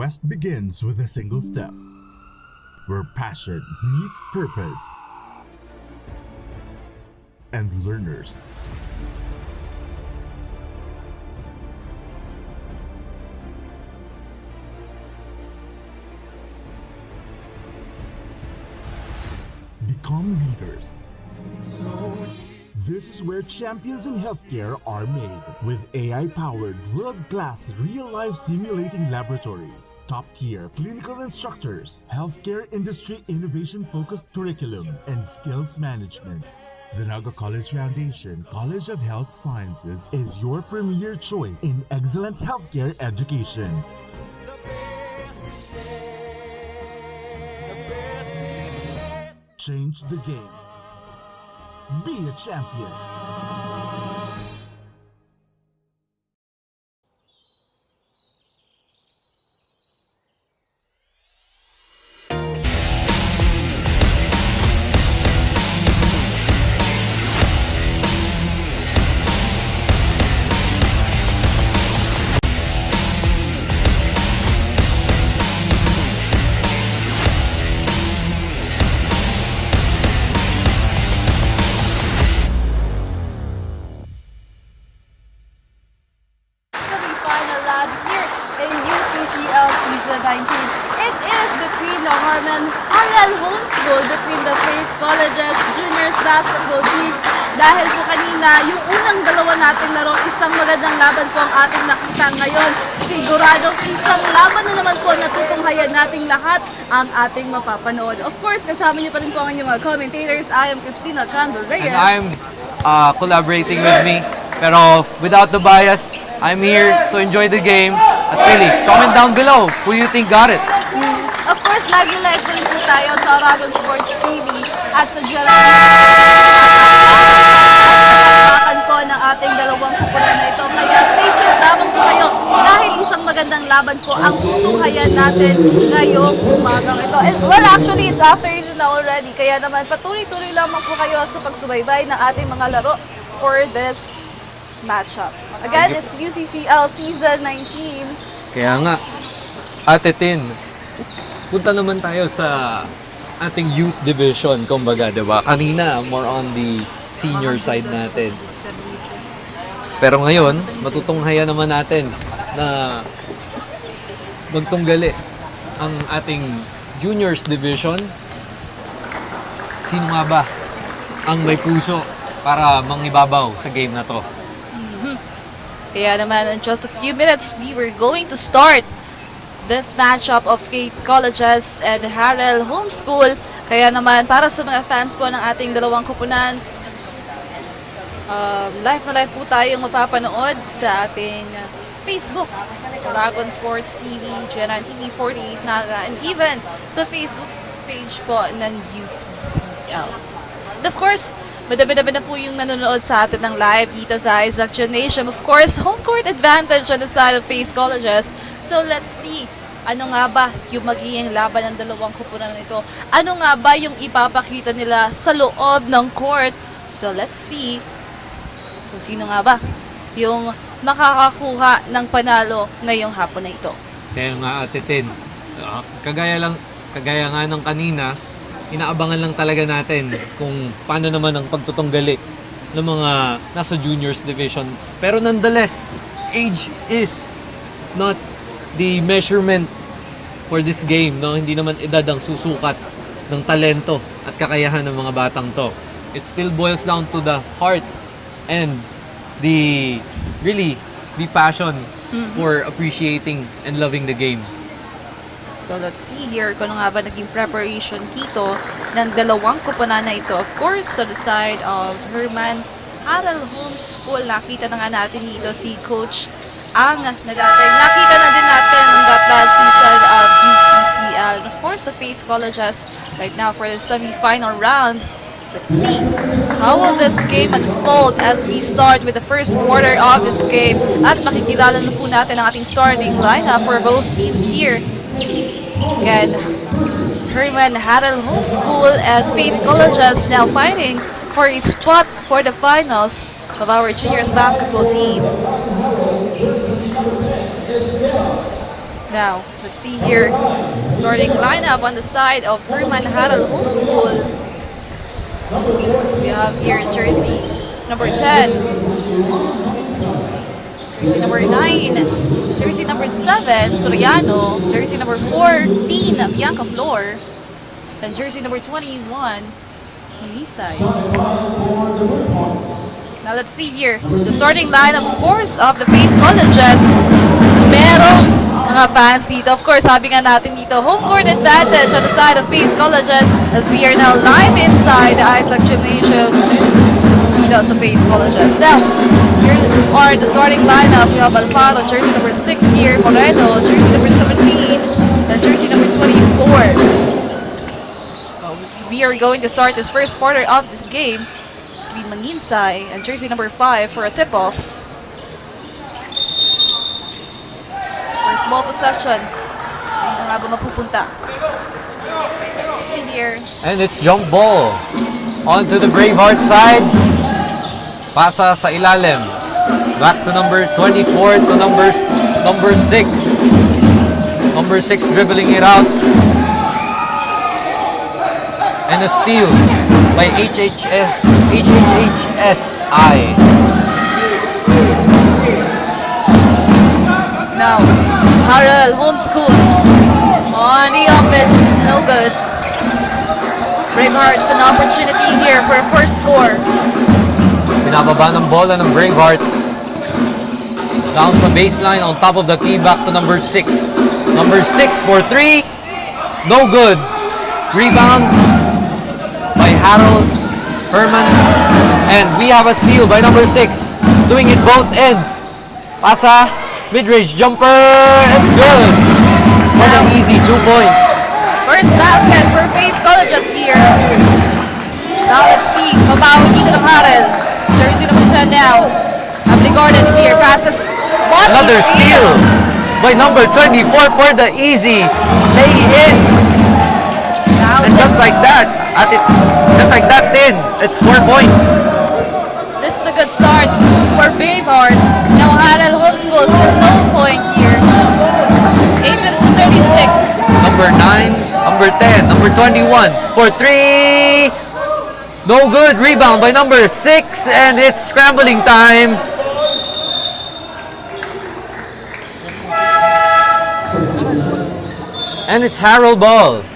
quest begins with a single step, where passion meets purpose, and learners become leaders. This is where champions in healthcare are made, with AI-powered, world-class, real-life simulating laboratories, top-tier clinical instructors, healthcare industry innovation-focused curriculum, and skills management. The NAGA College Foundation College of Health Sciences is your premier choice in excellent healthcare education. Change the game. Be a champion. It is between the HARRELL homeschool, between the Faith Colleges Juniors Basketball Team. Dahil po kanina, yung unang dalawa nating laro, isang magandang laban po ang ating nakita ngayon. Siguradong isang laban na naman po na tutunghayan nating lahat ang ating mapapanood. Of course, kasama niyo pa rin po ang inyong mga commentators. I am Christina Canzo-Reyes. And I'm collaborating with me. Pero without the bias, I'm here to enjoy the game. At really, comment down below who you think got it. Of course, lagi live din po tayo sa Aragon Sports TV at sa Jalakan po ng ating dalawang kupunan na ito. Kaya stay tuned lamang po kayo dahil isang magandang laban po ang tutunghayan natin ngayong umagang ito. And well, actually, it's afternoon na already. Kaya naman, patuloy-tuloy lamang po kayo sa pagsubaybay ng ating mga laro for this matchup. Again, it's UCCL Season 19. Kaya nga, Ate Tin, punta naman tayo sa ating youth division, kumbaga, diba? Kanina, more on the senior side natin. Pero ngayon, matutunghayan naman natin na magtunggali ang ating juniors division. Sino nga ba ang may puso para mangibabaw sa game na to? Kaya naman, in just a few minutes, we were going to start this matchup of Faith Colleges and HARRELL Homeschool. Kaya naman, para sa mga fans po ng ating dalawang kupunan, live na live po tayong mapapanood sa ating Facebook, Aragon Sports TV, General TV 48 NAGA, and even sa Facebook page po ng UCCL. And of course, madami-dami na po yung nanonood sa atin ng live dito sa Isaac Gymnasium. Of course, home court advantage on the side of Faith Colleges. So let's see, ano nga ba yung magiging laban ng dalawang kupunan nito? Ano nga ba yung ipapakita nila sa loob ng court? So let's see kung sino nga ba yung makakakuha ng panalo ngayong hapon na ito. Kaya nga, Ate Tin, kagaya nga ng kanina, inaabangan lang talaga natin kung paano naman ang pagtutunggali ng mga nasa juniors division. Pero nonetheless, age is not the measurement for this game. No? Hindi naman edad ang susukat ng talento at kakayahan ng mga batang to. It still boils down to the heart and the passion for appreciating and loving the game. So let's see here kung ano nga ba naging preparation dito ng dalawang kupunan na ito. Of course, sa the side of HERMAN HARRELL Homeschool, nakita na nga natin dito si Coach Ang nagating. Nakita na din natin ang that last season of UCCL. And of course, the Faith Colleges right now for the semi-final round. Let's see how will this game unfold as we start with the first quarter of this game. At makikilala na po natin ang ating starting lineup for both teams here. Again, HERMAN HARRELL Homeschool and Faith Colleges now fighting for a spot for the finals of our juniors basketball team. Now, let's see here. Starting lineup on the side of HERMAN HARRELL Homeschool. We have here jersey number 10, jersey number 9, jersey number 7, Soriano, jersey number 14, Bianca Flor, and jersey number 21, Manisay. Now let's see here, the starting lineup, of course, of the Faith Colleges. Merong mga fans dito. Of course, sabi nga natin dito, home court advantage on the side of Faith Colleges as we are now live inside the Isaac Gymnasium dito sa Faith Colleges. Now, here are the starting lineup. We have Alfaro, jersey number 6 here, Moreno, jersey number 17, and jersey number 24. We are going to start this first quarter of this game between Maninsay and jersey number 5 for a tip-off. First ball possession. Ano nga ba mapupunta? Let's see here. And it's jump ball. Onto the Braveheart side. Pasa sa ilalim. Back to number 24 to number 6. Number 6 dribbling it out. And a steal by HHSI. Now, Harrell, homeschool. On the offense, no good. Bravehearts, an opportunity here for a first score. Pinababa ng bola ng Bravehearts. Down sa baseline, on top of the key, back to number 6. Number 6 for 3. No good. Rebound by Harold, HERMAN. And we have a steal by number 6. Doing it both ends. Pasa. Mid-range jumper, it's good. What an easy 2 points. First basket for Faith Colleges here. Now let's see, mabawi dito ng Harrell. Jersey number 10 now. Ably Gordon here, passes. Another steal by number 24 for the easy lay-in. And just like that, it's 4 points. This is a good start for Bravehearts. Now Harrell Homeschool still no point here. 8 minutes and 36. Number 9, number 10, number 21 for 3. No good. Rebound by number 6, and it's scrambling time. And it's Harold ball.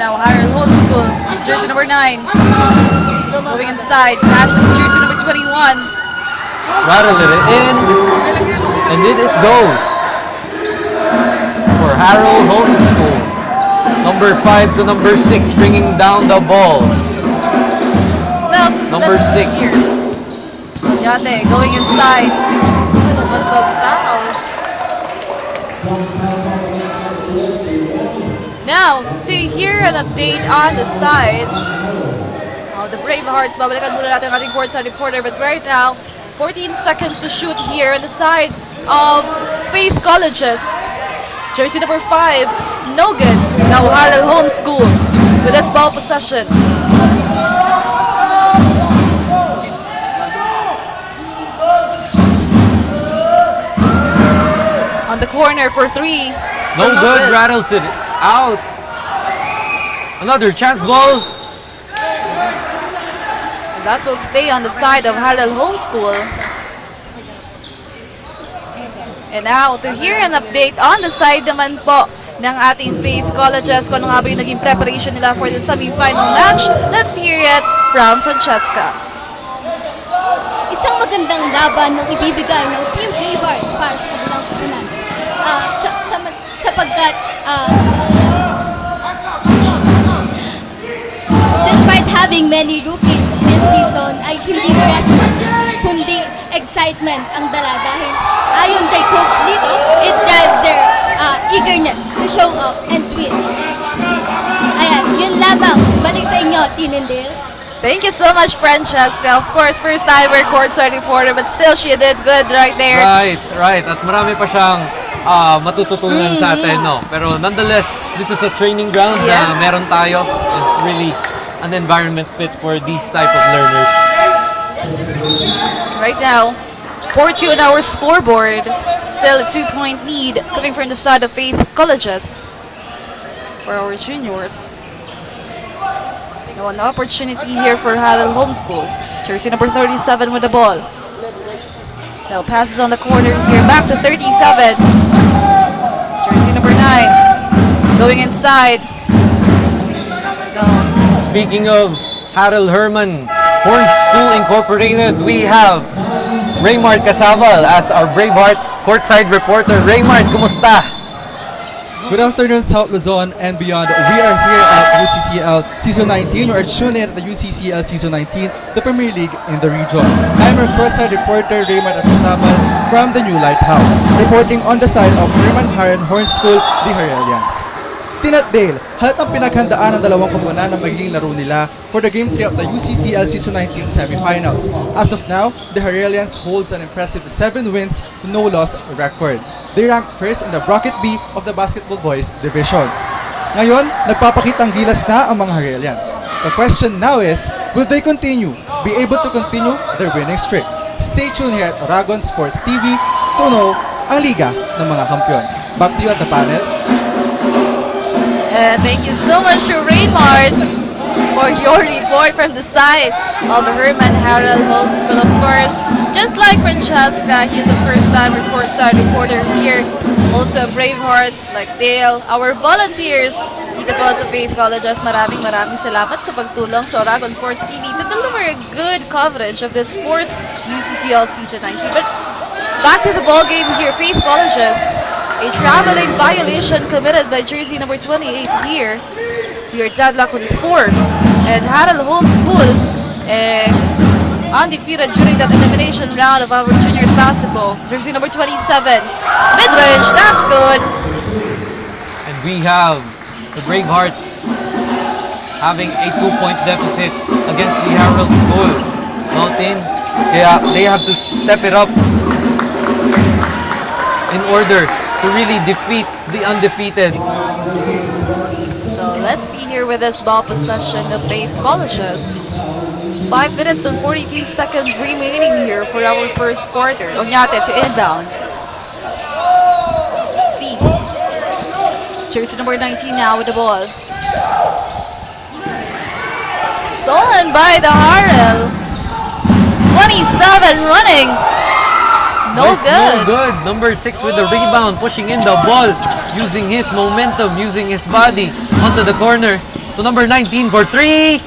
Now Harrell Homeschool, jersey number 9. Moving inside, passes to jersey number 21. Rattle it in, and it goes for Harold Homeschool. Number 5 to number 6, bringing down the ball. Number 6. Yate going inside. Almost a foul. Now, to hear an update on the side of the Bravehearts, babalikan muna natin ang ating courtside reporter, but right now, 14 seconds to shoot here on the side of Faith Colleges. Jersey number 5, no good. Now Harrell Homeschool with this ball possession. On the corner for 3. No good, rattles it out. Another chance ball. And that will stay on the side of Harrell Homeschool. And now, to hear an update on the side naman po ng ating Faith Colleges, kung ano nga ba yung naging preparation nila for the semi-final match, let's hear it from Francesca. Isang magandang laban ng ibibigay ng Team Bravehearts para sa kanilang kupunan. Sapagkat despite having many rookies this season ay hindi pressure kundi excitement ang dala dahil ayon kay Coach dito, it drives their eagerness to show up and win. Ayan, yun lamang. Balik sa inyo, Tinindale. Thank you so much, Francesca. Of course, first timer courtside reporter, but still she did good right there. Right. At marami pa siyang matututunan sa atin, no? Pero nonetheless, this is a training ground na meron tayo. It's really an environment fit for these type of learners. Right now, 4-2 on our scoreboard. Still a 2-point lead coming from the side of Faith Colleges for our juniors. Now an opportunity here for HARRELL Homeschool. Jersey number 37 with the ball. Now passes on the corner here, back to 37. Jersey number 9 going inside. No. Speaking of HARRELL HERMAN Homeschool Incorporated, we have Raymart Casabal as our Braveheart courtside reporter. Raymart, kumusta? Good afternoon, South Luzon and beyond. We are here at UCCL Season 19. We are tuned in at the UCCL Season 19, the Premier League in the region. I'm our courtside reporter, Raymart Casabal, from the New Lighthouse, reporting on the side of Herman Homeschool, the Harrellians. Tin at Dale, halatang pinaghandaan ng dalawang koponan na magiging laro nila for the Game 3 of the UCCL Season 19 semifinals. As of now, the Harrellians holds an impressive 7 wins to no loss record. They ranked first in the Bracket B of the Basketball Boys Division. Ngayon, nagpapakitang gilas na ang mga Harrellians. The question now is, will they be able to continue their winning streak? Stay tuned here at Oragon Sports TV to know ang liga ng mga kampiyon. Back to you at the panel. Thank you so much, Raymart, for your report from the side of the Herman HARRELL Homeschool. Of course, just like Francesca, he's a first-time courtside reporter here. Also, Braveheart, like Dale, our volunteers dito po sa Faith Colleges. Maraming salamat sa pagtulong sa Oragon Sports TV to deliver a good coverage of the sports UCCL Season 19. But back to the ball game here, Faith Colleges. A traveling violation committed by jersey number 28 here. We are deadlocked on 4. And HARRELL Homeschool, undefeated during that elimination round of our juniors basketball. Jersey number 27. Mid-range, that's good. And we have the Bravehearts having a 2-point deficit against the HARRELL School. Mountain, they have to step it up in order to really defeat the undefeated. So let's see here with this ball possession of Faith Colleges. 5 minutes and 42 seconds remaining here for our first quarter. Oñate to inbound. Let's see. Jersey number 19 now with the ball. Stolen by the HARRELL. 27 running. No good. No good. Number 6 with the rebound, pushing in the ball, using his momentum, using his body onto the corner. To number 19 for 3.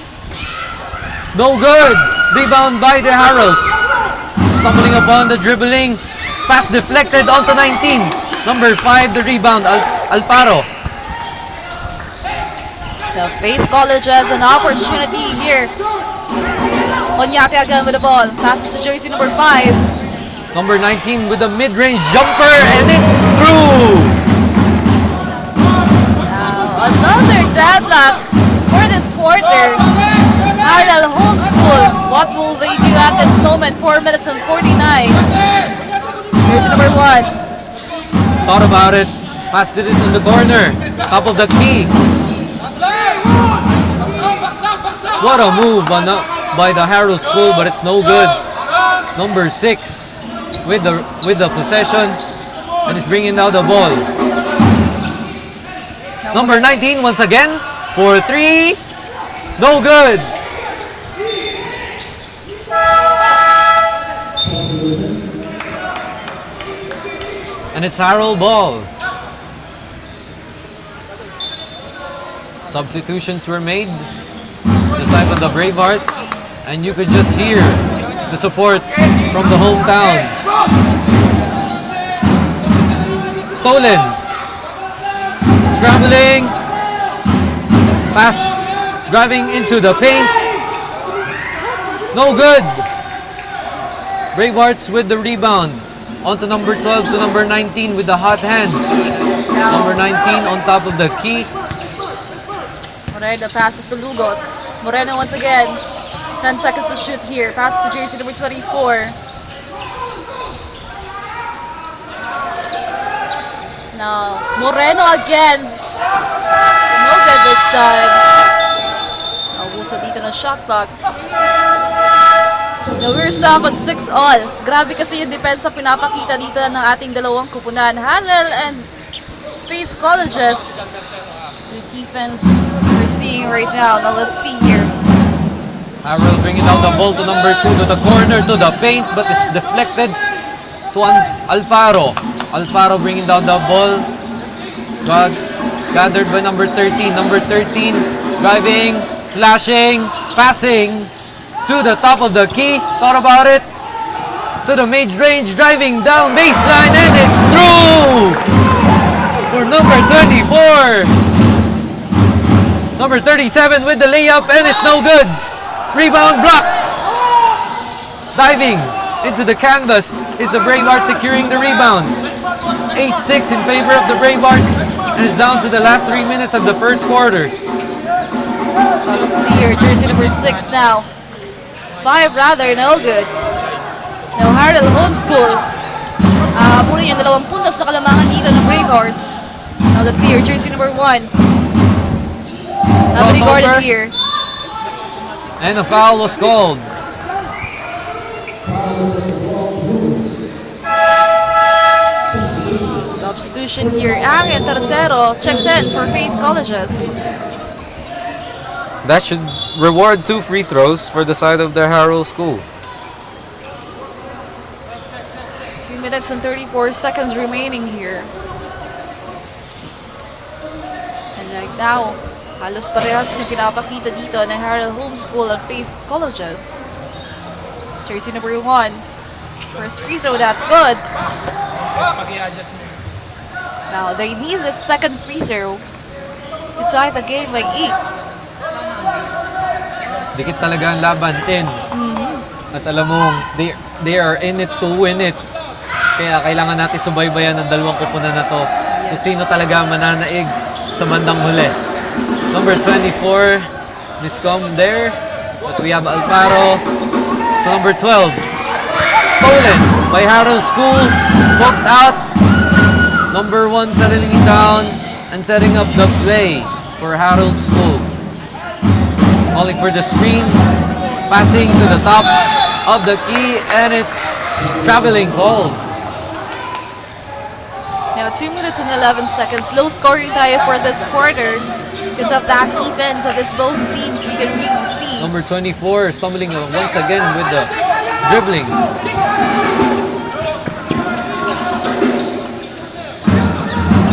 No good. Rebound by the HARRELLs. Stumbling upon the dribbling. Pass deflected onto 19. Number 5, the rebound, Alfaro. The Faith College has an opportunity here. Oñate again with the ball. Passes to jersey number 5. Number 19 with a mid-range jumper, and it's through! Now, another deadlock for this quarter. HARRELL Homeschool, what will they do at this moment? 4 minutes and 49. Here's number 1. Thought about it, passed it in the corner, top of the key. What a move by the HARRELL School, but it's no good. Number 6. With the possession, and is bringing down the ball. Number 19 once again for 3. No good. And it's HARRELL ball. Substitutions were made on the side of the Bravehearts, and you could just hear the support from the hometown. Stolen. Scrambling. Pass. Driving into the paint. No good. Bravehearts with the rebound. On to number 12 to number 19 with the hot hands. Number 19 on top of the key. Moreno passes to Lugos. Moreno once again. 10 seconds to shoot here. Passes to jersey number 24. Now, Moreno again. No good this time. Naubusan dito ng shot clock. Now, we're stuck on 6-all. Grabe kasi yung depensa pinapakita dito ng ating dalawang kupunan. HARRELL and Faith Colleges. The defense we're seeing right now. Now, let's see here. HARRELL bringing down the ball to number 2 to the corner, to the paint, but it's deflected to Alfaro. Alfaro bringing down the ball. Gathered by number 13. Number 13 driving, slashing, passing to the top of the key. Thought about it. To the mid-range, driving down baseline, and it's through for number 24. Number 37 with the layup, and it's no good. Rebound block. Diving into the canvas is the Bravehearts securing the rebound. 8-6 in favor of the Bravehearts, and it's down to the last 3 minutes of the first quarter. Let's see here, jersey number 6 now. 5 rather, no good. Now, HARRELL homeschool. Muna yung 2 puntos na kalamangan dito ng Bravehearts. Now, let's see here, jersey number 1. Nobody guarded here. And a foul was called. Substitution here. Arian Tercero checks in for Faith Colleges. That should reward 2 free throws for the side of the HARRELL school. 3 minutes and 34 seconds remaining here. And right now, halos parehas yung pinapakita dito ng HARRELL Homeschool and Faith Colleges. Jersey number 1. First free throw, that's good. Now, they need the second free throw to tie the game by 8. Dikit talaga ang laban, 10. At alam mo, they are in it to win it. Kaya kailangan natin subaybayan ng 2 kupunan na to. Kung sino talaga mananaig sa bandang huli. Number 24, miscom there. But we have Alfaro. Number 12, stolen by HARRELL School. Poked out. Number 1 settling it down and setting up the play for HARRELL School. Calling for the screen. Passing to the top of the key, and it's traveling call. Now, 2 minutes and 11 seconds. Low scoring tayo for this quarter. Because of that defense of this both teams, we can really see. Number 24 stumbling once again with the dribbling.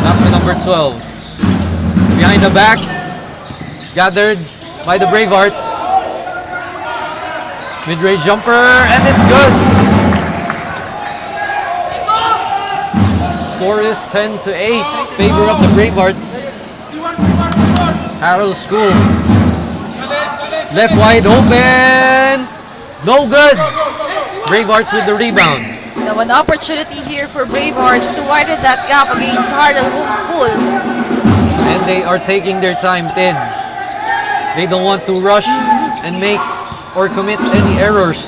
Now for number 12. Behind the back. Gathered by the Bravehearts. Mid-range jumper, and it's good. Score is 10-8. Favor of the Bravehearts. HARRELL School. Left wide open. No good. Bravehearts with the rebound. Now, an opportunity here for Bravehearts to widen that gap against HARRELL Homeschool. And they are taking their time, 10. They don't want to rush and make or commit any errors.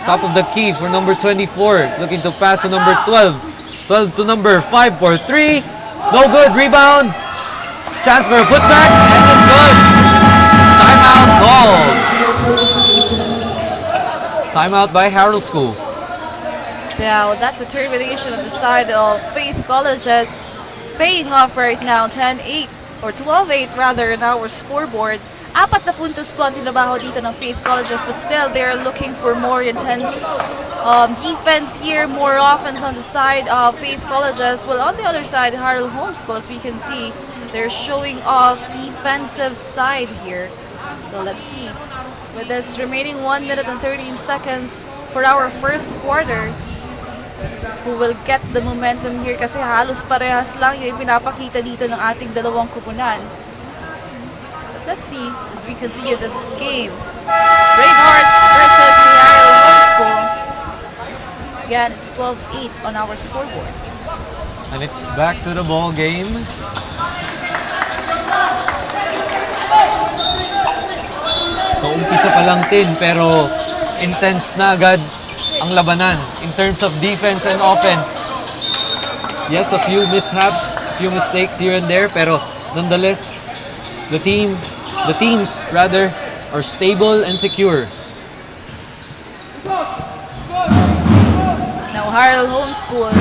Top of the key for number 24. Looking to pass to number 12. 12 to number 5 for 3. No good. Rebound. Chance for a putback, and it's good. Timeout called. Timeout by HARRELL School. Now, that determination on the side of Faith Colleges paying off right now. 10-8 or 12-8 rather in our scoreboard. 4 na puntos po ang tinabaho dito ng Faith Colleges, but still they're looking for more intense defense here, more offense on the side of Faith Colleges. Well, on the other side, HARRELL Homeschool, as we can see, they're showing off defensive side here. So let's see. With this remaining 1 minute and 13 seconds for our first quarter, who will get the momentum here kasi halos parehas lang yung pinapakita dito ng ating 2 kupunan. But let's see as we continue this game. Bravehearts versus the HARRELL Homeschool. Again, it's 12-8 on our scoreboard. And it's back to the ball game. So, umpisa pa lang 10 pero intense na agad ang labanan in terms of defense and offense. Yes, a few mishaps, few mistakes here and there, pero nonetheless, the teams rather are stable and secure. Now Harrell Homeschool.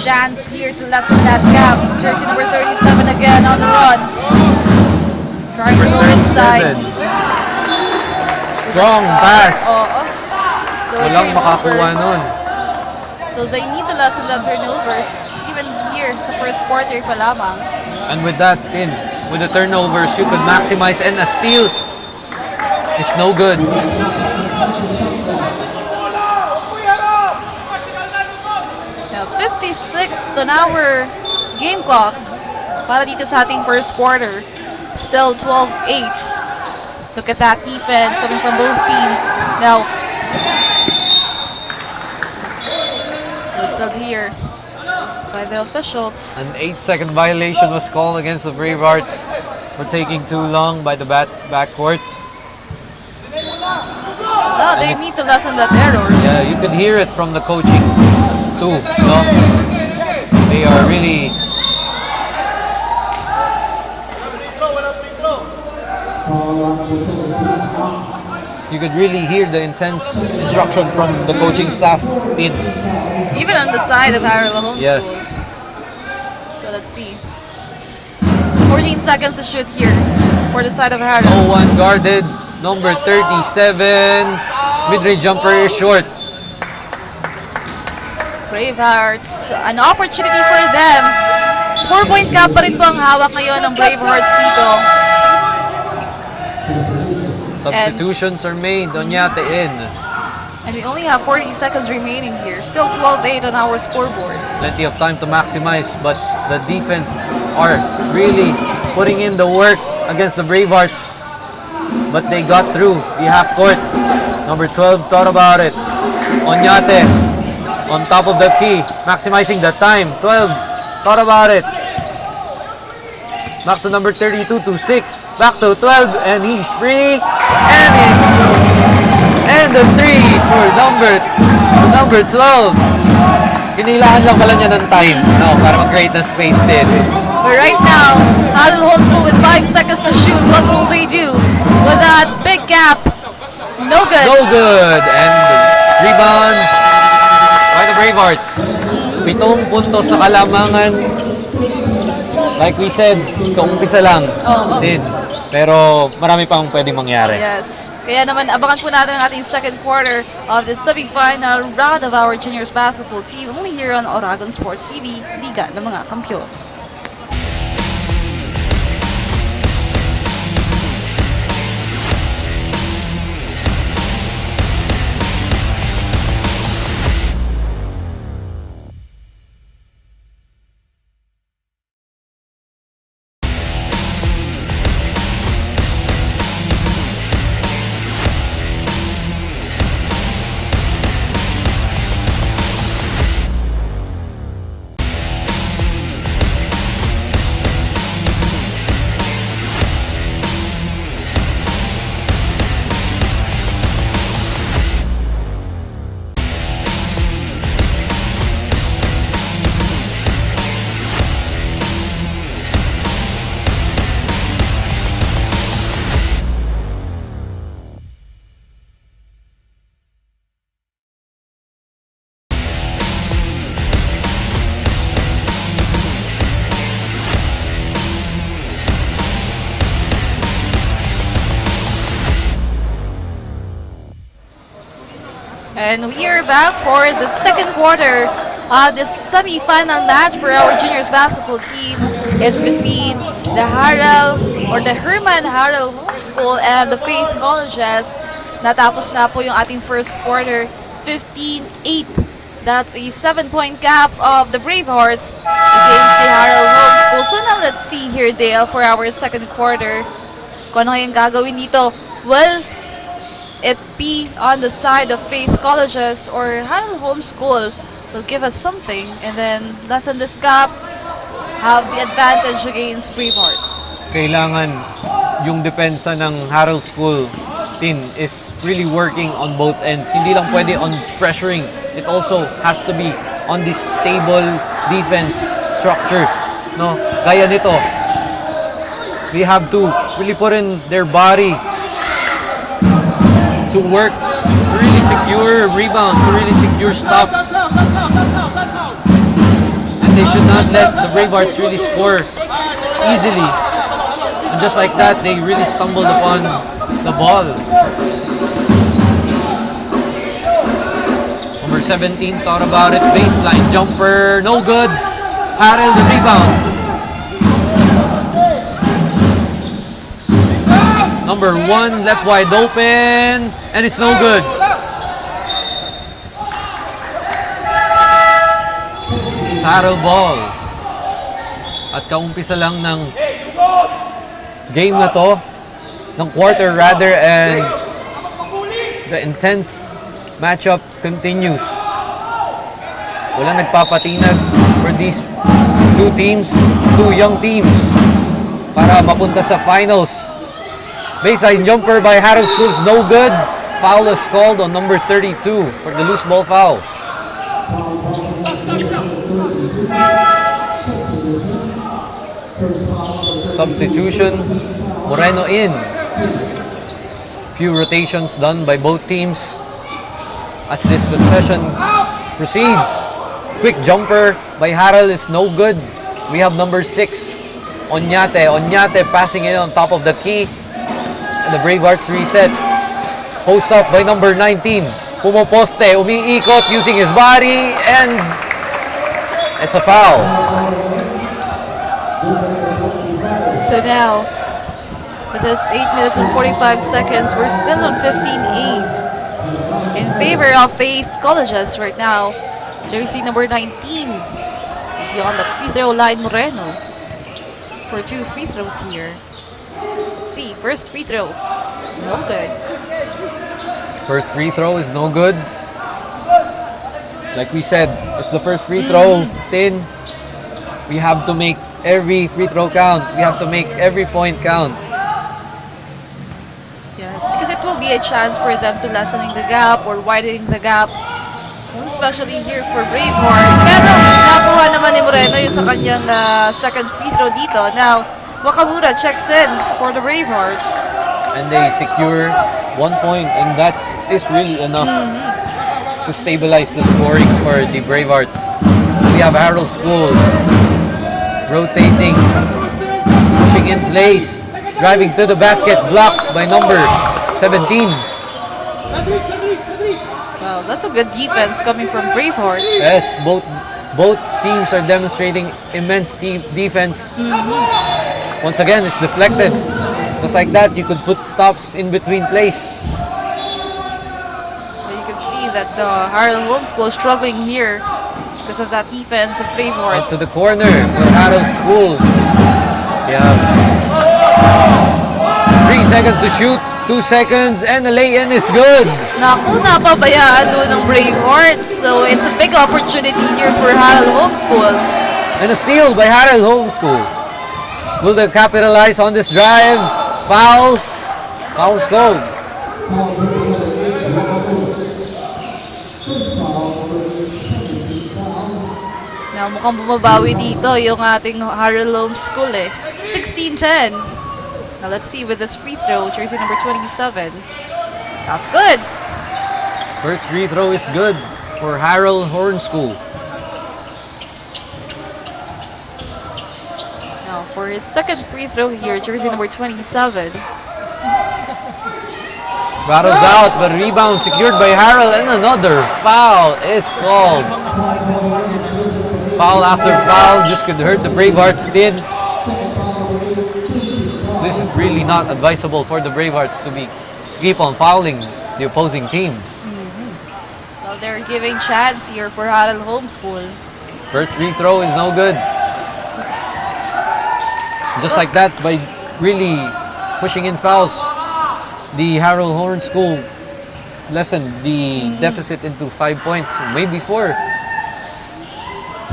Chance here to lessen that gap. Jersey number 37 again on the run. Trying to go inside. Strong pass. So Walang makakuha turnover. nun. So they need to lessen the turnovers. Even here sa first quarter pa lamang. And with that, with the turnovers, you could maximize, and a steal is no good. Now 56 on our game clock para dito sa ating first quarter. Still 12-8. Look at that defense coming from both teams. Now, whistled here by the officials. An 8-second violation was called against the Bravehearts for taking too long by the backcourt. No, they need to lessen that errors. Yeah, you can hear it from the coaching too. No? They are really. You could really hear the intense instruction from the coaching staff. Even on the side of Harrell Homeschool. Yes. So let's see. 14 seconds to shoot here for the side of Harrell. No one guarded. Number 37. Mid-range jumper is short. Bravehearts, an opportunity for them. 4-point cap pa rin po ang hawak ngayon ng Bravehearts dito. Substitutions are made. Onyate in. And we only have 40 seconds remaining here. Still 12-8 on our scoreboard. Plenty of time to maximize, but the defense are really putting in the work against the Bravehearts. But they got through the half court. Number 12 thought about it. Onyate on top of the key, maximizing the time. 12 thought about it. Back to number 32 to 6. Back to 12, and he's free. And the 3 for number 12. Kinilangan lang pala niya ng time, no, para mag-create ng space din. But right now, Harrell Homeschool with 5 seconds to shoot. What will they do with that big gap? No good. No good. And rebound by the Bravehearts. 7 puntos sa kalamangan. Like we said, kaumpisa lang din. Pero marami pang pwedeng mangyari. Yes. Kaya naman, abangan po natin ang ating second quarter of the semi-final round of our juniors basketball team only here on Oragon Sports TV, Liga ng mga Kampiyon. And we are back for the second quarter of the semi-final match for our juniors basketball team. It's between the Harrell or the HERMAN Harrell Homeschool and the Faith Colleges. Natapos na po yung ating first quarter, 15-8. That's a 7-point gap of the Bravehearts against the Harrell Homeschool. So now let's see here, Dale, for our second quarter. Kung ano yung gagawin dito? Well, it be on the side of Faith Colleges or Harrell Homeschool will give us something and then lessen this gap, have the advantage against Bravehearts. Kailangan yung depensa ng Harrell School team is really working on both ends. Hindi lang pwede on pressuring. It also has to be on this stable defense structure. No, kaya nito. We have to really put in their body to work, to really secure rebounds, to really secure stops. And they should not let the Bravehearts really score easily. And just like that, they really stumbled upon the ball. Number 17 thought about it. Baseline jumper, no good. Harrell the rebound. Number 1 left wide open, and it's no good. Harrell ball. At kaumpisa lang ng game na to, ng quarter rather, and the intense matchup continues. Wala nagpapatinag for these two teams, two young teams, para mapunta sa finals. Baseline jumper by Harrell Schools, no good. Foul is called on number 32 for the loose ball foul. Substitution, Moreno in. Few rotations done by both teams as this possession proceeds. Quick jumper by Harrell is no good. We have number 6, Onyate. Onyate passing it on top of the key. And the Bravehearts reset. Post up by number 19. Pumoposte, umiikot using his body, and it's a foul. So now, with this 8 minutes and 45 seconds, we're still on 15-8 in favor of Faith Colleges right now. Jersey number 19. Beyond that free throw line, Moreno for 2 free throws here. Let's see, first free throw, no good. First free throw is no good. Like we said, it's the first free throw. Tin, we have to make every free throw count. We have to make every point count. Yes, because it will be a chance for them to lessening the gap or widening the gap. Especially here for Bravehearts. Pero nakuha naman ni Moreno yung sa kanyang second free throw dito. Now, Wakamura checks in for the Bravehearts. And they secure 1 point, and that is really enough to stabilize the scoring for the Bravehearts. We have Harrell School rotating, pushing in place, driving to the basket, blocked by number 17. Well, that's a good defense coming from Bravehearts. Yes, both teams are demonstrating immense defense. Once again, it's deflected. Just like that, you could put stops in between plays. You can see that the Harrell Homeschool is struggling here because of that defense of Bravehearts. To the corner for Harrell School. Yeah. 3 seconds to shoot, 2 seconds, and the lay-in is good. Naku, napabayaan doon ng Bravehearts. So it's a big opportunity here for Harrell Homeschool. And a steal by Harrell Homeschool. Will they capitalize on this drive? Foul. Foul is called. Now, mukhang bumabawi dito yung ating Harrell Homeschool eh. 16-10. Now, let's see with this free throw, jersey number 27. That's good. First free throw is good for Harrell Homeschool. Now, for his second free throw here, jersey number 27. Rattles out, but rebound secured by Harrell, and another foul is called. Foul after foul, just could hurt the Bravehearts did. This is really not advisable for the Bravehearts to keep on fouling the opposing team. Well, they're giving chance here for Harrell Homeschool. First free throw is no good. Just like that, by really pushing in fouls, the Harrell Homeschool lessened the deficit into 5 points, maybe 4.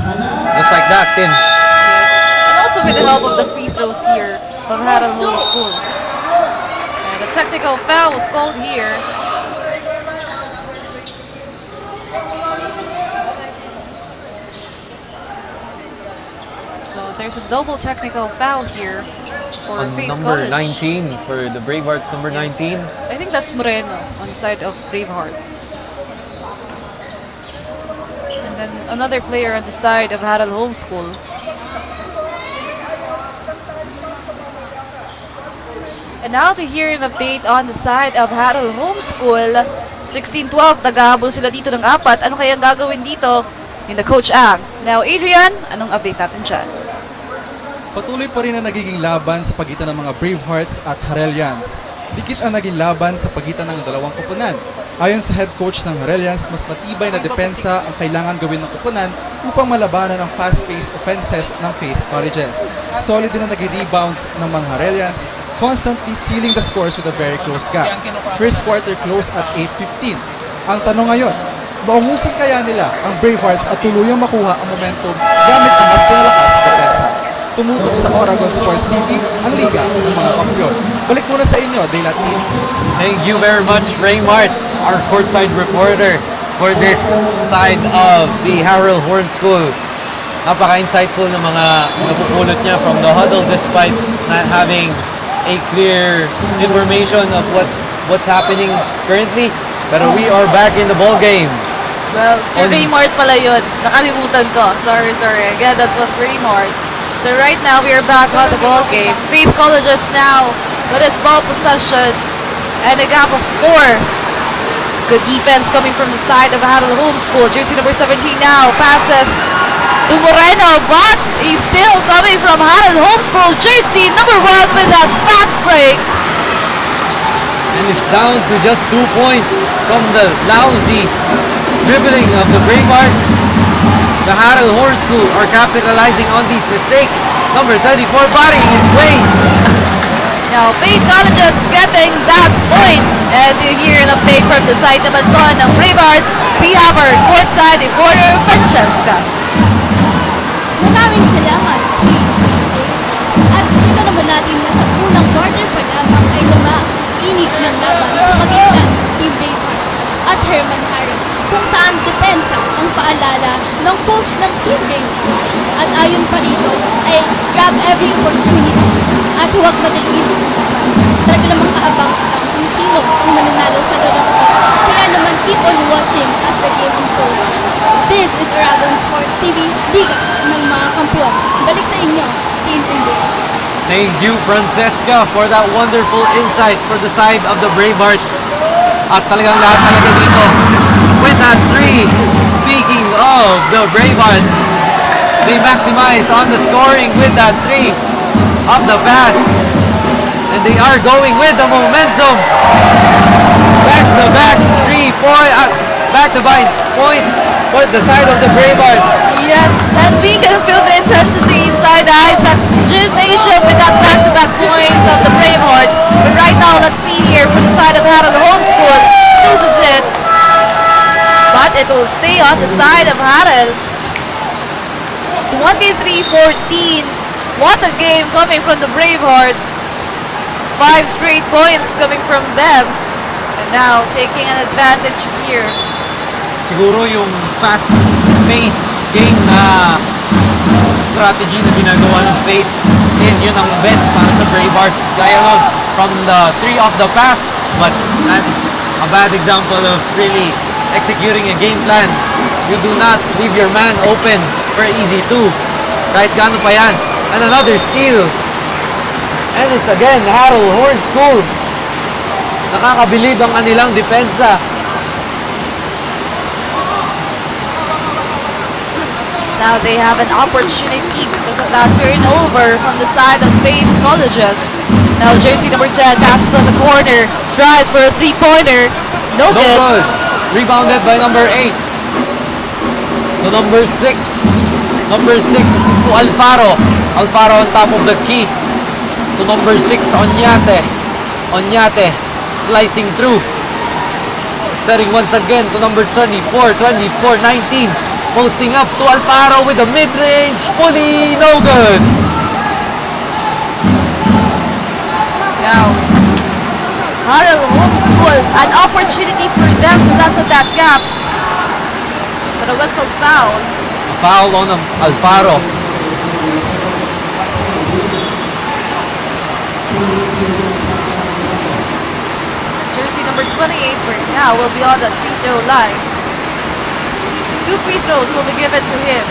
Just like that, Tin. Yes. And also with the help of the free throws here of Harrell Homeschool. And the technical foul was called here. there's a double technical foul here for On Faith number College. 19 for the Bravehearts, number Yes. 19. I think that's Moreno on the side of Bravehearts. And then another player on the side of HARRELL Homeschool. And now to hear an update on the side of HARRELL Homeschool. 16-12, naghahabol sila dito ng 4. Ano kaya ang gagawin dito ni the Coach Ang? Now, Adrian, anong update natin dyan? Patuloy pa rin ang nagiging laban sa pagitan ng mga Bravehearts at Harrellians. Dikit ang naging laban sa pagitan ng dalawang koponan. Ayon sa head coach ng Harrellians, mas matibay na depensa ang kailangan gawin ng koponan upang malabanan ang fast-paced offenses ng Faith Colleges. Solid din ang naging rebounds ng mga Harrellians, constantly sealing the scores with a very close gap. First quarter close at 8:15. Ang tanong ngayon, maungusan kaya nila ang Bravehearts at tuluyang makuha ang momentum gamit ang mas pinalakas na depensa? Tumutok sa Oragon Sports TV ang liga ng mga kampiyon. Balik muna sa inyo, Daylat Team. Thank you very much, Raymart, our courtside reporter for this side of the HARRELL Horn School. Napaka-insightful ng mga napupulot niya from the huddle despite not having a clear information of what's happening currently. Pero we are back in the ball game. Well, Sir Raymart pala yun. Nakalimutan ko. Sorry. Again, that was Raymart. So right now, we are back on the ball game. Faith Colleges now with its ball possession and a gap of 4. Good defense coming from the side of HARRELL Homeschool. Jersey number 17 now passes to Moreno, but he's still coming from HARRELL Homeschool. Jersey number 1 with that fast break. And it's down to just 2 points from the lousy dribbling of the Bravehearts. The HARRELL Horn School are capitalizing on these mistakes. Number 34 bodying his way. Now, Faith Colleges getting that point. And to hear an update from the side naman po ng Bravehearts, we have our courtside reporter, Francesca. Maraming salamat, Team. At kita naman natin na sa unang quarter pa lamang ay init ng laban sa pagitan Team Bravehearts at HERMAN kung saan depensa ang paalala ng coach ng Team Bravehearts. At ayon pa rito ay grab every opportunity at huwag madaliin. Talaga namang kaabang kung sino ang mananalo sa laro. Kaya naman keep on watching as the game unfolds. This is Oragon Sports TV, Liga ng mga kampiyon. Balik sa inyo, Team India. Thank you, Francesca, for that wonderful insight for the side of the Bravehearts. At talagang lahat talaga dito with that 3. Speaking of the Bravehearts, they maximize on the scoring with that 3 of the pass. And they are going with the momentum. Back-to-back 3-point, back-to-back points for the side of the Bravehearts. Yes, and we can feel the intensity inside the ISAC gymnasium with that back-to-back points of the Bravehearts. But right now, let's see here for the side of HARRELL Homeschool. Loses it. But it will stay on the side of HARRELL. 23-14. What a game coming from the Bravehearts. 5 straight points coming from them. And now taking an advantage here. Siguro yung fast-paced game na strategy na ginagawa ng Faith, yun ang best para sa Bravehearts. Gaya nun from the 3 of the past, but that is a bad example of really executing a game plan. You do not leave your man open for easy 2. Kahit gano'n pa yan. And another steal. And it's again HARRELL Horn School. Nakakabilib ang kanilang depensa. Now they have an opportunity because of that turnover from the side of Faith Colleges. Now jersey number 10 passes on the corner, tries for a 3-pointer. No good. Rebounded by number 8. To number 6. Number 6 to Alfaro. Alfaro on top of the key. To number 6, Onyate. Onyate slicing through. Setting once again to number 24, 19. Posting up to Alfaro with a mid-range pulley, no good. Now, HARRELL Homeschool, an opportunity for them to lessen that gap. But a whistle foul. Foul on Alfaro. 28 for now will be on the free throw line. 2 free throws will be given to him.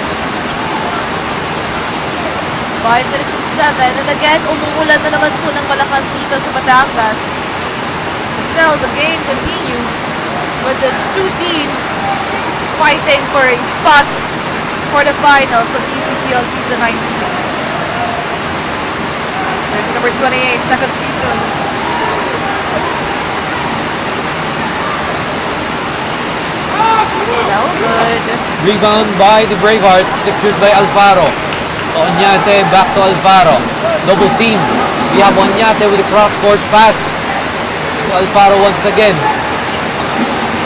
5 minutes and 7. And again, umuulan na naman po ng malakas dito sa Batangas. Still, the game continues with these two teams fighting for a spot for the finals of ECCL Season 19. There's number 28, second free throw. No good. Rebound by the Bravehearts, secured by Alfaro. Oñate back to Alfaro. Double team. We have Oñate with a cross-court pass to Alfaro once again.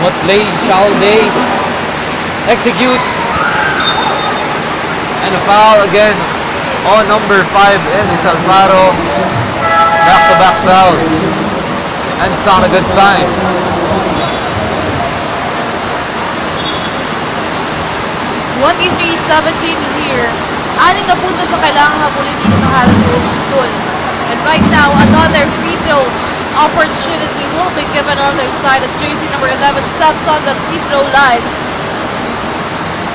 What play shall they execute? And a foul again on number 5, and it's Alfaro. Back-to-back fouls. And it's not a good sign. 23-17 here. 6 na puntos ang kailangan habulin dito ng HARRELL School. And right now, another free throw opportunity will be given on their side as jersey number 11 steps on the free throw line.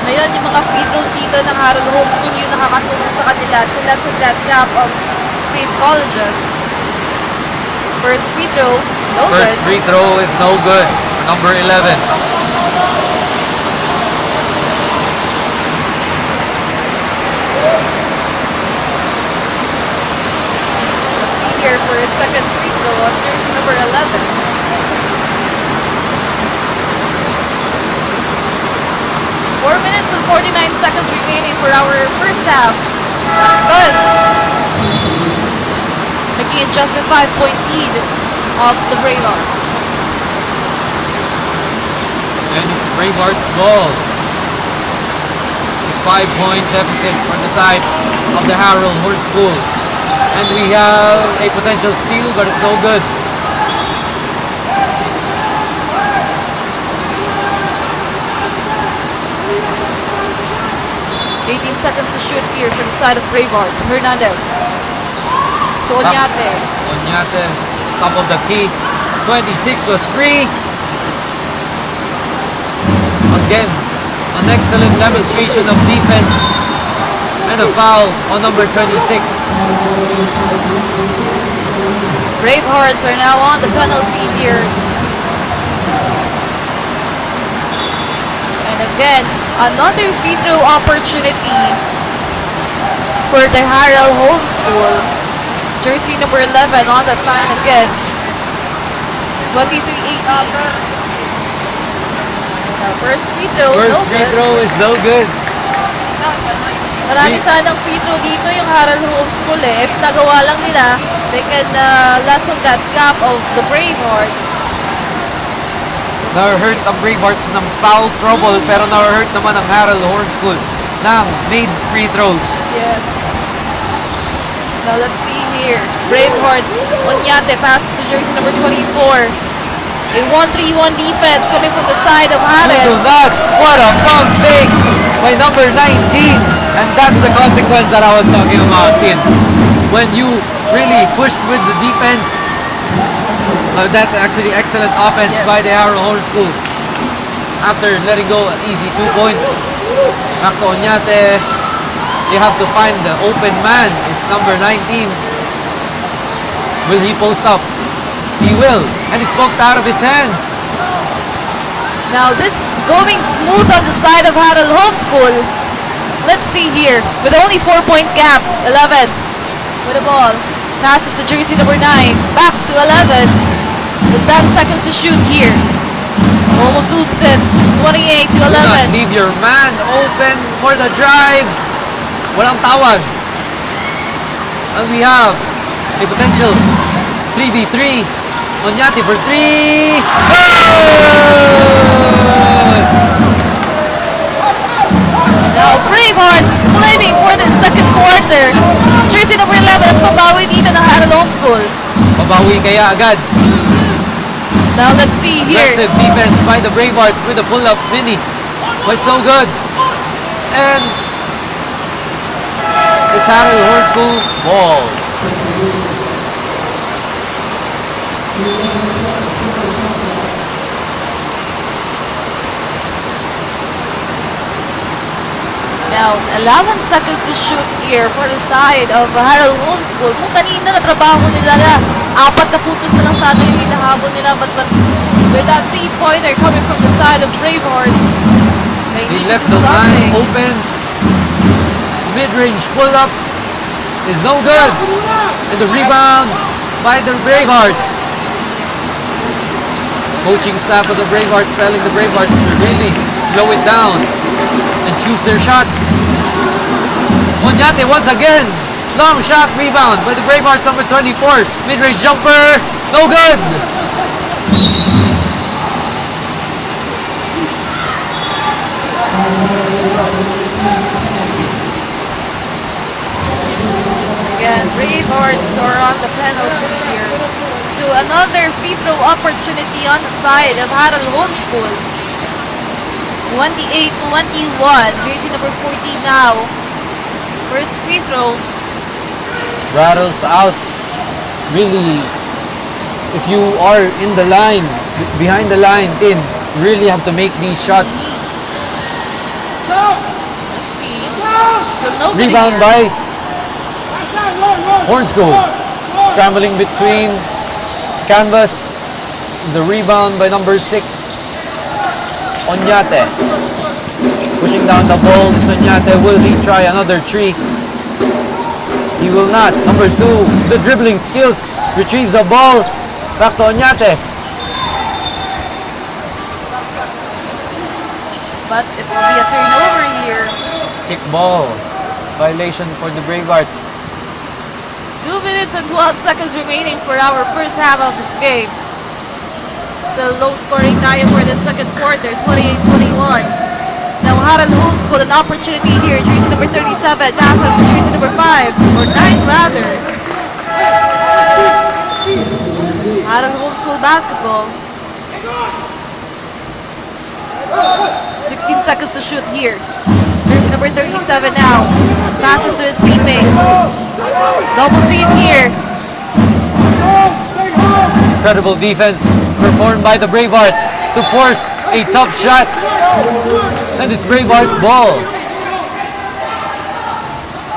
Ngayon, yung mga free throws dito ng HARRELL School yung nakakatulong sa kanila to lessen that gap of faith colleges. First free throw, no good. First free throw is no good. Number 11. Here for his second free throw as jersey number 11. 4 minutes and 49 seconds remaining for our first half. That's good. Making it just a 5-point lead of the Bravehearts. And it's Bravehearts ball. A 5-point deficit on the side of the HARRELL School. And we have a potential steal, but it's no good. Seconds to shoot here for the side of Bravehearts. Hernandez to Oñate. Oñate, top of the key. 26 was free. Again, an excellent demonstration of defense. And a foul on number 26. Bravehearts are now on the penalty here. And again, another free throw opportunity for the HARRELL School. Jersey number 11 on that line again. 23-18. First free throw, First no free good. throw is no good. Marami sanang free throw dito yung HARRELL School eh. If nagawa lang nila, they can lessen that gap of the Bravehearts. Na-hurt ang Bravehearts ng foul trouble, pero na-hurt naman ang HARRELL School ng made free throws. Yes. Now let's see here. Bravehearts, Oñate passes to jersey number 24. A 1-3-1 defense coming from the side of HARRELL. Look at that! What a pump fake by number 19! And that's the consequence that I was talking about, Tin. When you really push with the defense, that's actually excellent offense by the HARRELL School. After letting go an easy 2 points, back to Oñate. You have to find the open man. It's number 19. Will he post up? He will. And it's poked out of his hands. Now this going smooth on the side of HARRELL School. Let's see here. With only 4-point gap, 11 with the ball. Passes to jersey number 9. Back to 11. With 10 seconds to shoot here. Almost loses it. 28 to 11. Do not leave your man open for the drive. Walang tawag. And we have a potential 3v3. Oñate for 3. Good! Now Bravehearts claiming for the second quarter. Jersey number 11 pabawi dito ng HARRELL School. Pabawi kaya agad. Now let's see here. Aggressive defense by the Bravehearts with a pull-up mini. But it's no good. And it's HARRELL School ball. Now, 11 seconds to shoot here for the side of HARRELL Homeschool. Kung kanina na trabaho nila na 4 na puntos na lang sana yung hinahabol nila, but with that 3-pointer coming from the side of Bravehearts, they He need left to do the man something. open. Mid-range pull-up is no good. And the rebound by the Bravehearts. Coaching staff of the Bravehearts telling the Bravehearts to really slow it down and choose their shots. Onyate once again. Long shot rebound by the Bravehearts, number 24. Mid-range jumper. No good. Again, Bravehearts are on the penalty here. So another free throw opportunity on the side of HARRELL Homeschool. 28-21. Jersey number 14 now. First free throw. Rattles out. Really, if you are in the line, behind the line, you really have to make these shots. Let's see. Still nobody Rebound here. by Homeschool. Scrambling between canvas. The rebound by number 6. Onyate. Pushing down the ball. Onyate, will he try another three? He will not. Number 2, the dribbling skills. Retrieves the ball. Back to Onyate. But it will be a turnover here. Kick ball. Violation for the Bravehearts. 2 minutes and 12 seconds remaining for our first half of this game. Still low scoring tayo for the second quarter, 28-21. Now HARRELL Homeschool, an opportunity here. Jersey number 37 passes to jersey number 5, or 9 rather. HARRELL Homeschool basketball. 16 seconds to shoot here. Jersey number 37 now. Passes to his teammate. Double team here. Incredible defense performed by the Bravehearts to force a tough shot. And it's Braveheart ball.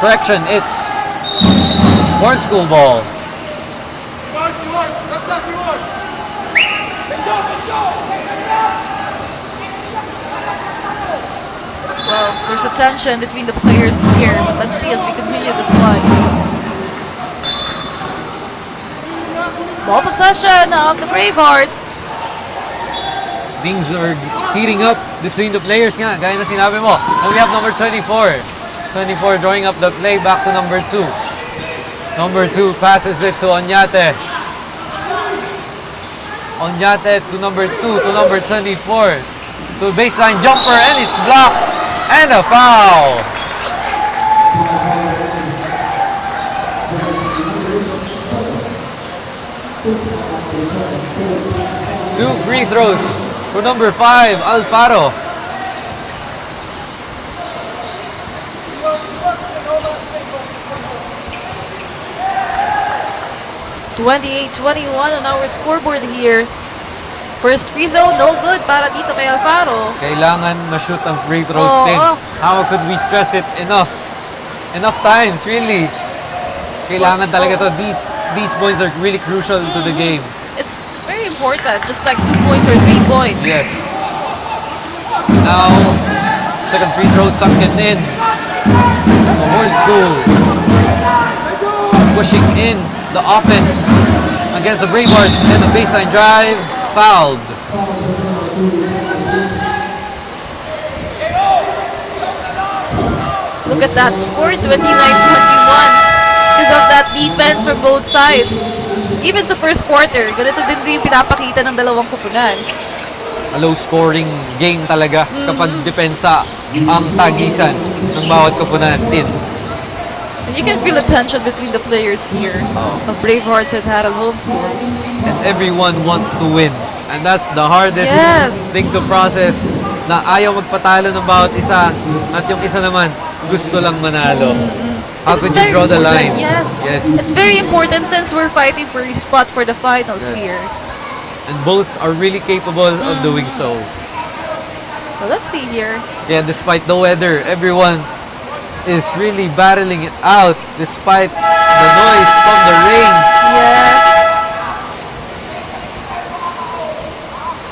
Correction, it's Homeschool ball. Well, there's a tension between the players here, but let's see as we continue this one. Ball possession of the Bravehearts. Things are heating up between the players nga, gaya na sinabi mo. And we have number 24. 24 drawing up the play back to number 2. Number 2 passes it to Onyate. Onyate to number 2 to number 24. To baseline jumper, and it's blocked. And a foul. Two free throws for number 5, Alfaro. $28-21 on our scoreboard here. First free throw, no good para dito kay Alfaro. Kailangan ma-shoot ang free throws Oo. din. How could we stress it enough? Enough times, really. Kailangan talaga to. These points are really crucial to the game. It's very important, just like 2 points or 3 points. Yes. Now, second free throw sunken in. The Homeschool pushing in the offense against the Bravehearts, and the baseline drive fouled. Look at that score, 29-21. Because of that defense from both sides. Even sa first quarter, ganito din yung pinapakita ng dalawang kupunan. A low-scoring game talaga kapag depensa ang tagisan ng bawat kupunan din. And you can feel the tension between the players here of Bravehearts and HARRELL Homeschool. And everyone wants to win. And that's the hardest Yes. thing to process, na ayaw magpatalo ng bawat isa at yung isa naman gusto lang manalo. How It's could you very draw the important, line? Yes. Yes. It's very important since we're fighting for a spot for the finals Yes. here. And both are really capable of doing so. So let's see here. Yeah, despite the weather, everyone is really battling it out despite the noise from the rain. Yes.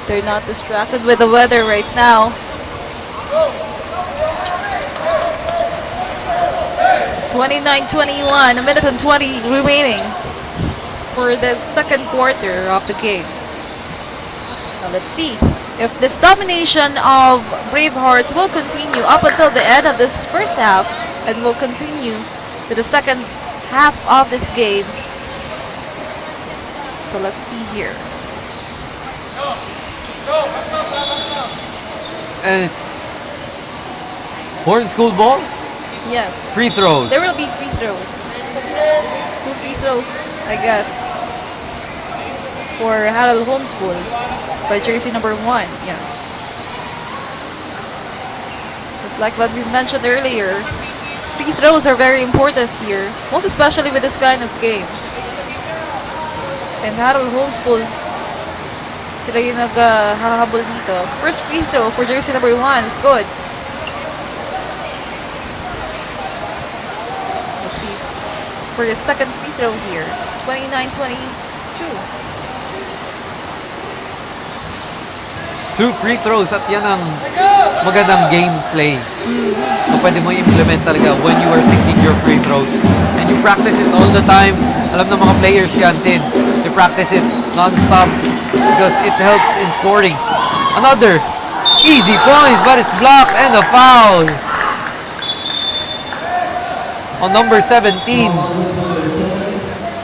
They're not distracted with the weather right now. 29-21, a minute and 20 remaining for the second quarter of the game. Now let's see if this domination of Bravehearts will continue up until the end of this first half and will continue to the second half of this game. So let's see here. And it's Horn School ball. Yes. Free throws. There will be free throw. 2 free throws, I guess, for HARRELL Homeschool by jersey number 1. Yes. Just like what we mentioned earlier, free throws are very important here, most especially with this kind of game. And HARRELL Homeschool, sila yung naghahabol dito. First free throw for jersey number 1 is good. Let's see. For the second free throw here, 29-22. 2 free throws at yan ang magandang gameplay na pwede mo i-implement talaga when you are sinking your free throws. And you practice it all the time. Alam ng mga players yan din. They practice it non-stop because it helps in scoring. Another easy points, but it's blocked and a foul on number 17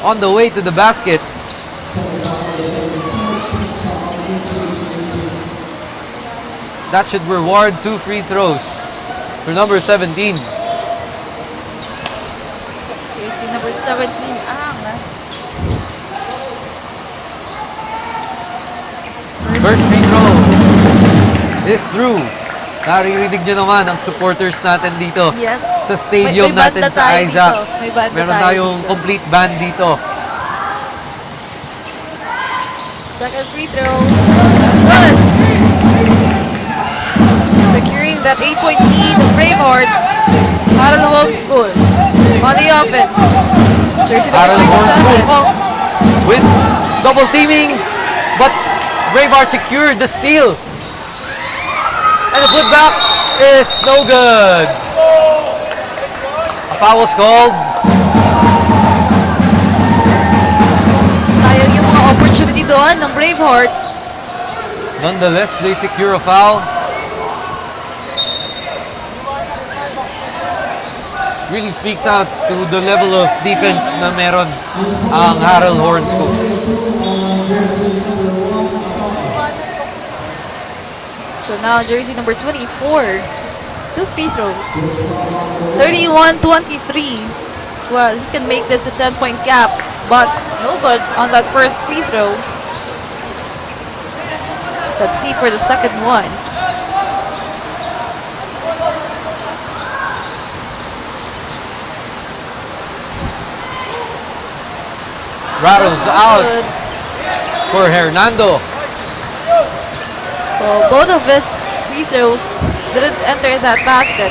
on the way to the basket. That should reward 2 free throws for number 17. Jersey number 17 ang first free throw is through. Naririnig nyo naman ang supporters natin dito. Yes. Sa stadium May natin banda sa tayo Isaac. dito. May banda Meron tayo tayong dito. complete band dito. Second free throw. That's good. Securing that 8-point lead of Bravehearts. HARRELL Homeschool on the offense. Jersey number HARRELL Homeschool 27. with double teaming, but Braveheart secured the steal. And the putback is no good. A foul was called. Sayang yung mga opportunity doon ng Bravehearts. Nonetheless, they secure a foul. Really speaks out to the level of defense na meron ang HARRELL Horn School. So now jersey number 24, 2 free throws. 31-23. Well, he can make this a 10-point gap, but no good on that first free throw. Let's see for the second one. Rattles out for Hernando. Well, both of his free throws didn't enter that basket.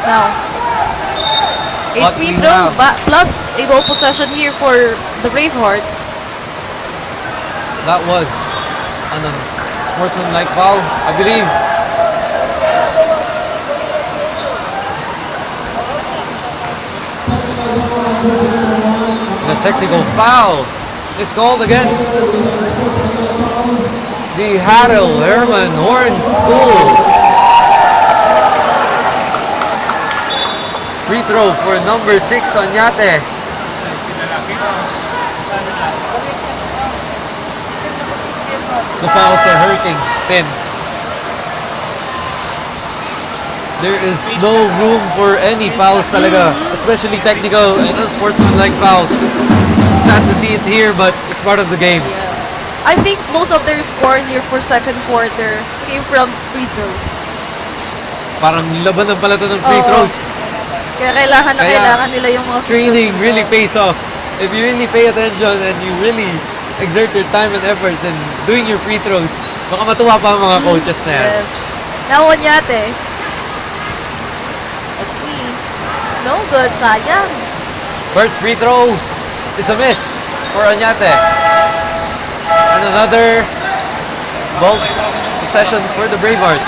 Now, a What free we throw have. plus a ball possession here for the Bravehearts. That was a sportsmanlike foul, I believe. The technical foul is called against the HERMAN Horn School. Free throw for number 6, Onyate. The fouls are hurting Finn. There is no room for any fouls talaga, especially technical and unsportsmanlike fouls. Sad to see it here, but it's part of the game. Yes. I think most of their score here for second quarter came from free throws. Parang labanan pala to ng free Oo. throws. Kaya kailangan Kaya, nila yung mga free Training throws. really pays off. If you really pay attention and you really exert your time and effort in doing your free throws, baka matuwa pa ang mga coaches na yan. Yes. Now, Onyate. No good, sayang. First free throw is a miss for Oñate. And another ball possession for the Bravehearts.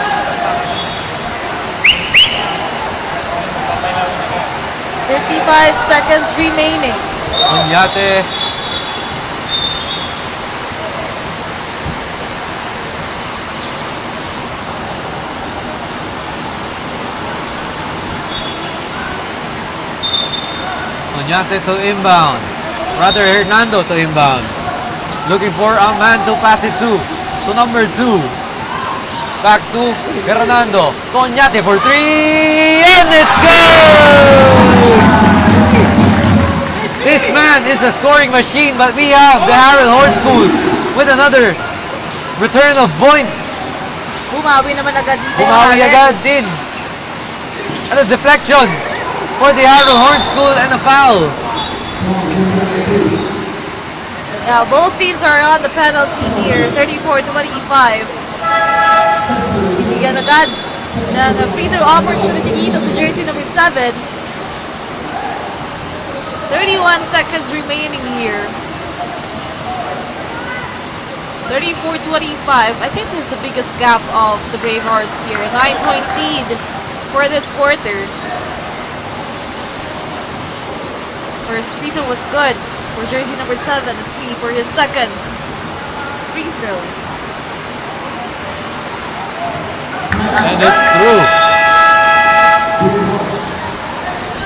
55 seconds remaining. Oñate. Oñate to inbound. Rather, Hernando to inbound. Looking for a man to pass it to. So number 2. Back to Hernando. To Oñate for 3. And it's good! This man is a scoring machine, but we have the HARRELL Horn School with another return of point. Bumawi naman agad dito. Bumawi agad din. And a deflection for the HARRELL Horn School and a foul. Now, both teams are on the penalty here. 34-25. Bigyan agad ng free throw opportunity dito sa jersey number 7. 31 seconds remaining here. 34-25. I think there's the biggest gap of the Bravehearts here. 9-point lead for this quarter. First free throw was good for jersey number 7. Let's see for his second free throw. And it's through.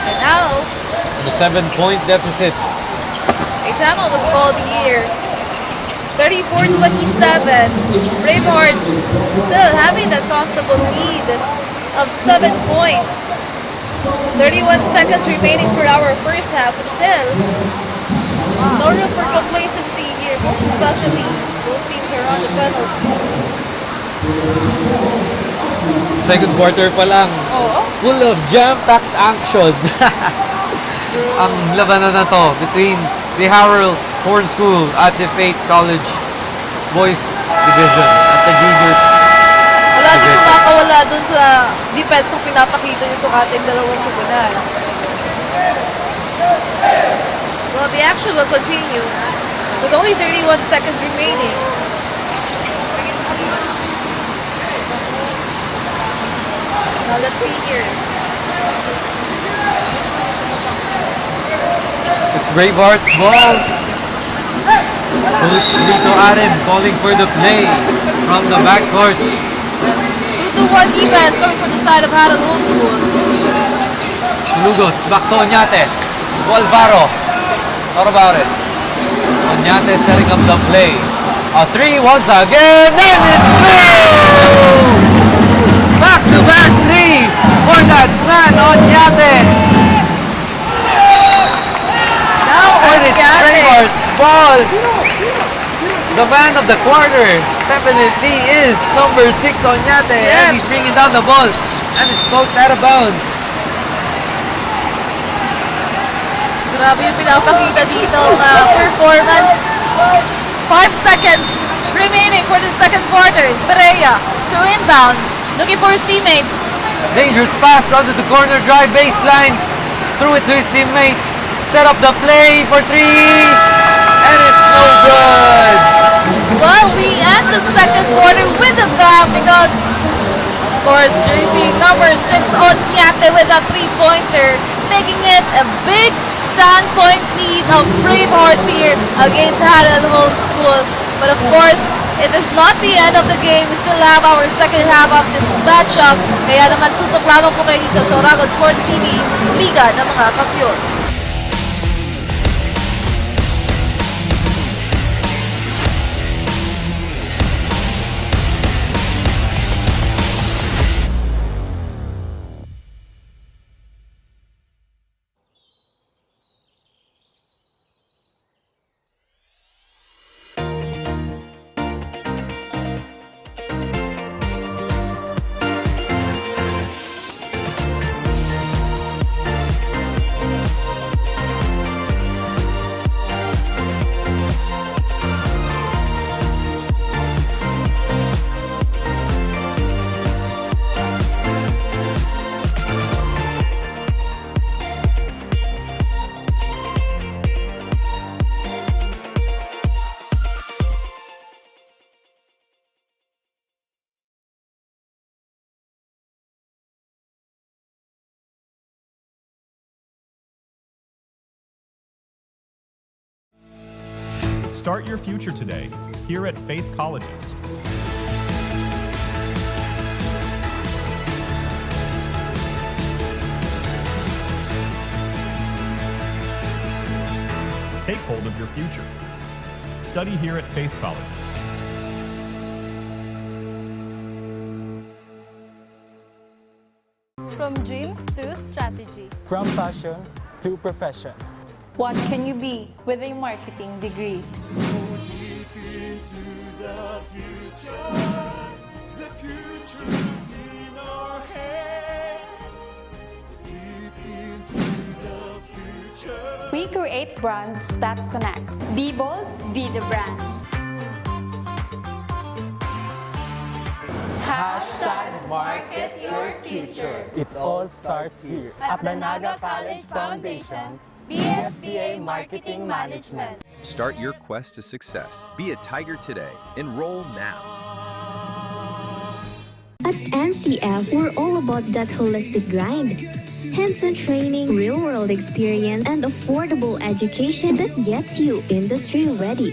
And now, The 7-point deficit. a timeout was called here. 34-27. Bravehearts still having that comfortable lead of 7 points. 31 seconds remaining for our first half, but still, no room for complacency here, most especially both teams are on the penalty. Second quarter pa lang. Oo. Full of jam-packed action. Ang labanan na to between the HARRELL Horn School at the Faith College Boys Division at the Juniors. Wala din kumakawala dun sa defense ang pinapakita nito ating dalawang kupunan. Well, the action will continue with only 31 seconds remaining. Now let's see here. It's Bravehearts ball. Coach Rito Aren calling for the play from the backcourt. 2-1 defense coming from the side of HARRELL Horn School. Lugos, back to Oñate. To Alvaro. Thought about it. Oñate setting up the play. A 3 once again, and it's through! Back-to-back 3 for that man, Oñate. Now And it's Bravehearts ball. The man of the quarter definitely is number 6, Oñate. And he's bringing down the ball. And it's poked out of bounds. Grabe yung pinapakita dito performance. 5 seconds remaining for the second quarter. Pereira to inbound, looking for his teammates. Dangerous pass onto the corner drive baseline. Threw it to his teammate. Set up the play for 3. And it's no good. Well, we end the second quarter with a bang because, of course, jersey number 6 Oñate with a 3-pointer, making it a big 10-point lead of Bravehearts here against HARRELL Horn School. But of course, it is not the end of the game. We still have our second half of this matchup. Kaya naman tutok lamang po kayo dito sa Oragon Sports TV, Liga ng mga Kampiyon. Start your future today, here at Faith Colleges. Take hold of your future. Study here at Faith Colleges. From dreams to strategy. From passion to profession. What can you be with a marketing degree? We create brands that connect. Be bold, be the brand. Hashtag market your future. It all starts here At the NAGA College Foundation, BSBA Marketing Management. Start your quest to success. Be a Tiger today. Enroll now. At NCF, we're all about that holistic grind. Hands-on training, real-world experience, and affordable education that gets you industry ready.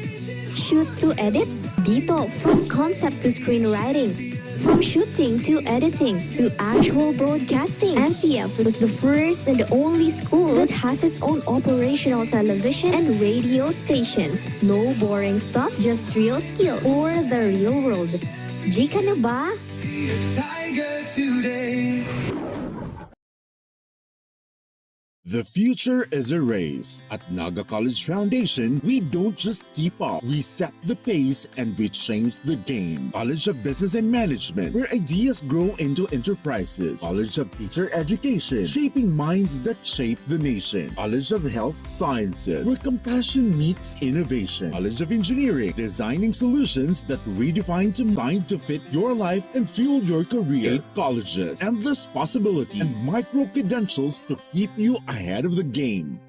Shoot to edit, dito from concept to screenwriting. From shooting to editing to actual broadcasting, NCF was the first and the only school that has its own operational television and radio stations. No boring stuff, just real skills for the real world. Jika na ba? The future is a race. At NAGA College Foundation, we don't just keep up, we set the pace and we change the game. College of Business and Management, where ideas grow into enterprises. College of Teacher Education, shaping minds that shape the nation. College of Health Sciences, where compassion meets innovation. College of Engineering, designing solutions that redefine time to fit your life and fuel your career. 8 colleges, endless possibilities, and micro-credentials to keep you ahead of the game.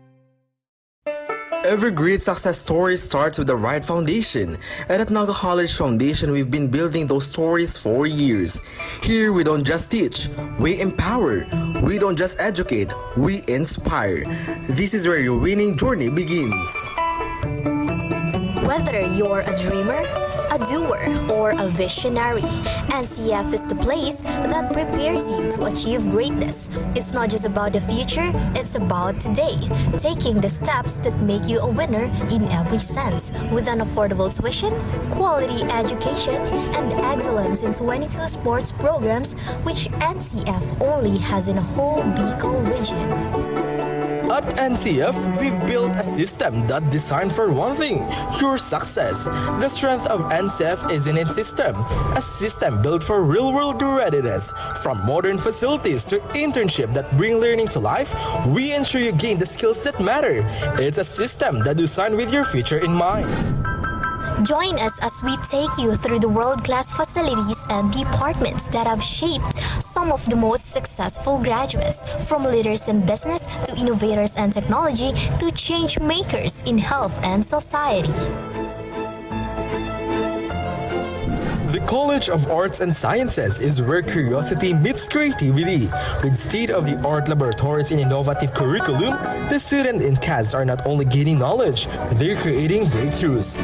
Every great success story starts with the right foundation, and at NAGA College Foundation, we've been building those stories for years. Here, we don't just teach, we empower. We don't just educate, we inspire. This is where your winning journey begins. Whether you're a dreamer, a doer, or a visionary, NCF is the place that prepares you to achieve greatness. It's not just about the future, it's about today, taking the steps that make you a winner in every sense, with an affordable tuition, quality education, and excellence in 22 sports programs, which NCF only has in a whole Bicol region. At NCF, we've built a system that's designed for one thing, your success. The strength of NCF is in its system, a system built for real-world readiness. From modern facilities to internship that bring learning to life, we ensure you gain the skills that matter. It's a system that's designed with your future in mind. Join us as we take you through the world-class facilities and departments that have shaped some of the most successful graduates, from leaders in business to innovators and technology to change makers in health and society. The College of Arts and Sciences is where curiosity meets creativity. With state-of-the-art laboratories and innovative curriculum, the students in CAS are not only gaining knowledge, they're creating breakthroughs.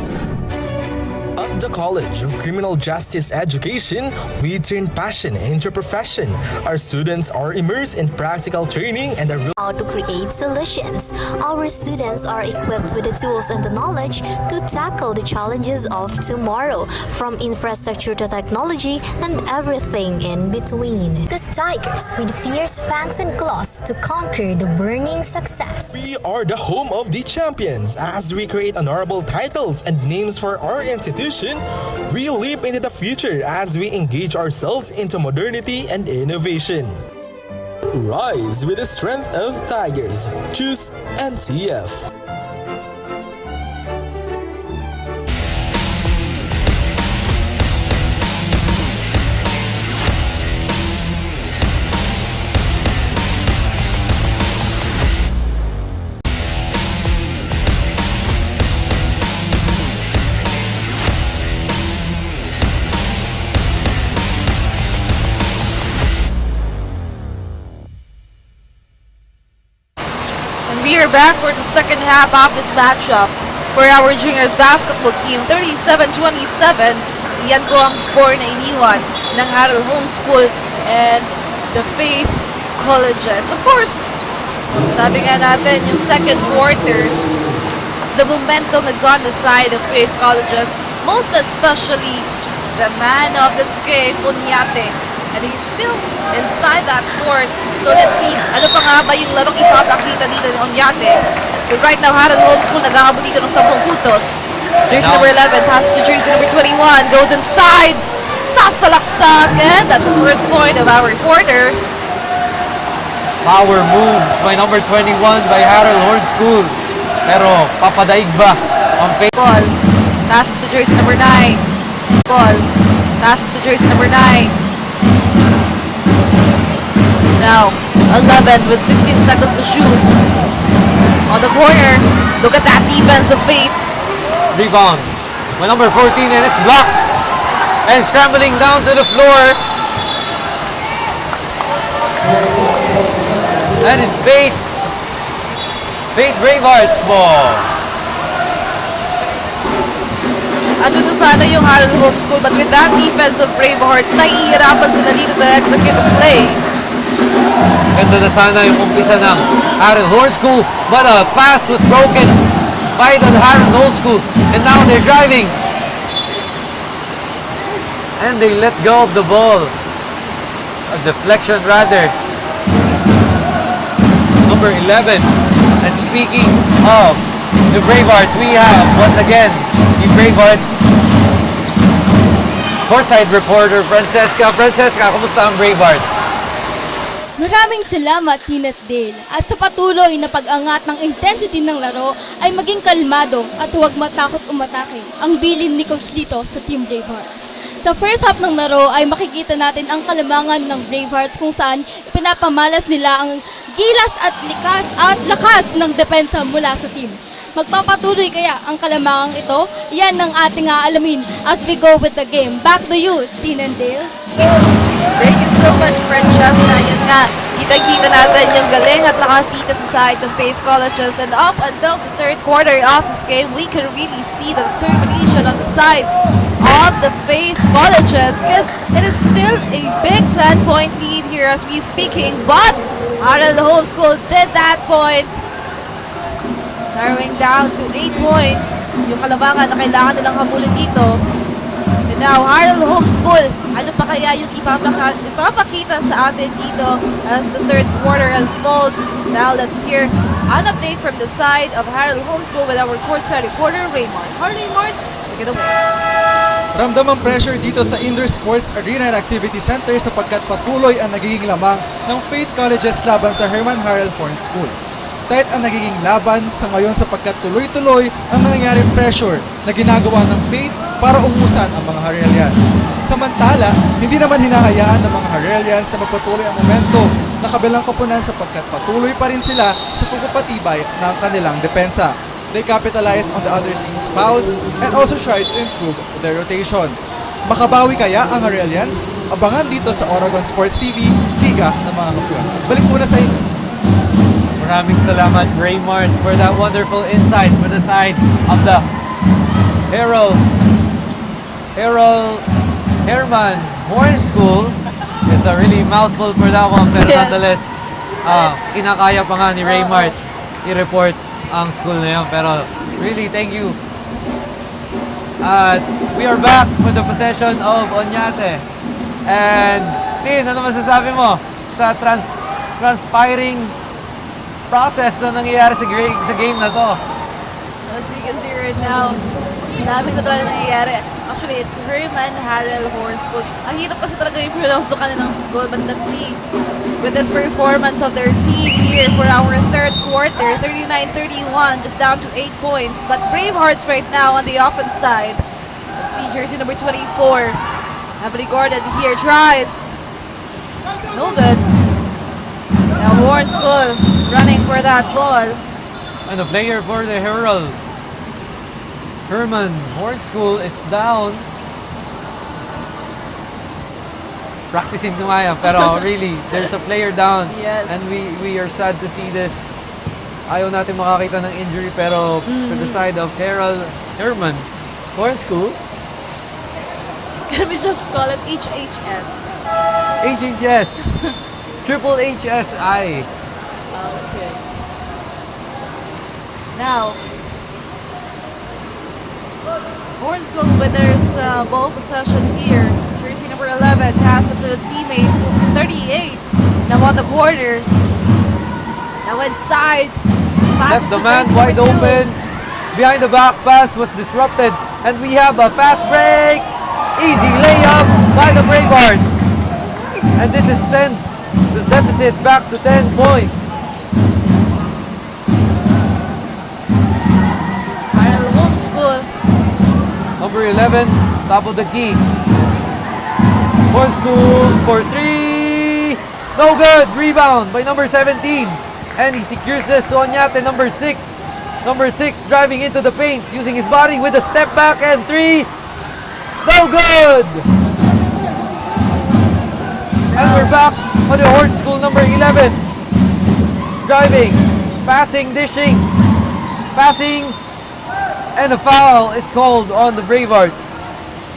At the College of Criminal Justice Education, we turn passion into profession. Our students are immersed in practical training and how to create solutions. Our students are equipped with the tools and the knowledge to tackle the challenges of tomorrow, from infrastructure to technology and everything in between. The tigers with fierce fangs and claws to conquer the burning success. We are the home of the champions. As we create honorable titles and names for our institution, we leap into the future as we engage ourselves into modernity and innovation. Rise with the strength of tigers. Choose NCF. We are back for the second half of this matchup. for our juniors basketball team. 37-27. Yan po ang score na iniwan ng HARRELL Homeschool and the Faith Colleges. Of course, sabi nga natin, yung second quarter, the momentum is on the side of Faith Colleges, most especially the man of this game, Onyate. And he's still inside that court. So let's see, ano pa nga ba yung larong ipapakita dito ni Onyate. But right now, HARRELL Homeschool naghahabol dito ng 10 puntos. Jersey number 11 passes to jersey number 21, goes inside, sasalaksak, and at the first point of our quarter. Power move by number 21 by HARRELL Homeschool. Pero papadaig ba ang Faith? Ball, passes to jersey number 9. Ball, passes to jersey number 9. Now, 11 with 16 seconds to shoot. On the corner, look at that defense of Faith. Rebound by number 14, and it's blocked. And scrambling down to the floor. And it's Faith Bravehearts ball. Ano na sana yung HARRELL Homeschool, but with that defense of Bravehearts, nahihirapan sila dito to execute the play. Ganda na sana yung umpisa ng HARRELL Homeschool, but a pass was broken by the HARRELL Homeschool, and now they're driving. And they let go of the ball. A deflection rather. Number 11. And speaking of the Bravehearts, we have once again the Bravehearts courtside reporter Francesca. Francesca, kumusta ang Bravehearts? Maraming salamat, Tina at Dale. At sa patuloy na pag-angat ng intensity ng laro ay maging kalmado at huwag matakot umatake ang bilin ni Coach Lito sa Team Bravehearts. Sa first half ng laro ay makikita natin ang kalamangan ng Bravehearts kung saan pinapamalas nila ang gilas at lakas ng depensa mula sa team. Magpapatuloy kaya ang kalamangang ito? Yan ang ating aalamin as we go with the game. Back to you, Tina and Dale. Thank you so much, Francesca. Yan nga, kita-kita natin yung galing at lakas dito sa side of Faith Colleges. And up until the third quarter of this game, we can really see the determination on the side of the Faith Colleges because it is still a big 10-point lead here as we speaking. But HARRELL Homeschool did that point, narrowing down to 8 points. Yung kalamangan na kailangan nilang habulin dito. And now, HARRELL Homeschool, ano pa kaya yung ipapakita sa atin dito as the third quarter unfolds? Now, let's hear an update from the side of HARRELL Homeschool with our courtside reporter, Raymond. Raymond, take it away. Ramdam ang pressure dito sa Indoor Sports Arena and Activity Center sapagkat patuloy ang nagiging lamang ng Faith Colleges laban sa HERMAN HARRELL Homeschool. Tight ang nagiging laban sa ngayon sapagkat tuloy-tuloy ang nangyayaring pressure na ginagawa ng Faith para umusan ang mga Harrellians. Samantala, hindi naman hinahayaan ng mga Harrellians na magpatuloy ang momento na kabilang koponan sapagkat patuloy pa rin sila sa pagpapatibay ng kanilang depensa. They capitalized on the other team's fouls and also tried to improve their rotation. Makabawi kaya ang Harrellians? Abangan dito sa Oregon Sports TV, Liga ng mga Kampiyon. Balik muna sa inyo. Maraming salamat, Raymond, for that wonderful insight for the side of the HERMAN Homeschool. It's a really mouthful for that one, pero nonetheless, kinakaya pa nga ni Raymond i-report ang school na yun. Pero really, thank you. We are back with the possession of Onyate. And, Tin, ano masasabi mo sa transpiring process na nangyayari sa game na to? As we can see right now, dami na talaga nangyayari. Actually, it's HERMAN HARRELL Homeschool. Ang hirap kasi talaga yung pronounce to kanilang school, but let's see with this performance of their team here for our third quarter, 39-31, just down to 8 points. But Bravehearts right now on the offense side. Let's see, jersey number 24. Emily Gordon here tries. No good. Now Homeschool running for that ball. And the player for the HERMAN Homeschool is down. Practicing kumaya, pero really, there's a player down. Yes. And we are sad to see this. Ayaw natin makakita ng injury, pero to the side of HERMAN, Horn School. Can we just call it HHS? HHS. Triple HSI. Okay. Now, Horn School with their ball possession here. Jersey number 11 passes to his teammate, 38. Now on the border. Now inside. Left the man wide open. Behind the back pass was disrupted. And we have a fast break. Easy layup by the Bravehearts. And this extends the deficit back to 10 points. HARRELL Home School. Number 11, top of the key. Horn School for 3. No good. Rebound by number 17. And he secures this to Oñate, number 6. Number 6 driving into the paint, using his body with a step back and 3. No good. And we're back on the Horn School, number 11. Driving, passing, dishing, passing, and a foul is called on the Bravehearts.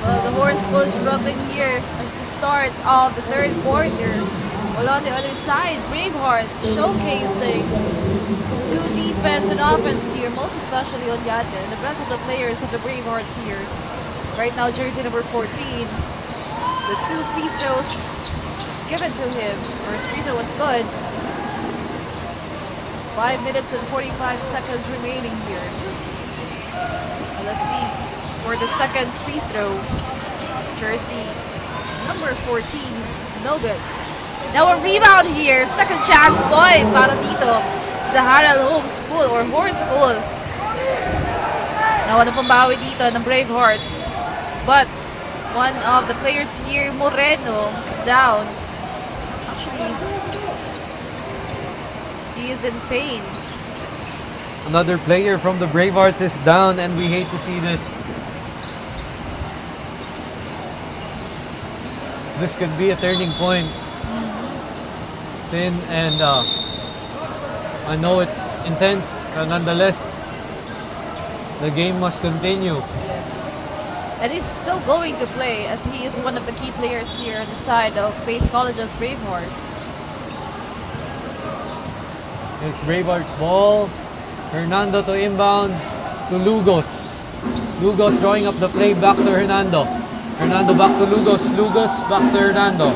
Well, the Horn School is struggling here as the start of the third quarter. While on the other side, Bravehearts showcasing good defense and offense here, most especially on Yate and the rest of the players of the Bravehearts here. Right now, jersey number 14, the 2 free throws given to him, or his free throw was good. 5 minutes and 45 seconds remaining here. Let's see, for the second free throw, jersey number 14, no good. Now a rebound here, second chance point para dito sa HARRELL Home School or Horn School. Now ano pambawi dito ng Bravehearts. But one of the players here, Moreno, is down. Actually, he is in pain. Another player from the Bravehearts is down, and we hate to see this. This could be a turning point. And I know it's intense, but nonetheless, the game must continue. Yes. And he's still going to play as he is one of the key players here on the side of Faith College's Bravehearts. It's Bravehearts ball. Hernando to inbound to Lugos. Lugos drawing up the play back to Hernando. Hernando back to Lugos. Lugos back to Hernando.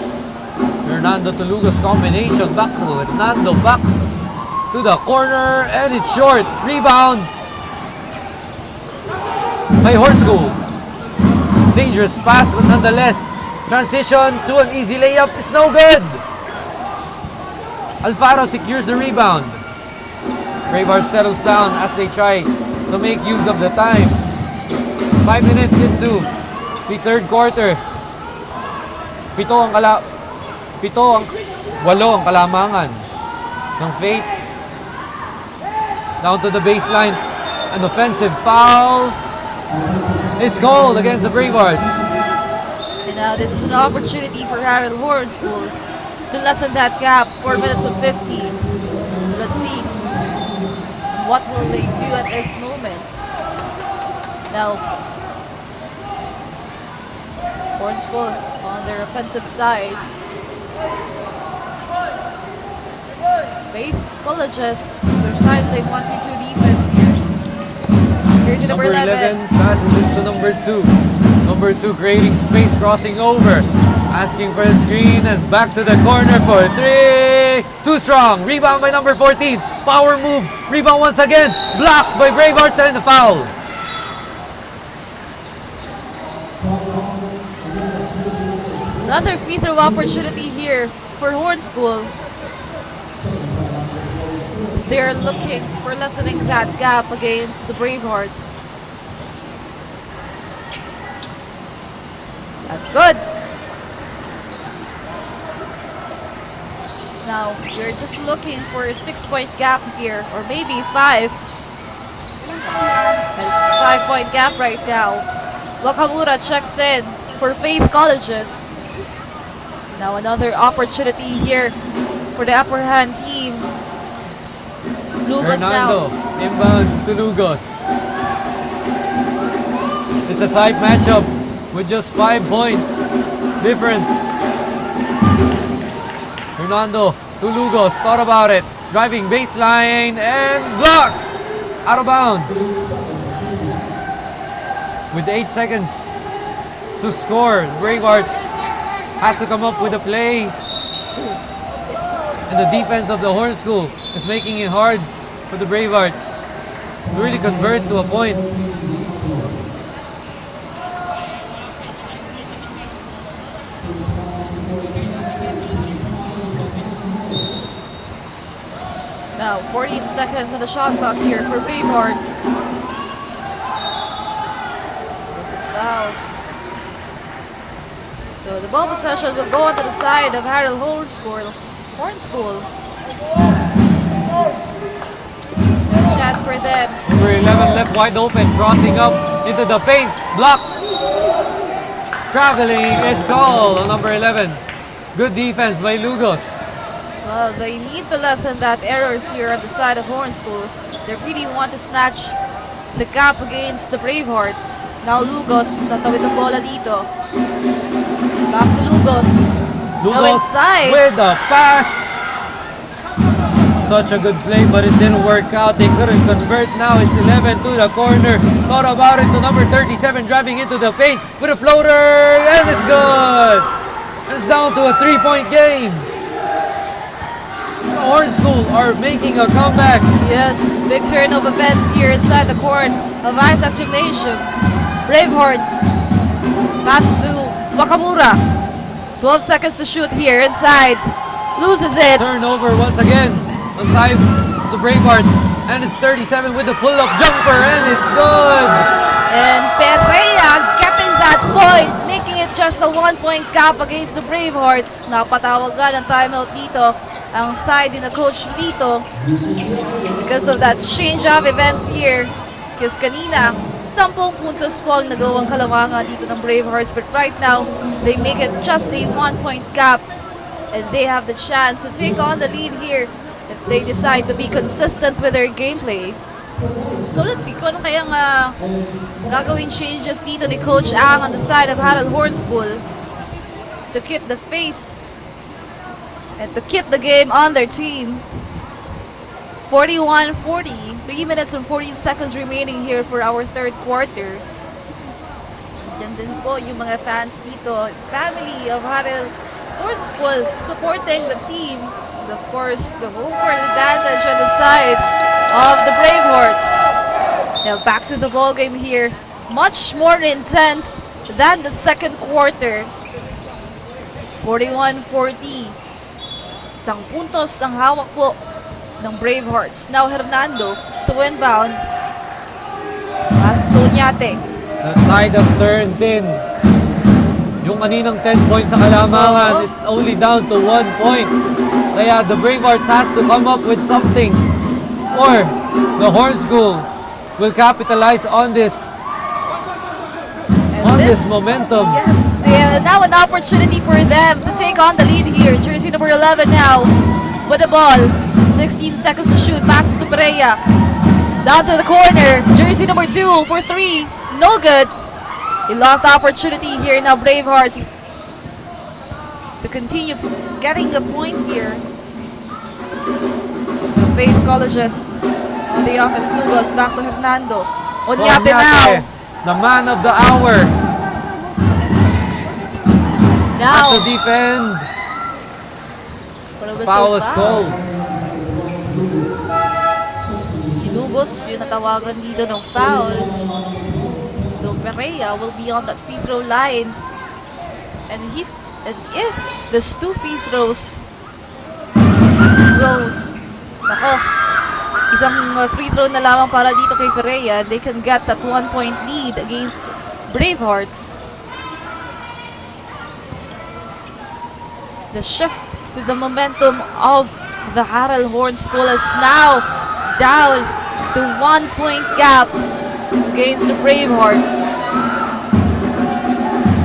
Hernando to Lugos combination. Back to Hernando. Back to the corner. And it's short. Rebound by Horn School. Dangerous pass, but nonetheless, transition to an easy layup is no good. Alfaro secures the rebound. Braveheart settles down as they try to make use of the time. 5 minutes into the third quarter. Walo ang kalamangan ng Faith. Down to the baseline. An offensive foul is called against the Bravehearts. And now this is an opportunity for HARRELL Horn School to lessen that gap. 4 minutes and 15. So let's see. What will they do at this moment? Now, Horn School on their offensive side. Faith Colleges exercising 1-2 defense here. Jersey number 11 passes it to number 2. Number 2 creating space, crossing over, asking for a screen, and back to the corner for 3. Too strong. Rebound by number 14. Power move. Rebound once again. Blocked by Bravehearts and a foul. Another free throw opportunity here for Horn School. They're looking for lessening that gap against the Bravehearts. That's good. Now, you're just looking for a 6-point gap here, or maybe 5. And it's a 5-point gap right now. Wakamura checks in for Faith Colleges. Now another opportunity here for the upper hand team. Lugos Fernando now. inbounds to Lugos. It's a tight matchup with just 5-point difference. Fernando to Lugos, thought about it. Driving baseline and block! Out of bounds. With 8 seconds to score, Bravehearts has to come up with a play. And the defense of the Horn School is making it hard for the Bravehearts to really convert to a point. Now, 14 seconds on the shot clock here for Bravehearts. Foul. So the ball possession will go onto the side of HARRELL Horn School. Chance for them. Number 11 left wide open, crossing up into the paint. Block. Traveling is called on number 11. Good defense by Lugos. Well, they need to lessen that errors here on the side of Horn School. They really want to snatch the gap against the Bravehearts. Now Lugos, tatawid ang bola dito. Back to Lugos. Now Lugos inside. with a pass. Such a good play, but it didn't work out. They couldn't convert. Now it's 11 to the corner. Thought about it to number 37, driving into the paint with a floater, and it's good. It's down to a 3-point game. The Horn School are making a comeback. Yes, big turn of events here inside the court of Isaac Gymnasium. Bravehearts passes to Wakamura. 12 seconds to shoot here inside. Loses it. Turnover once again on side the Bravehearts. And it's 37 with the pull-up jumper, and it's good. And Perea getting that point, making it just a 1-point gap against the Bravehearts. Napatawagan ang timeout dito ang side ni na Coach Lito because of that change of events here. Kasi kanina, 10 puntos po ang nagawang kalamangan dito ng Bravehearts, but right now, they make it just a 1-point gap and they have the chance to take on the lead here if they decide to be consistent with their gameplay. So let's see kung ano kayang gagawin changes dito ni Coach Ang on the side of HARRELL Horn School to keep the face and to keep the game on their team. 41-40, 3 minutes and 14 seconds remaining here for our third quarter. Diyan din po yung mga fans dito, family of HARRELL Horn School supporting the team. And of course, the home court advantage on the side of the Bravehearts. Now back to the ball game here. Much more intense than the second quarter. 41-40. Isang puntos ang hawak po ng Bravehearts. Now Hernando to inbound. Passes to Unyate. The tide has turned in. Yung kaninang 10 points sa kalamangan, it's only down to 1 point. Kaya the Bravehearts has to come up with something, or the Horn School will capitalize on this this momentum. Yes, now an opportunity for them to take on the lead here. Jersey number 11 now with the ball. 16 seconds to shoot. Passes to Perea. Down to the corner. Jersey number 2 for 3. No good. He lost the opportunity here now. Bravehearts to continue getting the point here. Faith Colleges on the offense. Lugos back to Hernando. Unyate now. The man of the hour. Now. To defend. Foul is called. Si Lugos yung natawagan dito ng foul. So Perea will be on that free throw line. And if there's 2 free throws goes, nako, isang free throw na lamang para dito kay Perea, they can get that 1-point lead against Bravehearts. The shift to the momentum of the HARRELL Horn School is now down to 1-point gap against the Bravehearts.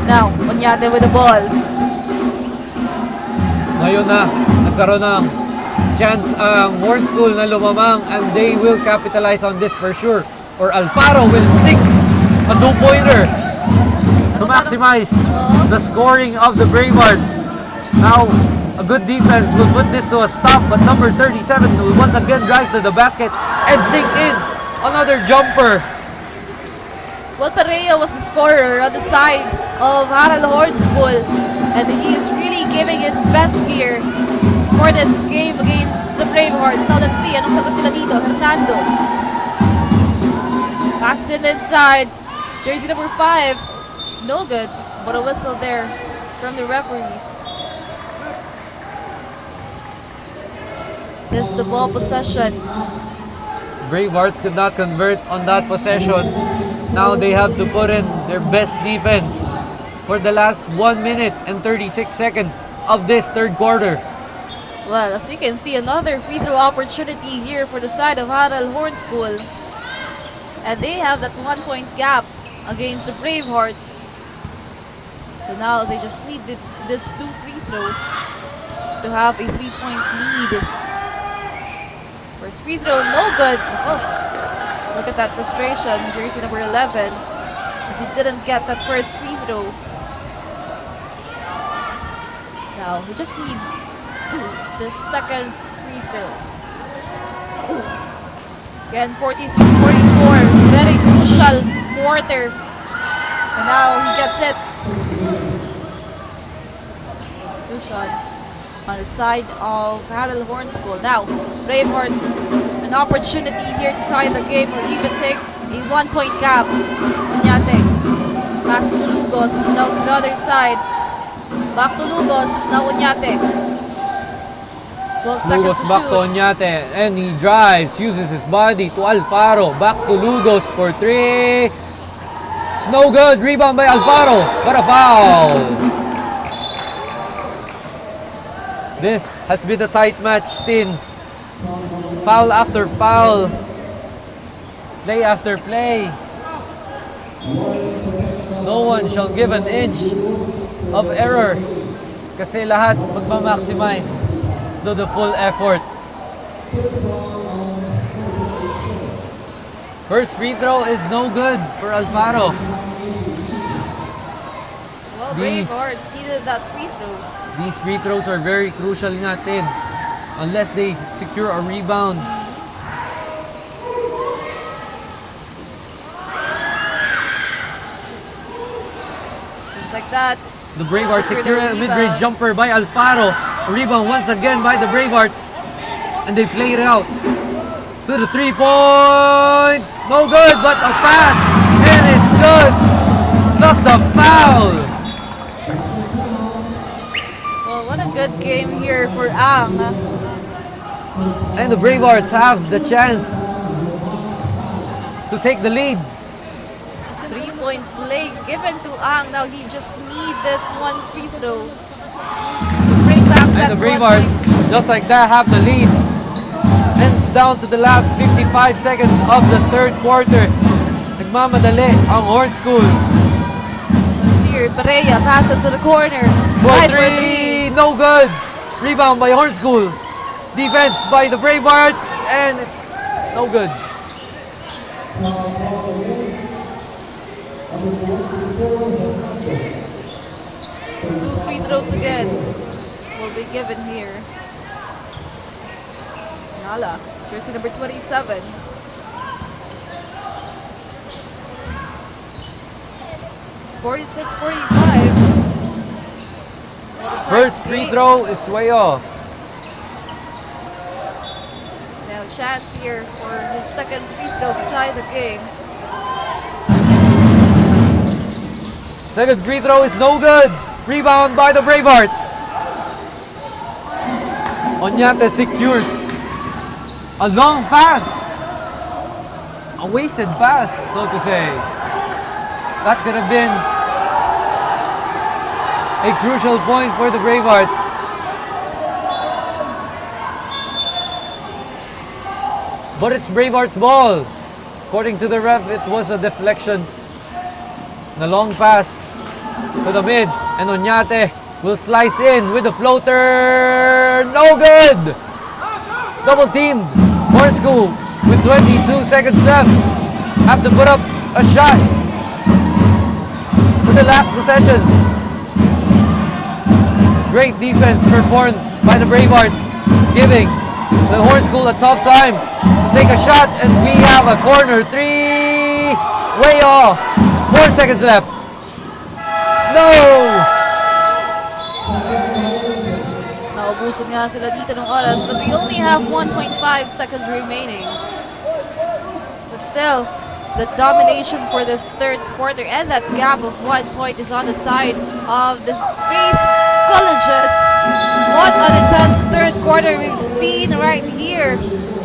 Now, Unyate with the ball. Ngayon na, nagkaroon ng chance ang Horn School na lumamang, and they will capitalize on this for sure. Or Alfaro will sink a 2-pointer to maximize the scoring of the Bravehearts. Now, a good defense will put this to a stop, but number 37 will once again drive to the basket and sink in another jumper. Well, Perea was the scorer on the side of HARRELL Horn School, and he is really giving his best here for this game against the Bravehearts. Now let's see, anong sagot nila dito? Hernando. Passes it inside. Jersey number 5. No good, but a whistle there from the referees. This is the ball possession. Bravehearts could not convert on that possession. Now they have to put in their best defense for the last 1 minute and 36 seconds of this third quarter. Well, as you can see, another free throw opportunity here for the side of HARRELL Horn School. And they have that 1-point gap against the Bravehearts. So now they just need these 2 free throws to have a 3-point lead. First free throw, no good. Oh, look at that frustration, jersey number 11, as he didn't get that first free throw. Now, we just need the second free throw. Again, 43-44, very crucial quarter. And now he gets it. Substitution on the side of HARRELL Horn School. Now, Bravehearts, an opportunity here to tie the game or even take a 1-point gap. Oñate, pass to Lugos, now to the other side. Back to Lugos, now Oñate. 12 seconds Lugos to back shoot. to Oñate, and he drives, uses his body to Alfaro. Back to Lugos for 3. It's no good. Rebound by Alfaro, but a foul. This has been a tight match, Tin. Foul after foul. Play after play. No one shall give an inch of error kasi lahat magmamaximize to the full effort. First free throw is no good for Alfaro. Well, Bravehearts needed that free throws. These free throws are very crucial natin unless they secure a rebound. Just like that. The Bravehearts secure a mid-range jumper by Alfaro. A rebound once again by the Bravehearts. And they play it out to the 3-point. No good, but a pass. And it's good. Plus the foul. What a good game here for Ang. And the Bravehearts have the chance to take the lead. 3-point play given to Ang. Now he just needs this one free throw to bring back that. And the Bravehearts, just like that, have the lead. And it's down to the last 55 seconds of the third quarter. Nagmamadali ang Horn School. Here, Perea passes to the corner. Nice for 3. No good. Rebound by Horn School. Defense by the Bravehearts, and it's no good. 2 free throws again will be given here. Nala, jersey number 27. First free throw is way off. Now chance here for his second free throw to tie the game. Second free throw is no good. Rebound by the Bravehearts. Oñate secures a long pass. A wasted pass, so to say. That could have been a crucial point for the Bravehearts. But it's Bravehearts' ball. According to the ref, it was a deflection. The long pass to the mid, and Oñate will slice in with the floater. No good! Double teamed. Horn School with 22 seconds left. Have to put up a shot for the last possession. Great defense performed by the Bravehearts, giving the Horn School a tough time to take a shot, and we have a corner three. Way off. 4 seconds left. No! Naubusan nga sila dito ng oras, but we only have 1.5 seconds remaining. But still, the domination for this third quarter and that gap of 1 point is on the side of the Faith Colleges. What an intense third quarter we've seen right here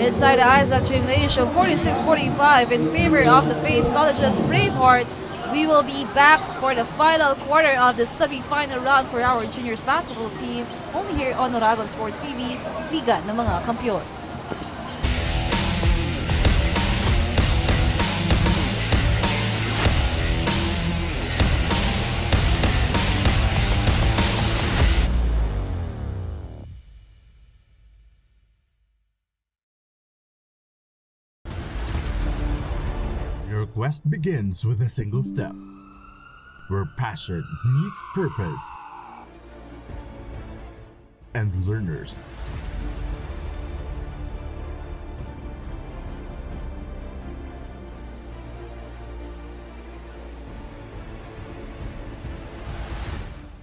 inside the Isaac Gymnasium. 46-45 in favor of the Faith Colleges Braveheart. We will be back for the final quarter of the semi-final round for our juniors basketball team only here on Oragon Sports TV, Liga ng mga Kampiyon. Your quest begins with a single step, where passion meets purpose, and learners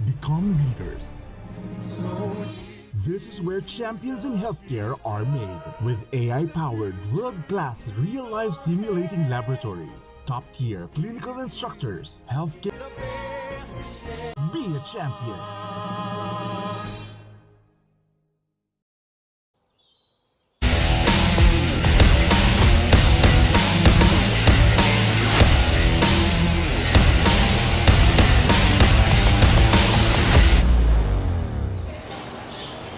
become leaders. This is where champions in healthcare are made, with AI-powered, world-class, real-life simulating laboratories, top-tier clinical instructors, healthcare. Be a champion.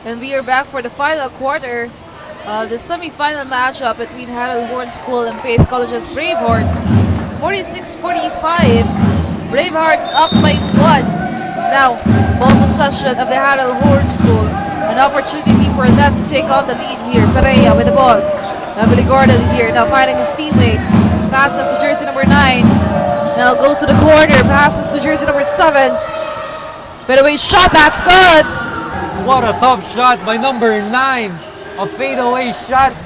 And we are back for the final quarter of the semi-final matchup between HARRELL Horn School and Faith Colleges Bravehearts. 46-45. Bravehearts up by 1. Now, ball possession of the HARRELL Horn School. An opportunity for them to take on the lead here. Perea with the ball. Heavily guarded here. Now finding his teammate. Passes to jersey number 9. Now goes to the corner. Passes to jersey number 7. Fadeaway shot. That's good. What a tough shot by number 9. A fadeaway shot.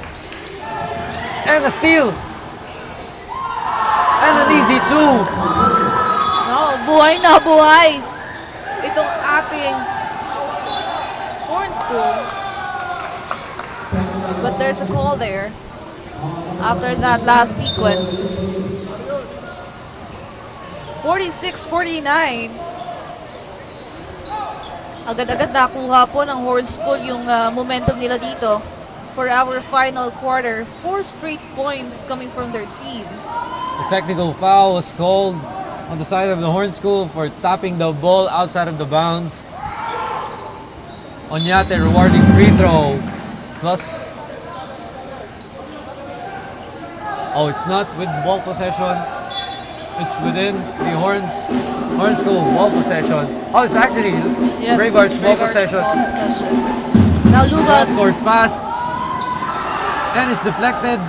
And a steal. And an easy 2. No, buhay na buhay itong ating Horn School. But there's a call there after that last sequence. 46-49. Agad-agad nakuha po ng Horn School yung momentum nila dito for our final quarter. 4 straight points coming from their team. The technical foul was called on the side of the Horn School for tapping the ball outside of the bounds. Onyate rewarding free throw. Plus, oh, it's not with ball possession. It's within the Horn School ball possession. Oh, it's actually Bravehearts ball possession. Now Lucas. Short pass. And it's deflected.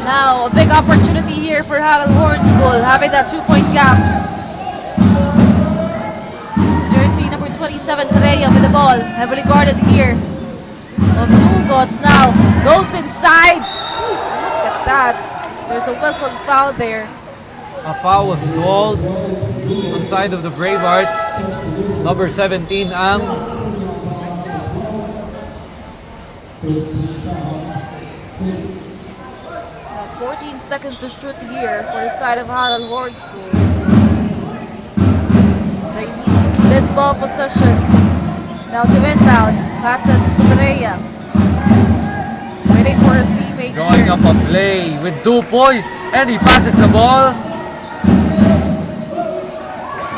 Now a big opportunity here for HARRELL Horn School, having that 2-point gap. Jersey number 27, Perea with the ball. Heavily guarded here. Lugos now goes inside. Ooh, look at that. There's a whistle foul there. A foul was called on the side of the Bravehearts. Number 17, Ang. Now 14 seconds to shoot here for the side of HARRELL Horn School. They need this ball possession. Now to inbound. Passes to Perea. Waiting for his teammate. Drawing up a play with 2 points. And he passes the ball.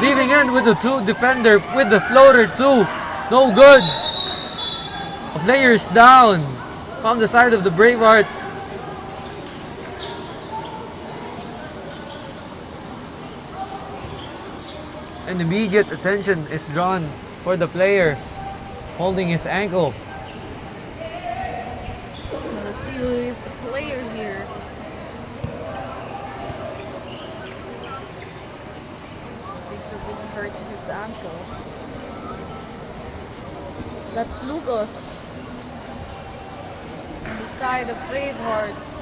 Leaving in with the 2 defender with the floater too. No good. A player is down from the side of the Bravehearts. And immediate attention is drawn for the player holding his ankle. see who is the player here. Seems to be hurting his ankle. That's Lugos on the side of Bravehearts.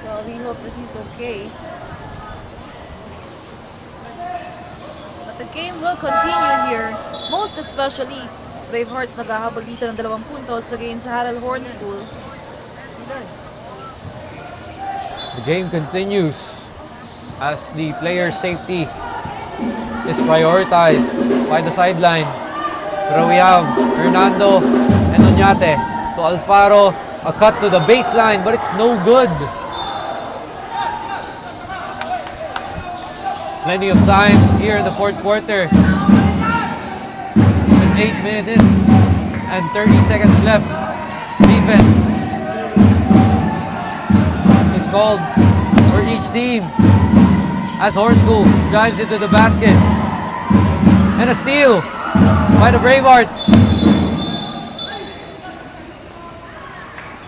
Well, we hope that he's okay. But the game will continue here. Most especially, Bravehearts naghahabol dito ng 2 puntos against HARRELL Horn School. The game continues as the player safety is prioritized by the sideline. Pero we have Hernando and Oñate to Alfaro. A cut to the baseline, but it's no good. Plenty of time here in the 4th quarter. With 8 minutes and 30 seconds left. Defense is called for each team as Horn School drives into the basket. And a steal by the Bravehearts.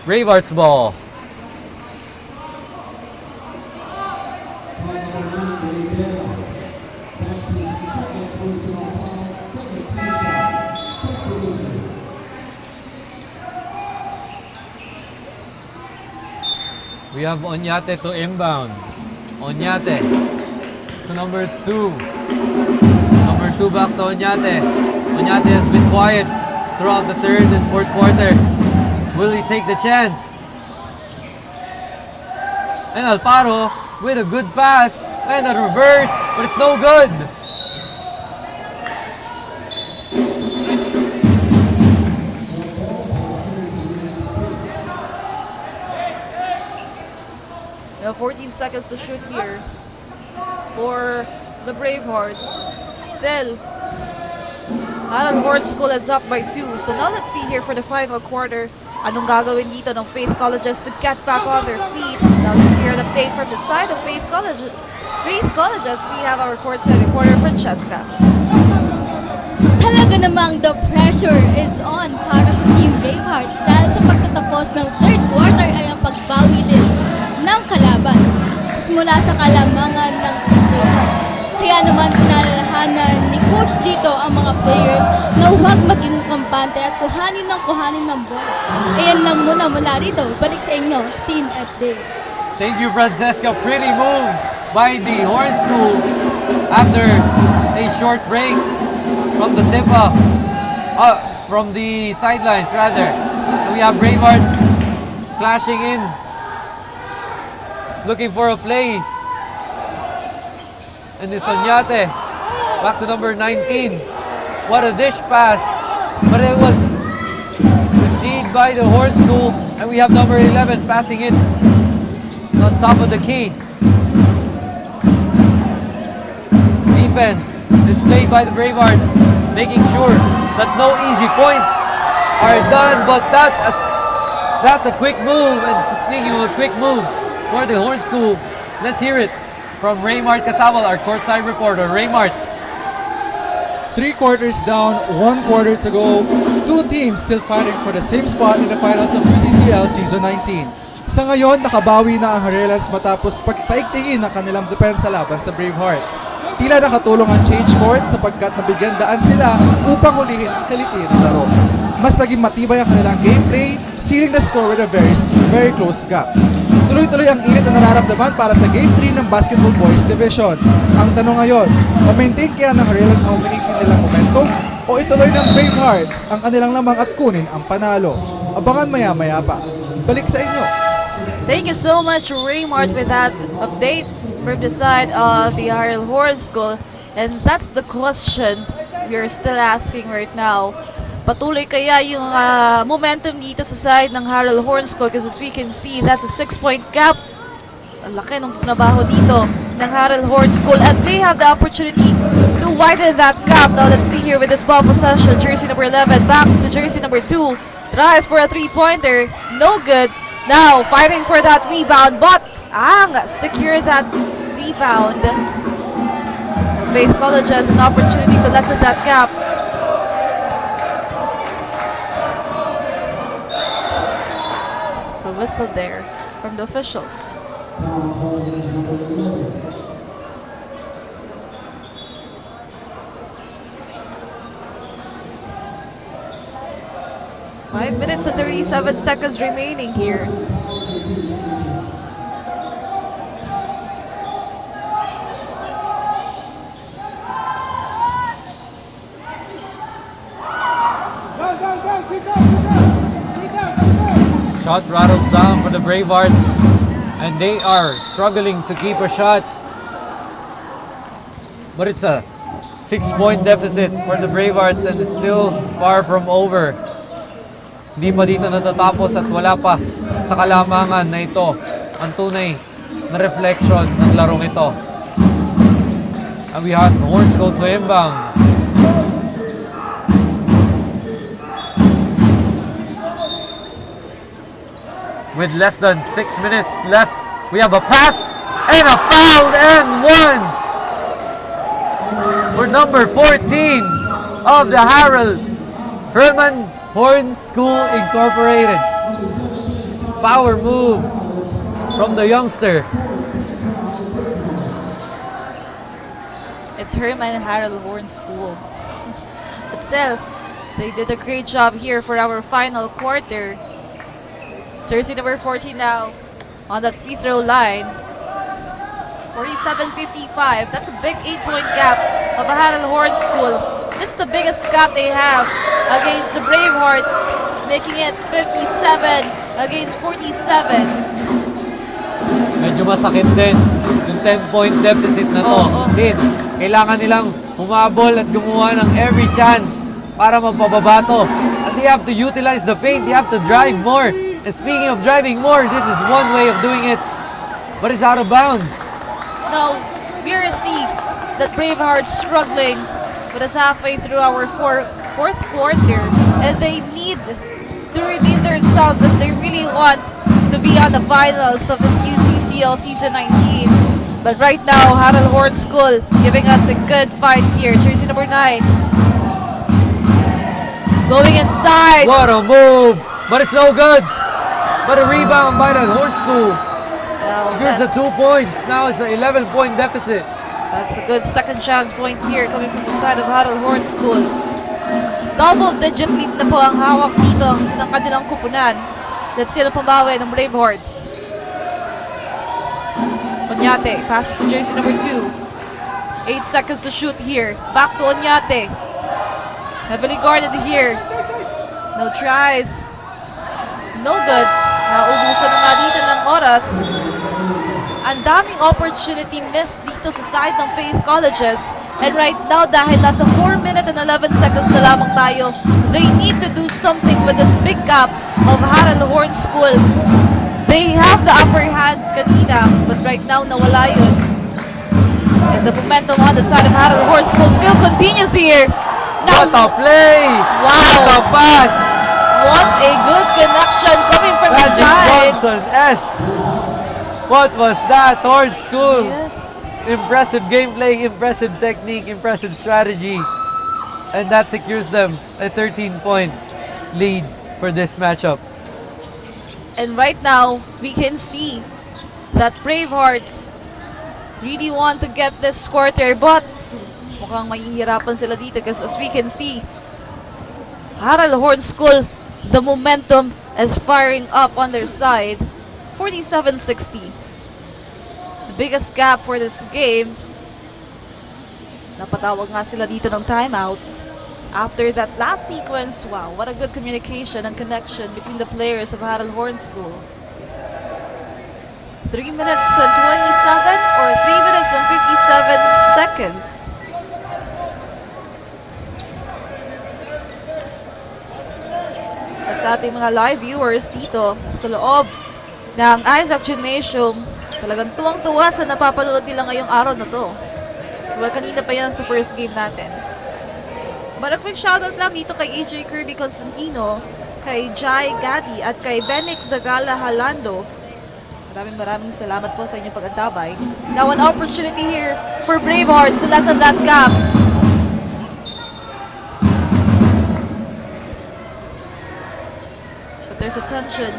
Bravehearts ball. We have Oñate to inbound. Oñate to number 2. Number 2 back to Oñate. Oñate has been quiet throughout the 3rd and 4th quarter. Will he take the chance? And Alfaro with a good pass and a reverse, but it's no good. Now 14 seconds to shoot here for the Bravehearts. Still, HARRELL Horn School is up by 2. So now let's see here for the final quarter. Anong gagawin dito ng Faith Colleges to get back on their feet? Now let's hear an update from the side of Faith Colleges. We have our courtside reporter, Francesca. Talaga namang the pressure is on para sa Team Bravehearts dahil sa pagtatapos ng 3rd quarter ay ang pagbawi din ng kalaban. Mula sa kalamangan ng Bravehearts. Kaya naman pinalalahanan ni Coach dito ang mga players na huwag maging kampante at kuhanin ng bola. Ayan lang mula rito. Balik sa inyo, Teen FD. Thank you, Francesca. Pretty move by the Horn School after a short break from the tip-off, from the sidelines rather. And we have Bravehearts flashing in, looking for a play. And it's Oñate back to number 19. What a dish pass, but it was received by the Horn School, and we have number 11 passing it on top of the key. Defense displayed by the Bravehearts, making sure that no easy points are done, but that's a quick move. And speaking of a quick move for the Horn School, let's hear it from Raymart Casabal, our courtside reporter. Raymart. 3 quarters down, 1 quarter to go. 2 teams still fighting for the same spot in the finals of UCCL Season 19. Sa ngayon, nakabawi na ang Harrellans matapos pagpaigtingin ang kanilang depensa laban sa Bravehearts. Tila nakatulong ang change court sapagkat nabigyan daan sila upang hulihin ang kaliti ng laro. Mas naging matibay ang kanilang gameplay, sealing the score with a very close gap. Tuloy-tuloy ang init na nararamdaman para sa Game 3 ng Basketball Boys Division. Ang tanong ngayon, ma-maintain kaya ng Harrellans ang uminigin nilang momentum o ituloy ng Bravehearts ang kanilang lamang at kunin ang panalo? Abangan maya-maya pa. Balik sa inyo. Thank you so much, Raymart, with that update from the side of the HARRELL Horn School. And that's the question we're still asking right now. Patuloy kaya yung momentum dito sa side ng HARRELL Horn School, because as we can see, that's a 6-point gap. Ang laki ng trabaho dito ng HARRELL Horn School, and they have the opportunity to widen that gap. Now let's see here with this ball possession. Jersey number 11 back to jersey number 2. Tries for a 3-pointer. No good. Now fighting for that rebound, but secure that rebound. Faith College has an opportunity to lessen that gap. whistle there from the officials. Five minutes and 37 seconds remaining here. Shot rattles down for the Bravehearts, and they are struggling to keep a shot. But it's a 6-point deficit for the Bravehearts, and it's still far from over. Hindi pa dito natatapos at wala pa sa kalamangan na ito ang tunay na reflection ng larong ito. And we have Horns go to Imbang. With less than 6 minutes left, we have a pass and a foul and one for number 14 of the HARRELL, HERMAN Horn School Incorporated. Power move from the youngster. It's HERMAN HARRELL Horn School. But still, they did a great job here for our final quarter. Jersey number 14 now on that free throw line. 47-55. That's a big 8-point gap of a HARRELL Horn School. This is the biggest gap they have against the Bravehearts, making it 57 against 47. Medyo masakit din yung 10-point deficit na to. Kailangan nilang humabol at gumawa ng every chance para magpababa to. And they have to utilize the paint. They have to drive more. And speaking of driving more, this is one way of doing it, but it's out of bounds. Now, we see that Bravehearts struggling, but it's halfway through our fourth quarter, and they need to redeem themselves if they really want to be on the finals of this UCCL Season 19. But right now, HARRELL Horn School giving us a good fight here. Jersey number 9. Going inside. What a move, but it's no good. But a rebound by the Horn School. Secures the 2 points. Now it's an 11-point deficit. That's a good second chance point here coming from the side of HARRELL Horn School. Double-digit lead na po ang hawak dito ng kanilang kupunan. Let's see ang pambawi ng Bravehearts. Onyate passes to jersey number 2. 8 seconds to shoot here. Back to Onyate. Heavily guarded here. No tries. No good. Naubusan na nga dito ng oras. Ang daming opportunity missed dito sa side ng Faith Colleges. And right now, dahil nasa 4 minutes and 11 seconds na lamang tayo, they need to do something with this big gap of HARRELL Horn School. They have the upper hand kanina, but right now, nawala yun. And the momentum on the side of HARRELL Horn School still continues here. Now, what a play! Wow! What a pass! What a good connection coming from the side. Johnson-esque. What was that? Horn School. Yes. Impressive gameplay, impressive technique, impressive strategy. And that secures them a 13-point lead for this matchup. And right now, we can see that Bravehearts really want to get this quarter, but mukhang mahihirapan sila dito because as we can see, HARRELL Horn School, the momentum is firing up on their side. 47-60. The biggest gap for this game. Napatawag nga sila dito ng timeout. After that last sequence, wow, what a good communication and connection between the players of HARRELL Horn School. 3 minutes and 27 or 3 minutes and 57 seconds. At sa ating mga live viewers dito sa loob ng Isaac Gymnasium, talagang tuwang-tuwa sa napapanood nila ngayong araw na to. Well, kanina pa yan sa first game natin. But a quick shoutout lang dito kay AJ Kirby Constantino, kay Jai Gadi at kay Benix Zagala Halando. Maraming salamat po sa inyong pag-antabay. Now an opportunity here for Bravehearts to lessen that gap. But there's a tension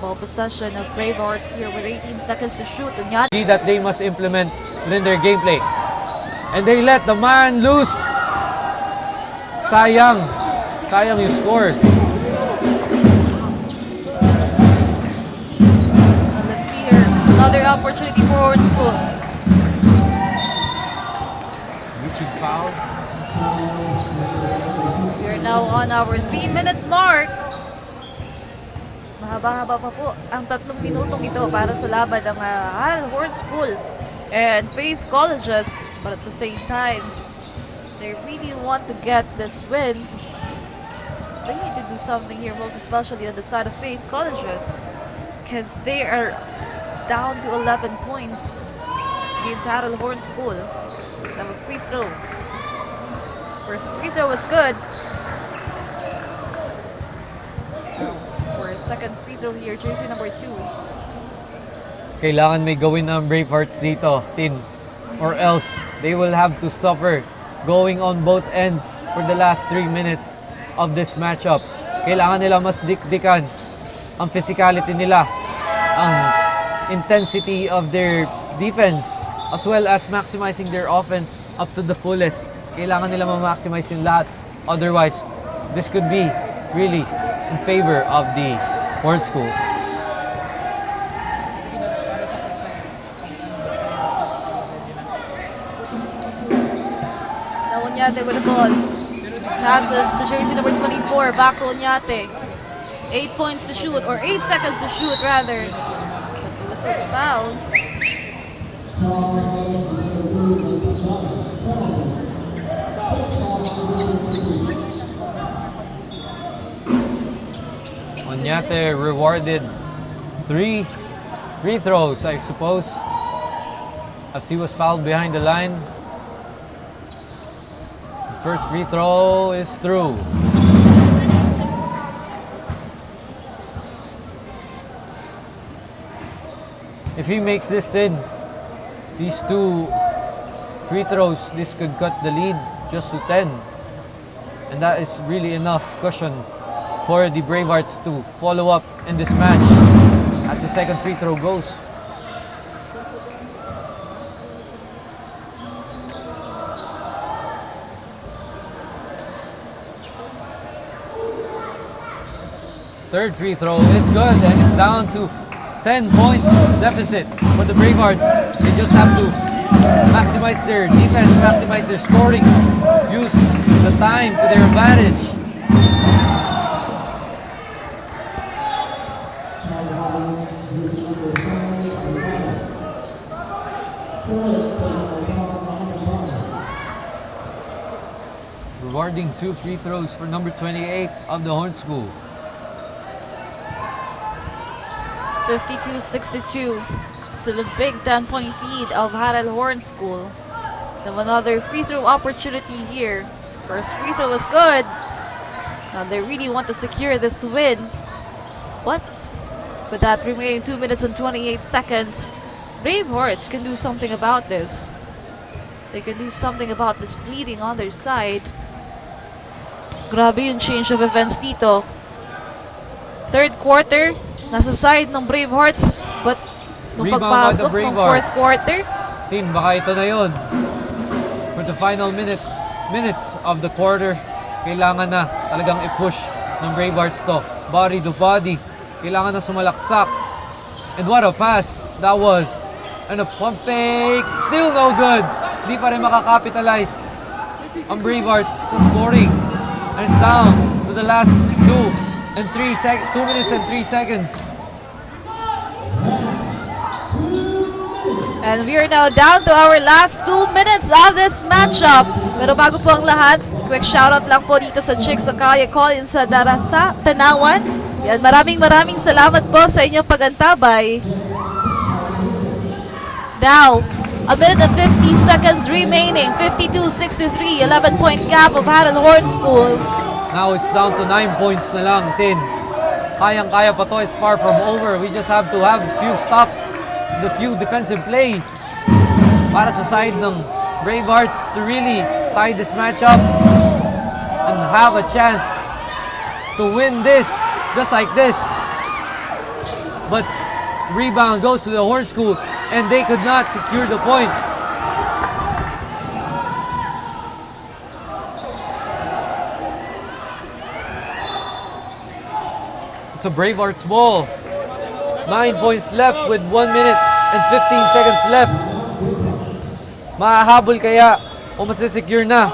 Ball possession of Bravehearts here with 18 seconds to shoot. Unyate that they must implement within their gameplay. And they let the man loose. Sayang. Sayang yung score. And let's see here. Another opportunity for Horn School. Reaching foul. We are now on our 3-minute mark. Mahaba-haba pa po ang 3 minutong ito para sa laban ng HARRELL Horn School and Faith Colleges. But at the same time, they really want to get this win. They need to do something here, most especially on the side of Faith Colleges, because they are down to 11 points against HARRELL Horn School. They have a free throw. First free throw was good. Second free throw here, jersey number 2. Kailangan may gawin ang Bravehearts dito, Tin. Or else, they will have to suffer going on both ends for the last 3 minutes of this matchup. Kailangan nila mas dikdikan ang physicality nila, ang intensity of their defense, as well as maximizing their offense up to the fullest. Kailangan nila ma-maximize yung lahat. Otherwise, this could be really in favor of the Horn School. Now Unyate with the ball. Passes to jersey number 24. Back to Unyate. 8 points to shoot, or 8 seconds to shoot rather. But it was a foul. Unyate rewarded 3 free throws, I suppose, as he was fouled behind the line. The first free throw is through. If he makes this, then these 2 free throws, this could cut the lead just to 10. And that is really enough cushion for the Bravehearts to follow up in this match as the second free throw goes. Third free throw is good, and it's down to 10-point deficit for the Bravehearts. They just have to maximize their defense, maximize their scoring, use the time to their advantage. Rewarding 2 free throws for number 28 of the Horn School. 52-62. Still a big 10-point lead of HARRELL Horn School. Then another free throw opportunity here. First free throw was good. Now they really want to secure this win. But with that remaining 2 minutes and 28 seconds, Bravehearts can do something about this. They can do something about this bleeding on their side. Grabe yung change of events dito. Third quarter, nasa side ng Bravehearts, but nung pagpasok ng fourth quarter, baka ito na yun. For the final minutes of the quarter, kailangan na talagang i-push ng Bravehearts to. Body to body. Kailangan na sumalaksak. And what a pass that was. And a pump fake. Still no good. Di pa rin makakapitalize ang Bravehearts sa scoring. And it's down to the last 2 minutes and 3 seconds. And we are now down to our last 2 minutes of this matchup. Pero bago po ang lahat, quick shoutout lang po dito sa Chicks sa Kalye Colin sa Darasa, Tanawan. Yan, maraming salamat po sa inyong pagantabay. Now, a minute and 50 seconds remaining. 52-63, 11-point gap of HARRELL Horn School. Now it's down to 9 points na lang, 10. kayang-kaya pa to. It's far from over. We just have to have a few stops, the few defensive play para sa side ng Bravehearts to really tie this matchup and have a chance to win this just like this. But rebound goes to the Horn School and they could not secure the point. It's a Bravehearts ball. 9 points left with 1 minute and 15 seconds left. Mahahabol kaya o masisecure na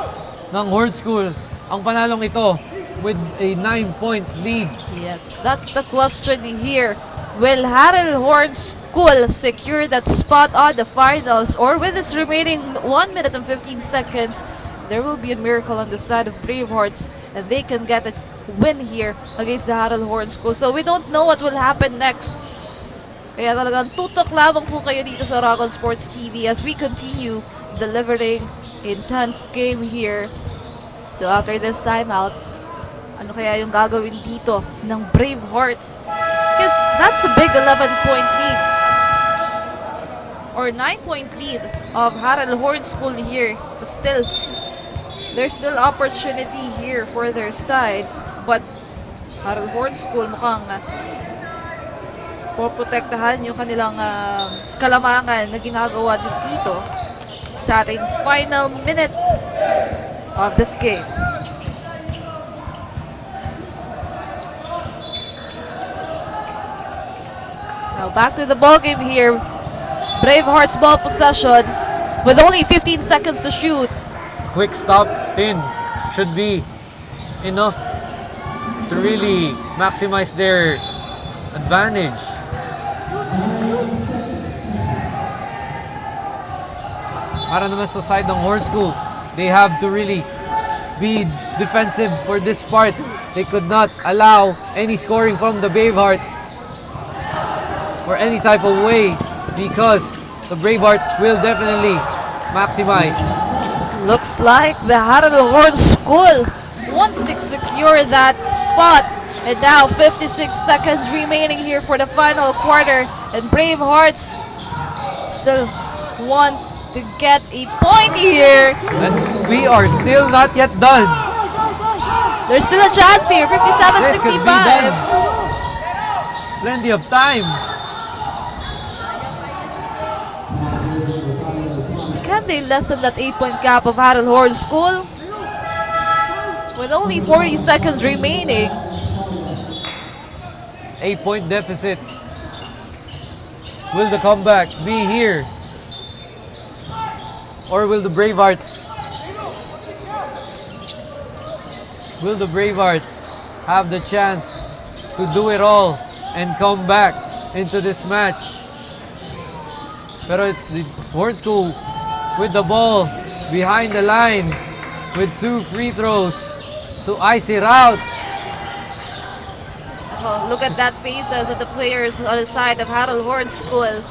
ng Horn School ang panalong ito with a 9-point lead? Yes, that's the question here. Will HARRELL Horn School secure that spot on the finals, or with this remaining 1 minute and 15 seconds, there will be a miracle on the side of Bravehearts and they can get a win here against the HARRELL Horn School. So we don't know what will happen next. Kaya talagang tutok lamang po kayo dito sa Rockon Sports TV as we continue delivering intense game here. So after this timeout, ano kaya yung gagawin dito ng Bravehearts? Because that's a big 11-point lead or 9-point lead of HARRELL Horn School here. But still, there's still opportunity here for their side. But HARRELL Horn School mukhang poprotektahan yung kanilang kalamangan na ginagawa dito sa ating final minute of this game. Now back to the ball game here. Bravehearts ball possession with only 15 seconds to shoot. Quick stop in should be enough to really maximize their advantage. Para naman sa side ng Horn School, they have to really be defensive for this part. They could not allow any scoring from the Bravehearts or any type of way because the Bravehearts will definitely maximize. Looks like the HARRELL Horn School wants to secure that spot. And now 56 seconds remaining here for the final quarter. And Bravehearts still want to get a point here. And we are still not yet done. There's still a chance here. 57-65. Plenty of time. Can they lessen that 8-point gap of HARRELL Horn School? With only 40 seconds remaining. 8-point deficit. Will the comeback be here? Or will the Bravehearts have the chance to do it all and come back into this match? Pero it's the Horn School with the ball behind the line with 2 free throws to ice it out. Oh, look at that faces of the players on the side of HARRELL Horn School.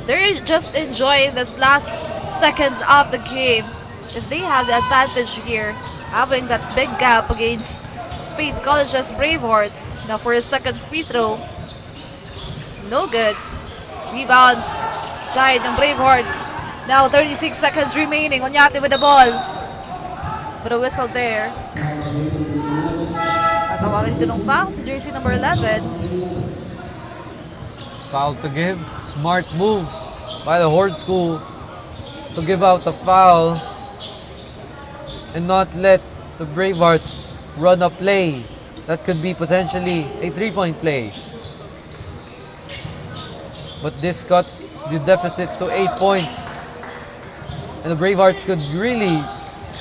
They're just enjoying this last seconds of the game as they have the advantage here, having that big gap against Faith College's Bravehearts. Now for a second free throw, no good. Rebound side ng Bravehearts. Now 36 seconds remaining. Onyate with the ball. Put a whistle there. Tawagin ito ng foul sa jersey number 11. Foul to give. Smart move by the Horn School to give out the foul and not let the Bravehearts run a play that could be potentially a 3-point play. But this cuts the deficit to 8 points. And the Bravehearts could really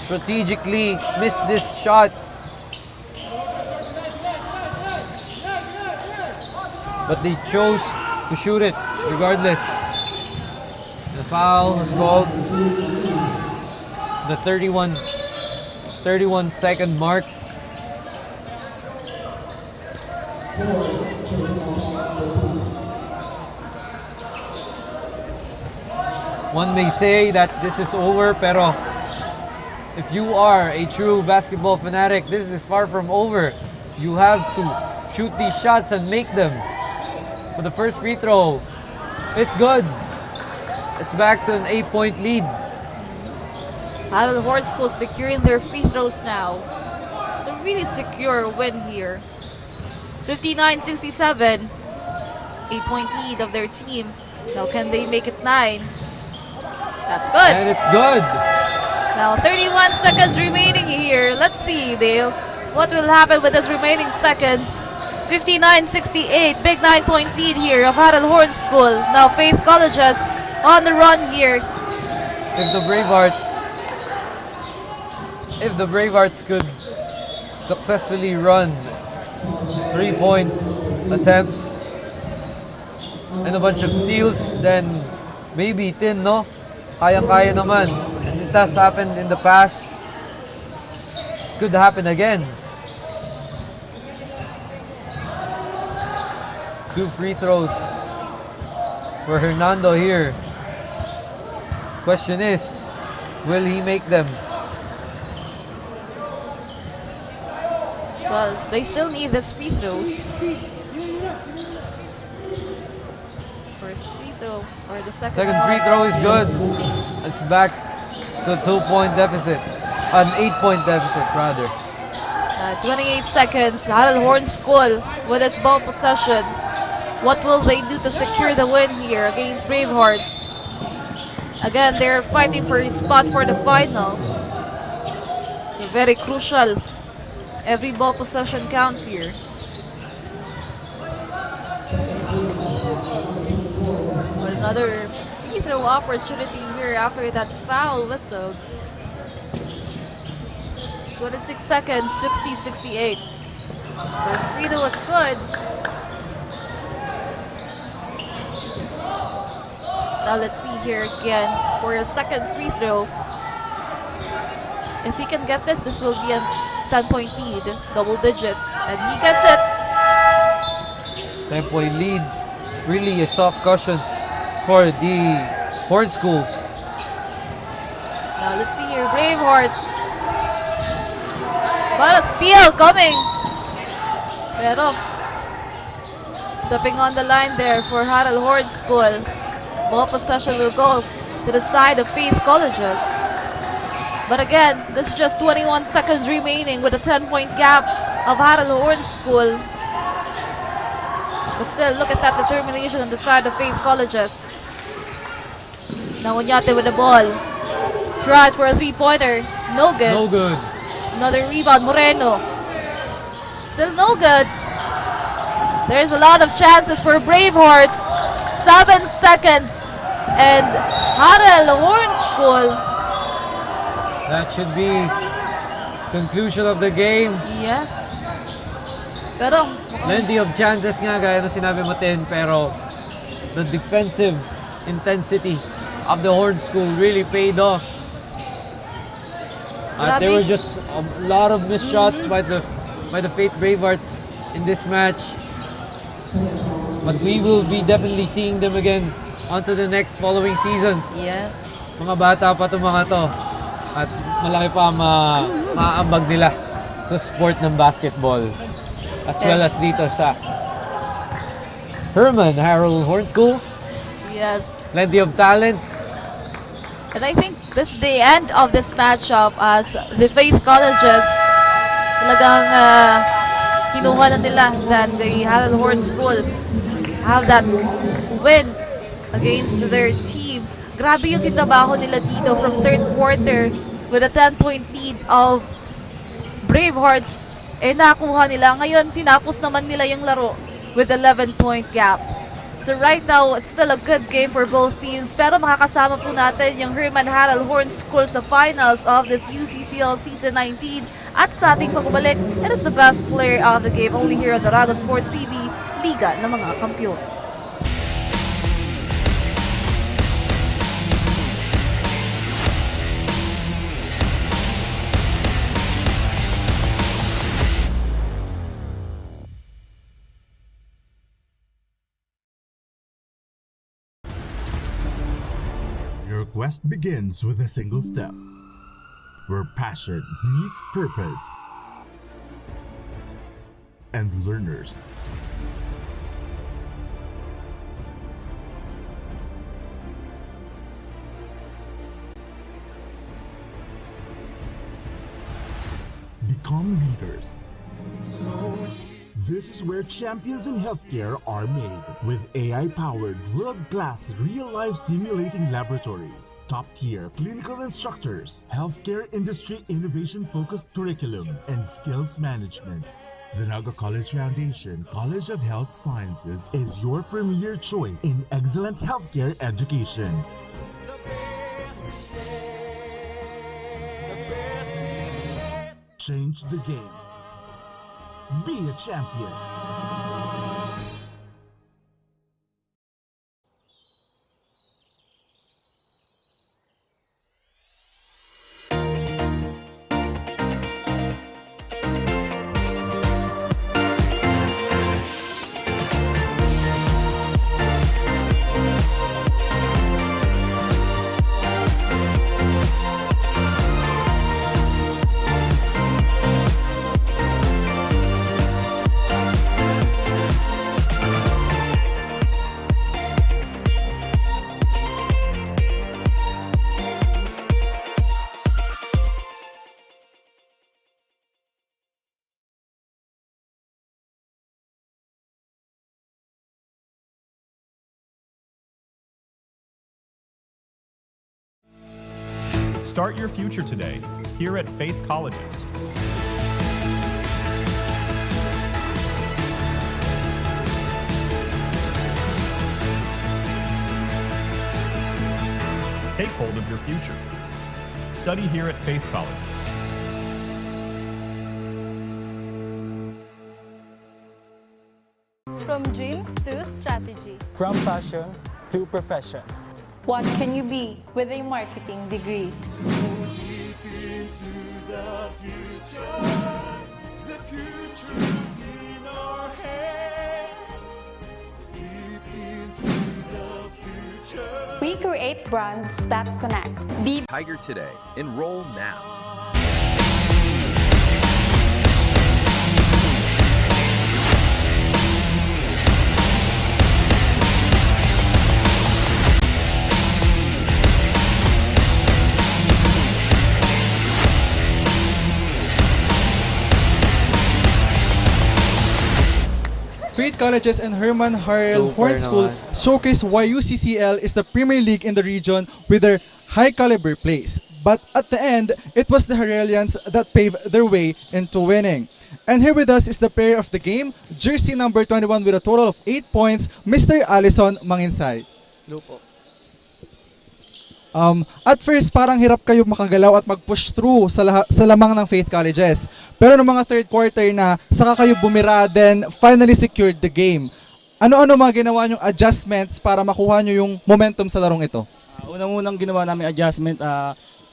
strategically miss this shot. But they chose to shoot it regardless. The foul was called. The 31 second mark. One may say that this is over, pero if you are a true basketball fanatic, this is far from over. You have to shoot these shots and make them. For the first free throw, it's good. It's back to an 8-point lead. Harrell Horn School securing their free throws now. To really secure a win here. 59-67. 8-point lead of their team. Now can they make it 9? That's good. And it's good. Now 31 seconds remaining here. Let's see, Dale. What will happen with this remaining seconds? 59-68. Big 9-point lead here of Harrell Horn School. Now Faith Colleges on the run here. If the Bravehearts could successfully run 3-point attempts and a bunch of steals, then maybe Tin, no? Kayang-kaya naman. And it has happened in the past. It could happen again. 2 free throws for Hernando here. Question is, will he make them? Well, they still need these free throws. First free throw, or the second Free throw is good. It's back to a 2-point deficit. An 8-point deficit, rather. 28 seconds. Harrell Horn School with its ball possession. What will they do to secure the win here against Bravehearts? Again, they're fighting for a spot for the finals. So very crucial. Every ball possession counts here. But another free throw opportunity here after that foul whistle. 26 seconds, 60-68. First free throw was good. Now let's see here again for a second free throw. If he can get this, this will be a 10-point lead, double digit, and he gets it. 10-point lead, really a soft cushion for the Horn School. Now let's see here, Bravehearts. But a steal coming. Pero stepping on the line there for Harrell Horn School. Ball possession will go to the side of Faith Colleges. But again, this is just 21 seconds remaining with a 10-point gap of Harrell Horn School. But still, look at that determination on the side of Faith Colleges. Now Onyate with the ball. Tries for a 3-pointer. No good. No good. Another rebound, Moreno. Still no good. There's a lot of chances for Bravehearts. 7 seconds. And Harrell Horn School. That should be conclusion of the game. Yes. Pero plenty of chances nga, gaya na sinabi mo, Tin, pero the defensive intensity of the Horn School really paid off. There were just a lot of missed shots by the Faith Bravehearts in this match. But we will be definitely seeing them again onto the next following seasons. Yes. Mga bata pa itong mga to. At malaki pa maaambag nila sa sport ng basketball. As well as dito sa Herman Harrell Horn School. Yes. Plenty of talents. And I think this is the end of this matchup as the Faith Colleges talagang kinuha na nila that the Harrell Horn School have that win against their team. Grabe yung tinrabaho nila dito from third quarter with a 10-point lead of Bravehearts. Nakuha nila. Ngayon, tinapos naman nila yung laro with 11-point gap. So right now, it's still a good game for both teams. Pero makakasama po natin yung Herman Harrell Horn School sa finals of this UCCL Season 19. At sa ating pagbabalik, it is the best player of the game only here on the Dragon Sports TV, Liga ng mga Kampiyon. Your quest begins with a single step, where passion meets purpose. and learners. Become leaders. This is where champions in healthcare are made, with AI-powered, world-class, real-life simulating laboratories, top-tier clinical instructors, healthcare industry innovation-focused curriculum, and skills management. The NAGA College Foundation College of Health Sciences is your premier choice in excellent healthcare education. Change the game. Be a champion. Start your future today, here at Faith Colleges. Take hold of your future. Study here at Faith Colleges. From dreams to strategy. From passion to profession. What can you be with a marketing degree? We create brands that connect. Be Tiger today. Enroll now. Faith Colleges and HERMAN HARRELL Horn School showcase why UCCL is the Premier League in the region with their high caliber plays. But at the end, it was the Harrellians that paved their way into winning. And here with us is the player of the game, jersey number 21 with a total of 8 points, Mr. Allison Manginsay. Hello po. At first, parang hirap kayo makagalaw at mag-push through sa lamang ng Faith Colleges. Pero noong mga third quarter na, saka kayo bumira, then finally secured the game. Ano-ano mga ginawa nyong adjustments para makuha nyo yung momentum sa larong ito? Unang-unang ginawa namin adjustment,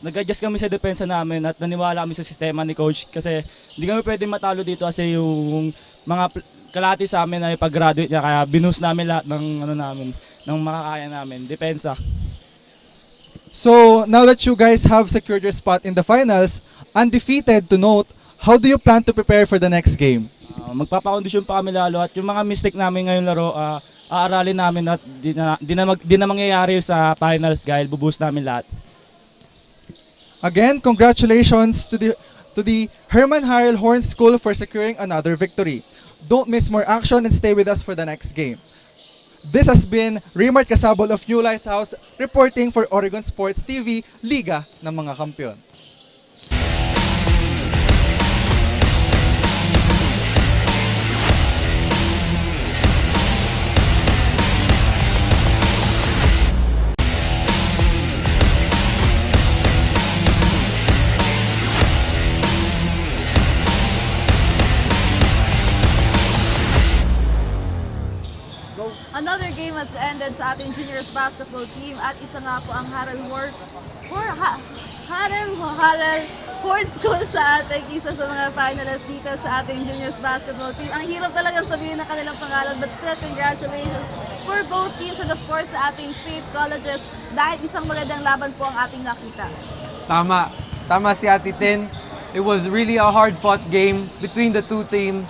nag-adjust kami sa depensa namin at naniwala kami sa sistema ni Coach kasi hindi kami pwedeng matalo dito kasi yung mga kalahati sa amin ay pag-graduate niya kaya binus namin lahat ng makakaya namin, depensa. So, now that you guys have secured your spot in the finals, undefeated to note, how do you plan to prepare for the next game? Magpapakondisyon pa kami lalo at yung mga mistake namin ngayong laro, aaralin namin at di na mangyayari sa finals guys, bubuhos namin lahat. Again, congratulations to the HERMAN HARRELL Horn School for securing another victory. Don't miss more action and stay with us for the next game. This has been Raymart Casabol of New Lighthouse reporting for Oregon Sports TV, Liga ng mga Kampiyon. Another game has ended sa ating juniors basketball team at isa nga po ang Harrell Horn School sa ating isa sa mga finalists dito sa ating juniors basketball team. Ang hirap talagang sabihin ng kanilang pangalan but still congratulations for both teams and of course sa ating Faith Colleges dahil isang magandang laban po ang ating nakita. Tama si Ate Tin. It was really a hard-fought game between the two teams.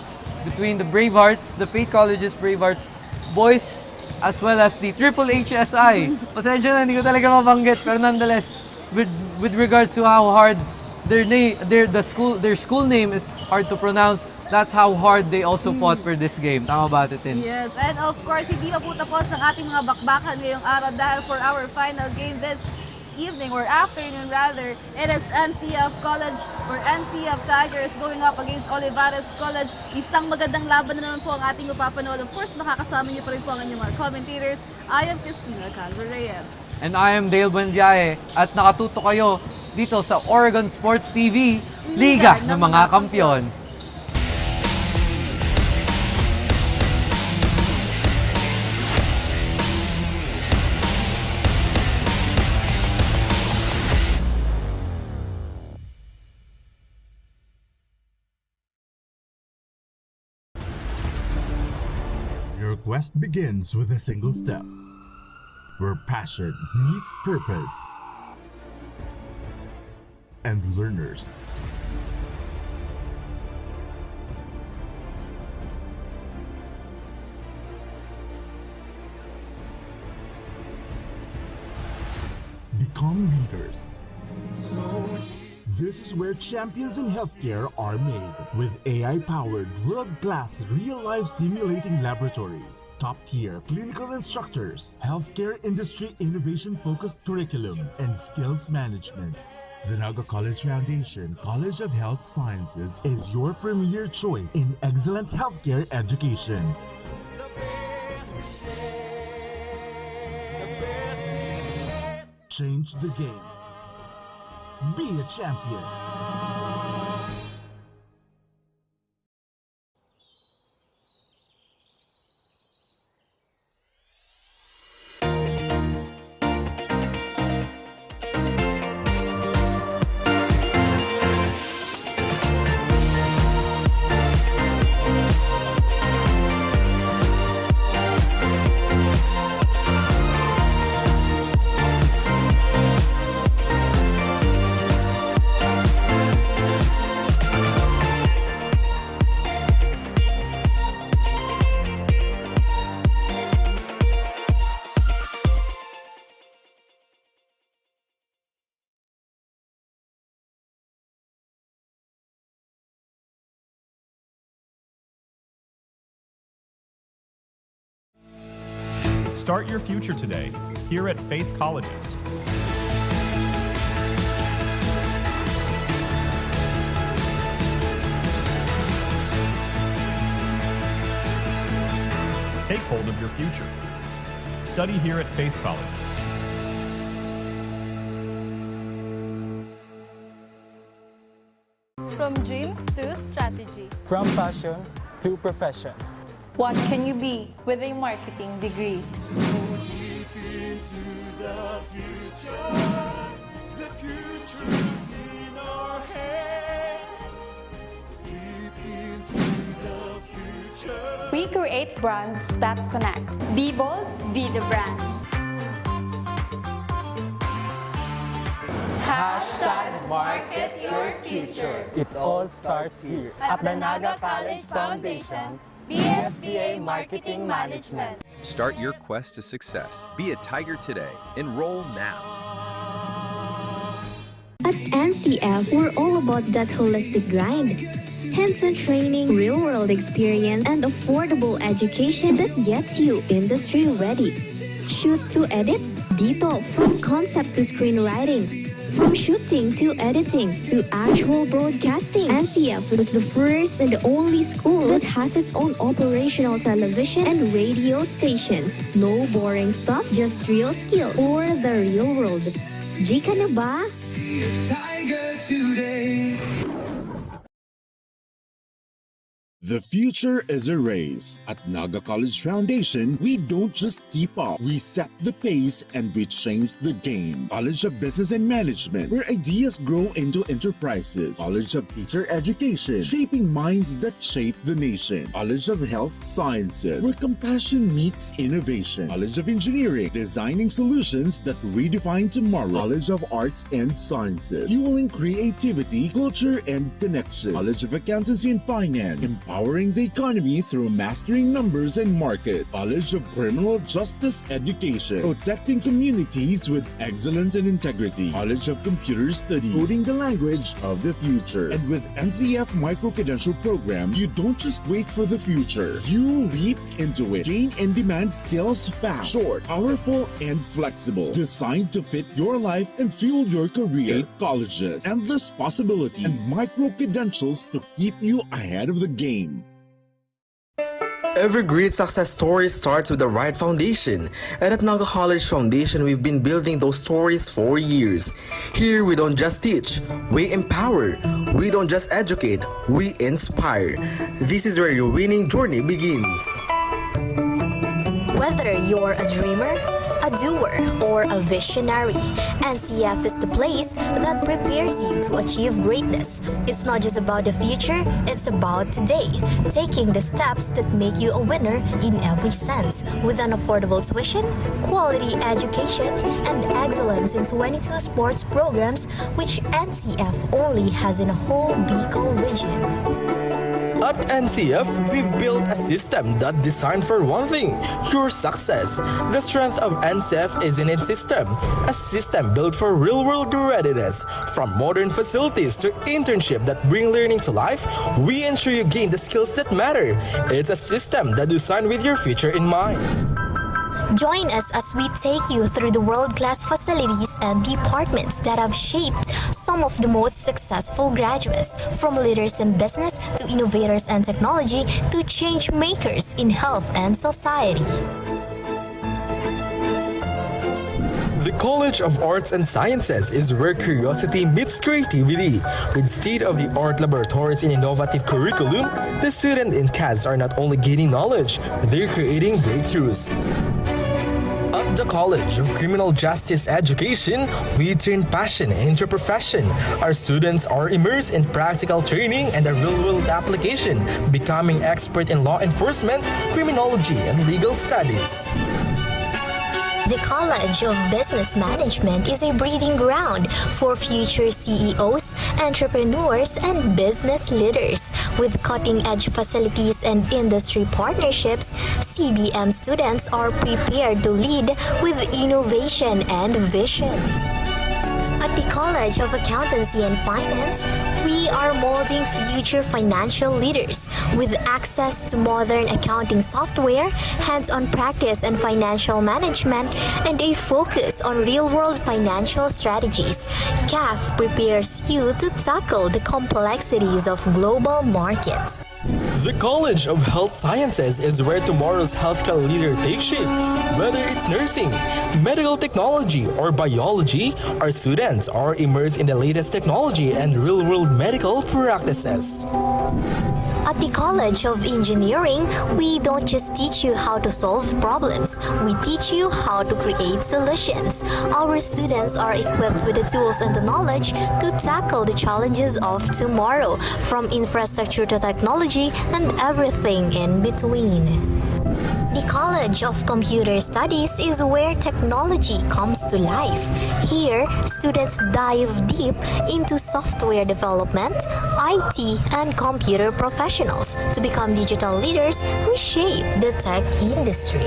between the Bravehearts, the Faith College's Bravehearts boys, as well as the Triple HSI. Pasensya na, hindi ko talaga mabanggit, pero nonetheless, with regards to how hard their school name is hard to pronounce, that's how hard they also fought for this game. Tama ba, Titin? Yes, and of course, hindi pa po tapos ang ating mga bakbakan ngayong araw dahil for our final game this evening or afternoon rather, it is NCF College or NCF Tigers going up against Olivarez College. Isang magandang laban na naman po ang ating mapapanood. Of course, makakasama niyo pa rin po ang inyong mga commentators. I am Christina Calzo-Reyes. And I am Dale Buendiae at nakatuto kayo dito sa Oregon Sports TV, Liga ng mga Kampiyon. Your quest begins with a single step, where passion meets purpose, and learners become leaders. This is where champions in healthcare are made, with AI-powered, world-class, real-life simulating laboratories, top-tier clinical instructors, healthcare industry innovation-focused curriculum, and skills management. The NAGA College Foundation College of Health Sciences is your premier choice in excellent healthcare education. Change the game. Be a champion. Start your future today, here at Faith Colleges. Take hold of your future. Study here at Faith Colleges. From dreams to strategy. From passion to profession. What can you be with a marketing degree? We create brands that connect. Be bold, be the brand. Hashtag market your future. It all starts here At the NAGA College Foundation, BSBA Marketing Management. Start your quest to success. Be a Tiger today. Enroll now. At NCF, we're all about that holistic grind. Hands-on training, real-world experience, and affordable education that gets you industry ready. Shoot to edit, detail from concept to screenwriting. From shooting to editing to actual broadcasting, NCF is the first and the only school that has its own operational television and radio stations. No boring stuff, just real skills or the real world. Jika na ba? Tiger today. The future is a race. At NAGA College Foundation, we don't just keep up, we set the pace and we change the game. College of Business and Management, where ideas grow into enterprises. College of Teacher Education, shaping minds that shape the nation. College of Health Sciences, where compassion meets innovation. College of Engineering, designing solutions that redefine tomorrow. College of Arts and Sciences, fueling creativity, culture, and connection. College of Accountancy and Finance, Powering the economy through mastering numbers and market. College of Criminal Justice Education. Protecting communities with excellence and integrity. College of Computer Studies. Coding the language of the future. And with NCF micro-credential programs, you don't just wait for the future. You leap into it. Gain and demand skills fast, short, powerful, and flexible. Designed to fit your life and fuel your career. 8 colleges, endless possibilities, and micro-credentials to keep you ahead of the game. Every great success story starts with the right foundation, and at NAGA College Foundation, we've been building those stories for years. Here, we don't just teach, we empower. We don't just educate, we inspire. This is where your winning journey begins. Whether you're a dreamer, a doer, or a visionary, NCF is the place that prepares you to achieve greatness. It's not just about the future, it's about today, taking the steps that make you a winner in every sense, with an affordable tuition, quality education, and excellence in 22 sports programs, which NCF only has in a whole Bicol region. At NCF, we've built a system that's designed for one thing, your success. The strength of NCF is in its system, a system built for real-world readiness. From modern facilities to internship that bring learning to life, we ensure you gain the skills that matter. It's a system that's designed with your future in mind. Join us as we take you through the world-class facilities and departments that have shaped some of the most successful graduates, from leaders in business to innovators and technology to change makers in health and society. The College of Arts and Sciences is where curiosity meets creativity. With state-of-the-art laboratories and innovative curriculum, the students in CAS are not only gaining knowledge, they're creating breakthroughs. At the College of Criminal Justice Education, we turn passion into profession. Our students are immersed in practical training and a real-world application, becoming expert in law enforcement, criminology, and legal studies. The College of Business Management is a breeding ground for future CEOs, entrepreneurs, and business leaders. With cutting-edge facilities and industry partnerships, CBM students are prepared to lead with innovation and vision. At the College of Accountancy and Finance, we are molding future financial leaders with access to modern accounting software, hands-on practice and financial management, and a focus on real-world financial strategies. CAF prepares you to tackle the complexities of global markets. The College of Health Sciences is where tomorrow's healthcare leader takes shape. Whether it's nursing, medical technology, or biology, our students are immersed in the latest technology and real-world medical practices. At the College of Engineering, we don't just teach you how to solve problems, we teach you how to create solutions. Our students are equipped with the tools and the knowledge to tackle the challenges of tomorrow, from infrastructure to technology and everything in between. The College of Computer Studies is where technology comes to life. Here, students dive deep into software development, IT, and computer professionals to become digital leaders who shape the tech industry.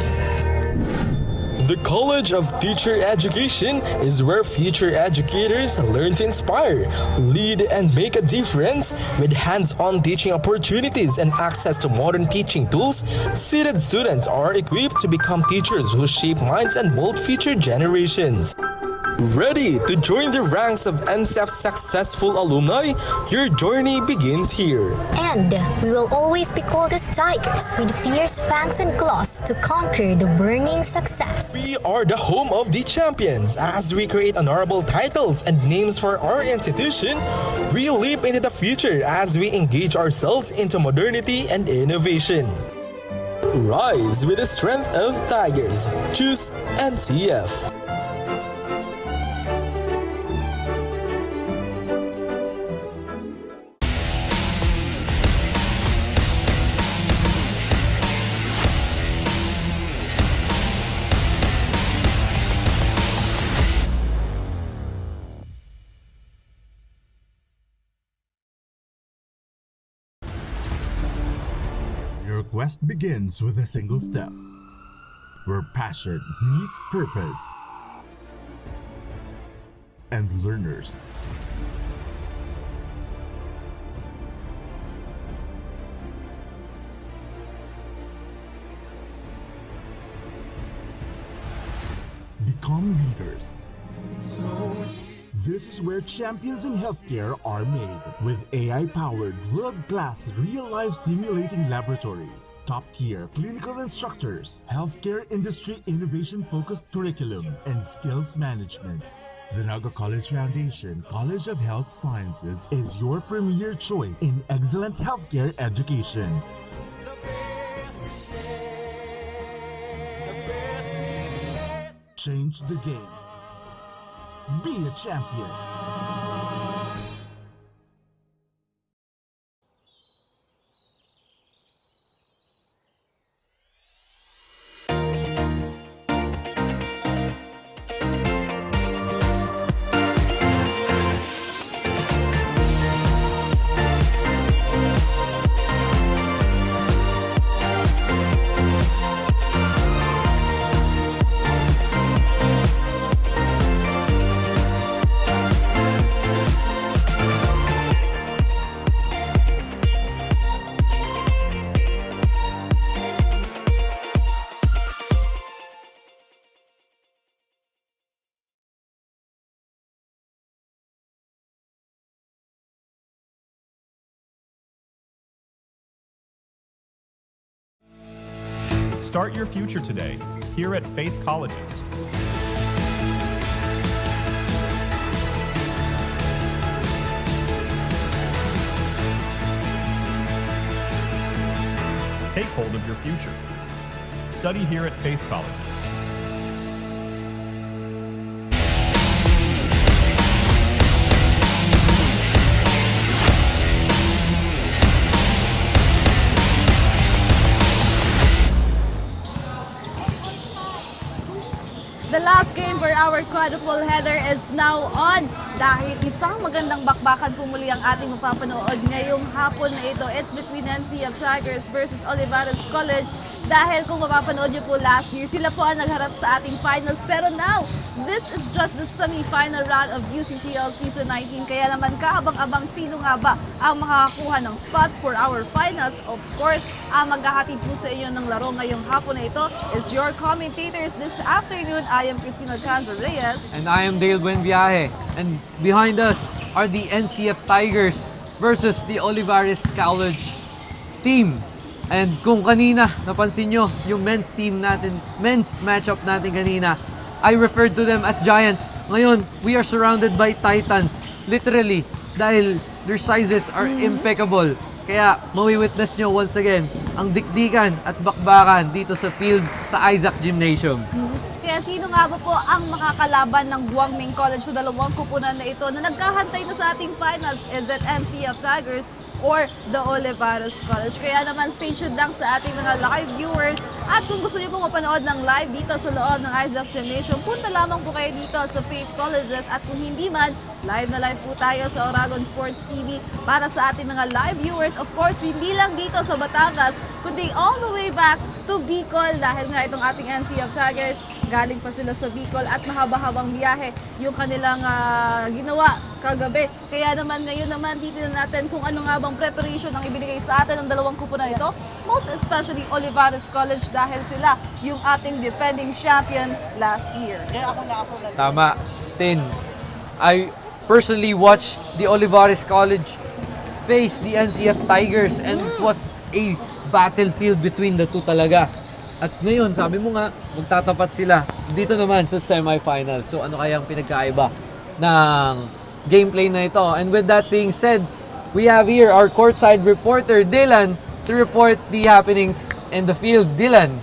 The College of Teacher Education is where future educators learn to inspire, lead, and make a difference. With hands-on teaching opportunities and access to modern teaching tools, seated students are equipped to become teachers who shape minds and mold future generations. Ready to join the ranks of NCF's successful alumni? Your journey begins here. And we will always be called as tigers with fierce fangs and claws to conquer the burning success. We are the home of the champions. As we create honorable titles and names for our institution, we leap into the future as we engage ourselves into modernity and innovation. Rise with the strength of tigers. Choose NCF. quest begins with a single step, where passion meets purpose, and learners become leaders. This is where champions in healthcare are made, with AI-powered, world-class, real-life simulating laboratories, top-tier clinical instructors, healthcare industry innovation-focused curriculum, and skills management. The NAGA College Foundation College of Health Sciences is your premier choice in excellent healthcare education. Change the game. Be a champion. Start your future today, here at Faith Colleges. Take hold of your future. Study here at Faith Colleges. The last game for our quadruple header is now on. Dahil isang magandang bakbakan pumuli ang ating mapapanood ngayong hapon na ito. It's between NCF Tigers versus Olivarez College. Dahil kung mapapanood nyo po last year, sila po ang nagharap sa ating finals. Pero now, this is just the semi-final round of UCCL Season 19. Kaya naman kaabang-abang sino nga ba ang makakakuha ng spot for our finals. Of course, ang maghahatid po sa inyo ng laro ngayong hapon na ito is your commentators this afternoon. I am Cristina Canzo Reyes. And I am Dale Buenviaje. And behind us are the NCF Tigers versus the Olivarez College team. And kung kanina, napansin nyo, yung men's team natin, men's matchup natin kanina, I referred to them as giants. Ngayon, we are surrounded by titans. Literally, dahil their sizes are impeccable. Kaya, mawi-witness nyo once again, ang dikdikan at bakbakan dito sa field sa Isaac Gymnasium. Kaya sino nga ba po ang makakalaban ng Guangming College sa dalawang kupunan na ito na naghahantay na sa ating finals? Is it NCF Tigers or the Olivarez College? Kaya naman stay tuned lang sa ating mga live viewers. At kung gusto niyo po mapanood ng live dito sa loob ng Isaac Gymnasium, punta lamang po kayo dito sa Faith Colleges. At kung hindi man, live na live po tayo sa Oragon Sports TV para sa ating mga live viewers. Of course, hindi lang dito sa Batangas, kundi all the way back to Bicol. Dahil nga itong ating NCF Tigers, galing pa sila sa Bicol at mahaba-habang biyahe yung kanilang ginawa kagabi. Kaya naman ngayon naman titignan natin kung ano nga bang preparation ang ibinigay sa atin ng dalawang kupunan ito. Most especially Olivarez College dahil sila yung ating defending champion last year. Tama, Tin. I personally watched the Olivarez College face the NCF Tigers and it was a battlefield between the two talaga. At ngayon, sabi mo nga, magtatapat sila dito naman sa semifinals. So ano kayang pinagkaiba ng gameplay na ito? And with that being said, we have here our courtside reporter, Dylan, to report the happenings in the field. Dylan.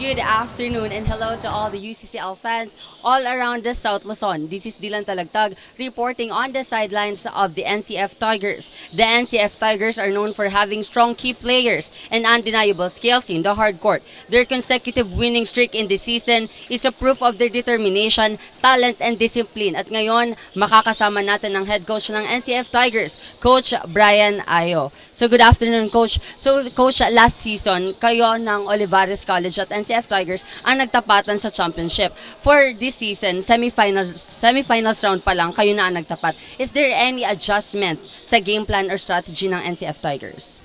Good afternoon and hello to all the UCCL fans all around the South Luzon. This is Dylan Talagtag reporting on the sidelines of the NCF Tigers. The NCF Tigers are known for having strong key players and undeniable skills in the hard court. Their consecutive winning streak in the season is a proof of their determination, talent, and discipline. At ngayon, makakasama natin ang head coach ng NCF Tigers, Coach Brian Ayo. So good afternoon, Coach. So Coach, last season, kayo ng Olivarez College at NCF Tigers ang nagtapatan sa championship. For this season, semifinals round pa lang, kayo na ang nagtapat. Is there any adjustment sa game plan or strategy ng NCF Tigers?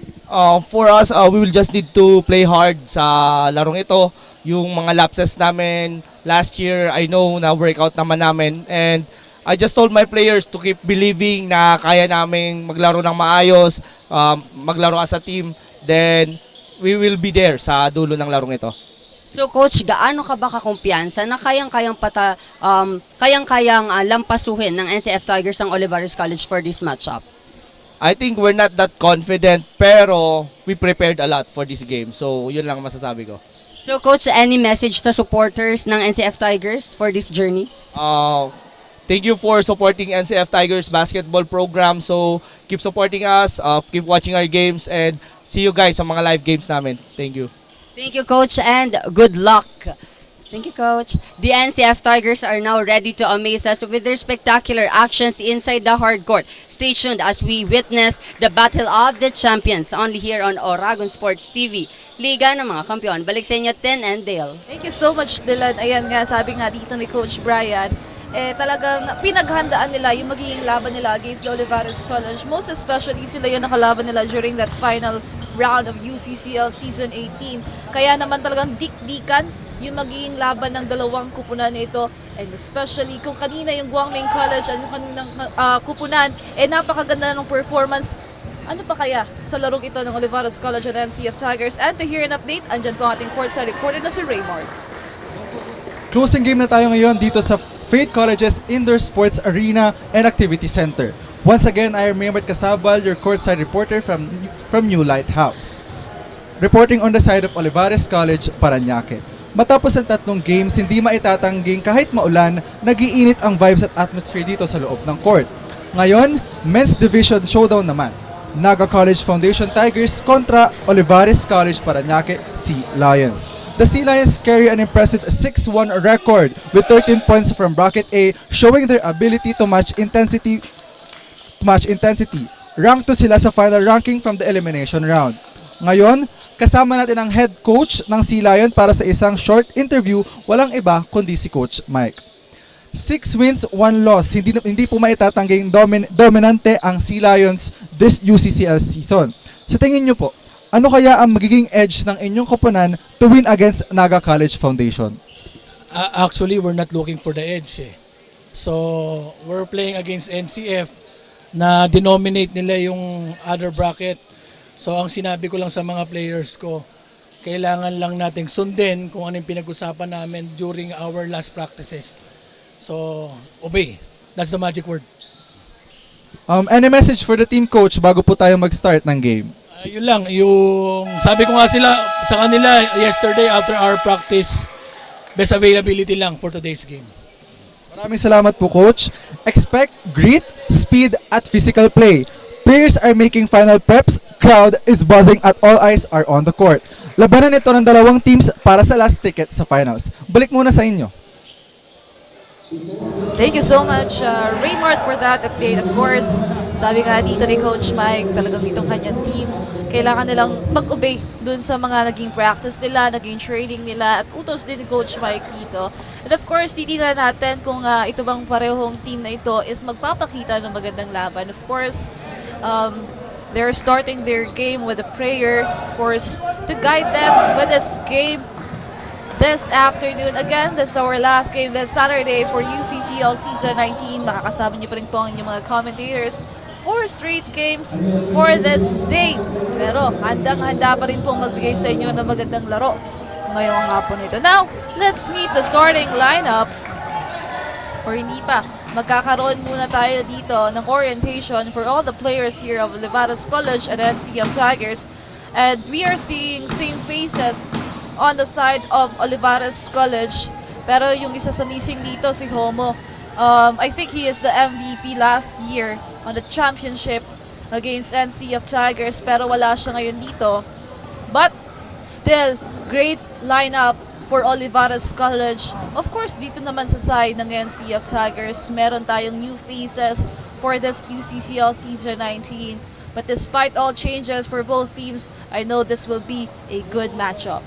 For us, we will just need to play hard sa larong ito. Yung mga lapses namin last year, I know na workout naman namin. And I just told my players to keep believing na kaya naming maglaro ng maayos, maglaro as a team. Then, we will be there sa dulo ng larong ito. So Coach, gaano ka ba kakumpiyansa na kayang-kayang lampasuhin ng NCF Tigers ang Olivarez College for this matchup? I think we're not that confident, pero we prepared a lot for this game. So, yun lang masasabi ko. So Coach, any message to supporters ng NCF Tigers for this journey? Thank you for supporting NCF Tigers basketball program. So, keep supporting us, keep watching our games, and see you guys sa mga live games namin. Thank you. Thank you, Coach, and good luck. Thank you, Coach. The NCF Tigers are now ready to amaze us with their spectacular actions inside the hard court. Stay tuned as we witness the Battle of the Champions only here on Oragon Sports TV. Liga ng mga Kampiyon. Balik sa inyo, Ten and Dale. Thank you so much, Dylan. Ayan nga, sabi nga dito ni Coach Brian, talagang pinaghandaan nila yung magiging laban nila against the Olivarez College. Most especially, sila yung nakalaban nila during that final round of UCCL Season 18. Kaya naman talagang dik-dikan yung magiging laban ng dalawang kupunan nito. And especially kung kanina yung Guangming College at yung kaninang kupunan, napakaganda ng performance. Ano pa kaya sa larong ito ng Olivarez College at NCF Tigers? And to hear an update, andyan po ang ating courtside reporter na si Raymond. Closing game na tayo ngayon dito sa Faith College's Indoor Sports Arena and Activity Center. Once again, I am Raymond Casabal, your courtside reporter from New Lighthouse. Reporting on the side of Olivarez College, Parañaque. Matapos ang tatlong games, hindi maitatangging kahit maulan, nag-iinit ang vibes at atmosphere dito sa loob ng court. Ngayon, Men's Division Showdown naman. NAGA College Foundation Tigers kontra Olivarez College Parañaque Sea Lions. The Sea Lions carry an impressive 6-1 record with 13 points from Bracket A, showing their ability to match intensity. Rank 2 sila sa final ranking from the elimination round. Ngayon, kasama natin ang head coach ng Sea Lion para sa isang short interview, walang iba kundi si Coach Mike. 6 wins, 1 loss. Hindi po maitatangging dominante ang Sea Lions this UCCL season. Sa tingin nyo po, ano kaya ang magiging edge ng inyong koponan to win against NAGA College Foundation? Actually, we're not looking for the edge. So, we're playing against NCF na denominate nila yung other bracket. So, ang sinabi ko lang sa mga players ko, kailangan lang nating sundin kung ano yung pinag-usapan namin during our last practices. So, obey. That's the magic word. Any message for the team coach bago po tayo mag-start ng game? Yun lang, yung sabi ko nga sa kanila yesterday after our practice, best availability lang for today's game. Maraming salamat po, Coach. Expect grit, speed, at physical play. Players are making final preps, crowd is buzzing at all eyes are on the court. Labanan ito ng dalawang teams para sa last ticket sa finals. Balik muna sa inyo. Thank you so much, Raymond, for that update. Of course, sabi nga dito ni Coach Mike, talagang itong kanyang team, kailangan nilang mag-obey dun sa mga naging practice nila, naging training nila, at utos din ni Coach Mike dito. And of course, titignan natin kung ito bang parehong team na ito is magpapakita ng magandang laban. Of course, they're starting their game with a prayer, of course, to guide them with this game this afternoon. Again, this is our last game this Saturday for UCCL Season 19. Makakasama niyo pa rin po ang inyong mga commentators. 4 straight games for this day. Pero handang-handa pa rin pong magbigay sa inyo ng magandang laro ngayong hapon ito. Now, let's meet the starting lineup. Or hindi pa, magkakaroon muna tayo dito ng orientation for all the players here of Olivarez College and NCF Tigers. And we are seeing same faces on the side of Olivarez College. Pero yung isa sa missing dito, si Homo. I think he is the MVP last year on the championship against NCF Tigers, pero wala siya ngayon dito. But still, great lineup for Olivarez College. Of course, dito naman sa side ng NCF Tigers, meron tayong new faces for this UCCL Season 19. But despite all changes for both teams, I know this will be a good matchup.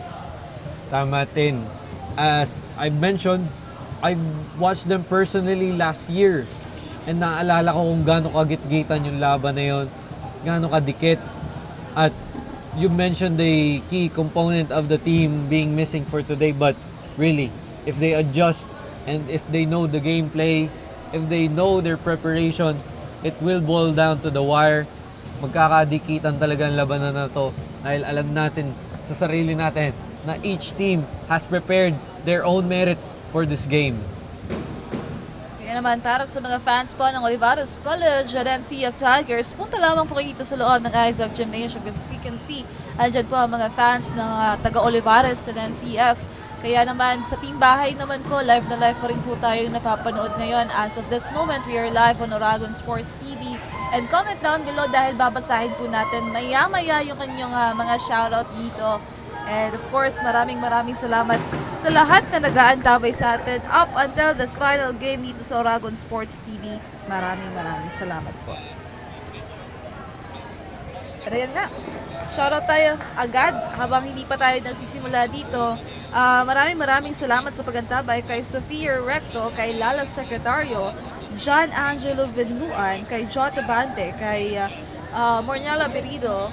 Tama, Tin. As I mentioned, I watched them personally last year. And naalala ko kung gaano kagit-gitan yung laban na yun, gaano kadikit. At you mentioned the key component of the team being missing for today, but really, if they adjust and if they know the gameplay, if they know their preparation, it will boil down to the wire. Magkakadikitan talaga ang labanan na to dahil alam natin sa sarili natin na each team has prepared their own merits for this game. Kaya naman, para sa mga fans po ng Olivarez College at NCF Tigers, punta lamang po kayo dito sa loob ng Isaac Gymnasium because we can see, andyan po ang mga fans ng taga-Olivarez at NCF. Kaya naman, sa team bahay naman po, live na live pa rin po tayo napapanood ngayon. As of this moment, we are live on Oragon Sports TV. And comment down below dahil babasahin po natin maya-maya yung kanyang mga shoutout dito. And of course, maraming salamat sa lahat na nag-aantabay sa atin up until this final game dito sa Oragon Sports TV. Maraming salamat po. Pero yan nga, shoutout tayo agad habang hindi pa tayo nagsisimula dito. Maraming salamat sa pagantabay kay Sofia Recto, kay Lala Secretario, John Angelo Vinluan, kay Jota Bante, kay Morniala Berido,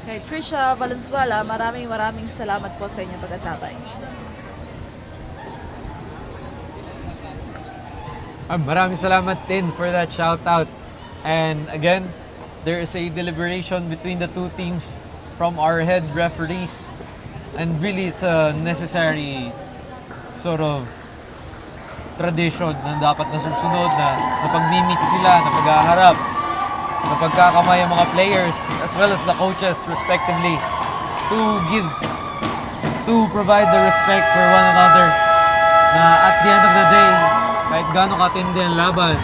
kay Trisha Valenzuela. Maraming salamat po sa inyong pagantabay. Maraming salamat din for that shoutout. And again, there is a deliberation between the two teams from our head referees. And really, it's a necessary sort of tradition na dapat nasusunod na pag-mimic sila, na pag-aharap, na pagkakamay ang mga players as well as the coaches respectively to provide the respect for one another. Na at the end of the day, kahit gaano katindi ang laban,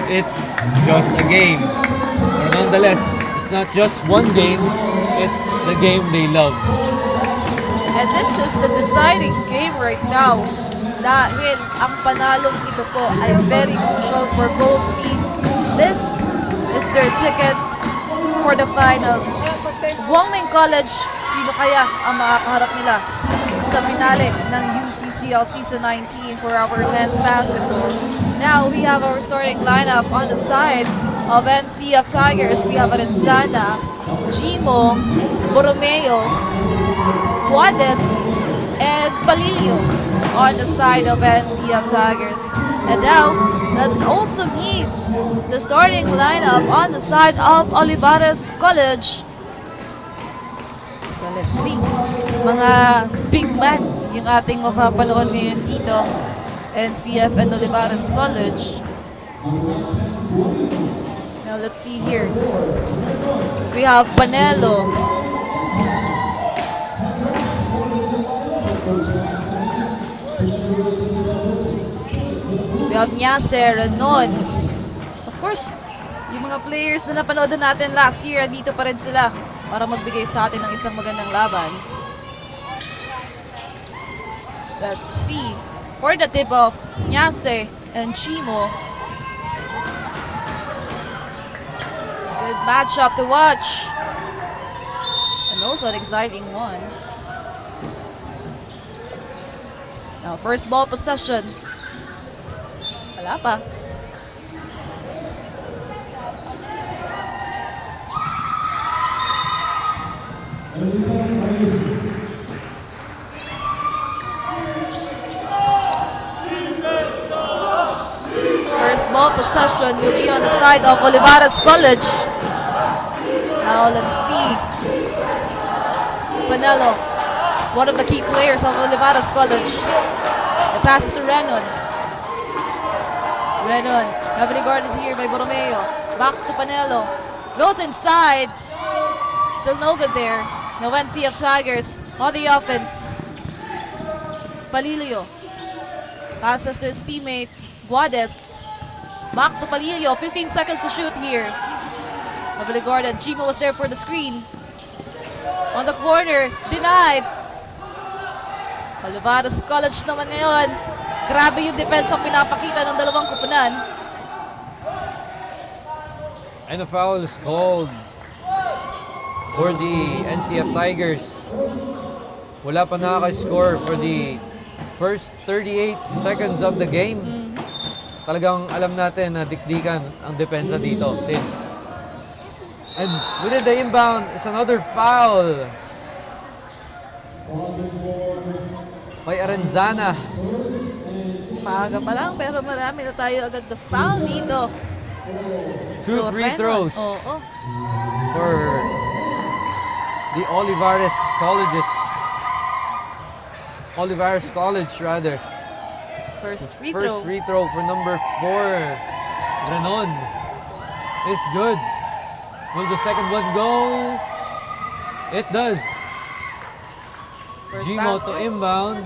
it's just a game. But nonetheless, it's not just one game, it's the game they love. And this is the deciding game right now dahil ang panalong ito po ay very crucial for both teams. This is their ticket for the finals. Guangming College, sino kaya ang makakaharap nila sa finale ng UCCL Season 19 for our men's basketball? Now, we have our starting lineup on the side of NCF Tigers. We have Arenzana, Jimo, Borromeo, Juarez, and Palillo on the side of NCF Tigers. And now, let's also meet the starting lineup on the side of Olivarez College. So let's see. Mga big man yung ating mapapanood ngayon dito. NCF and Olivarez College. Now let's see here. We have Panelo. We have Nyaser, Renon. Of course, yung mga players na napanood natin last year, dito pa rin sila para magbigay sa atin ng isang magandang laban. Let's see. For the tip-off, Nyase and Chimo. Good matchup to watch. And also an exciting one. Now, first ball possession. Wala pa. First ball possession will be on the side of Olivarez College. Now, let's see. Panelo, one of the key players of Olivarez College. The passes to Renon. Renon, heavily guarded here by Borromeo. Back to Panelo. Goes inside. Still no good there. Now NCF Tigers on the offense. Palilio passes to his teammate Guades. Back to Palilio, 15 seconds to shoot here. Nobili Gordon, Chimo was there for the screen. On the corner, denied. Olivarez College naman ngayon. Grabe yung defense ang pinapakita ng dalawang kupunan. And a foul is called for the NCF Tigers. Wala pa nakaka-score for the first 38 seconds of the game. Talagang alam natin na dikdikan ang depensa dito. And within the inbound is another foul by Arenzana. Maaga pa lang pero marami na tayo agad na foul dito. Two free throws for the Olivarez College rather. First free throw for number 4. Renon is good. Will the second one go? It does. Gimo to inbound.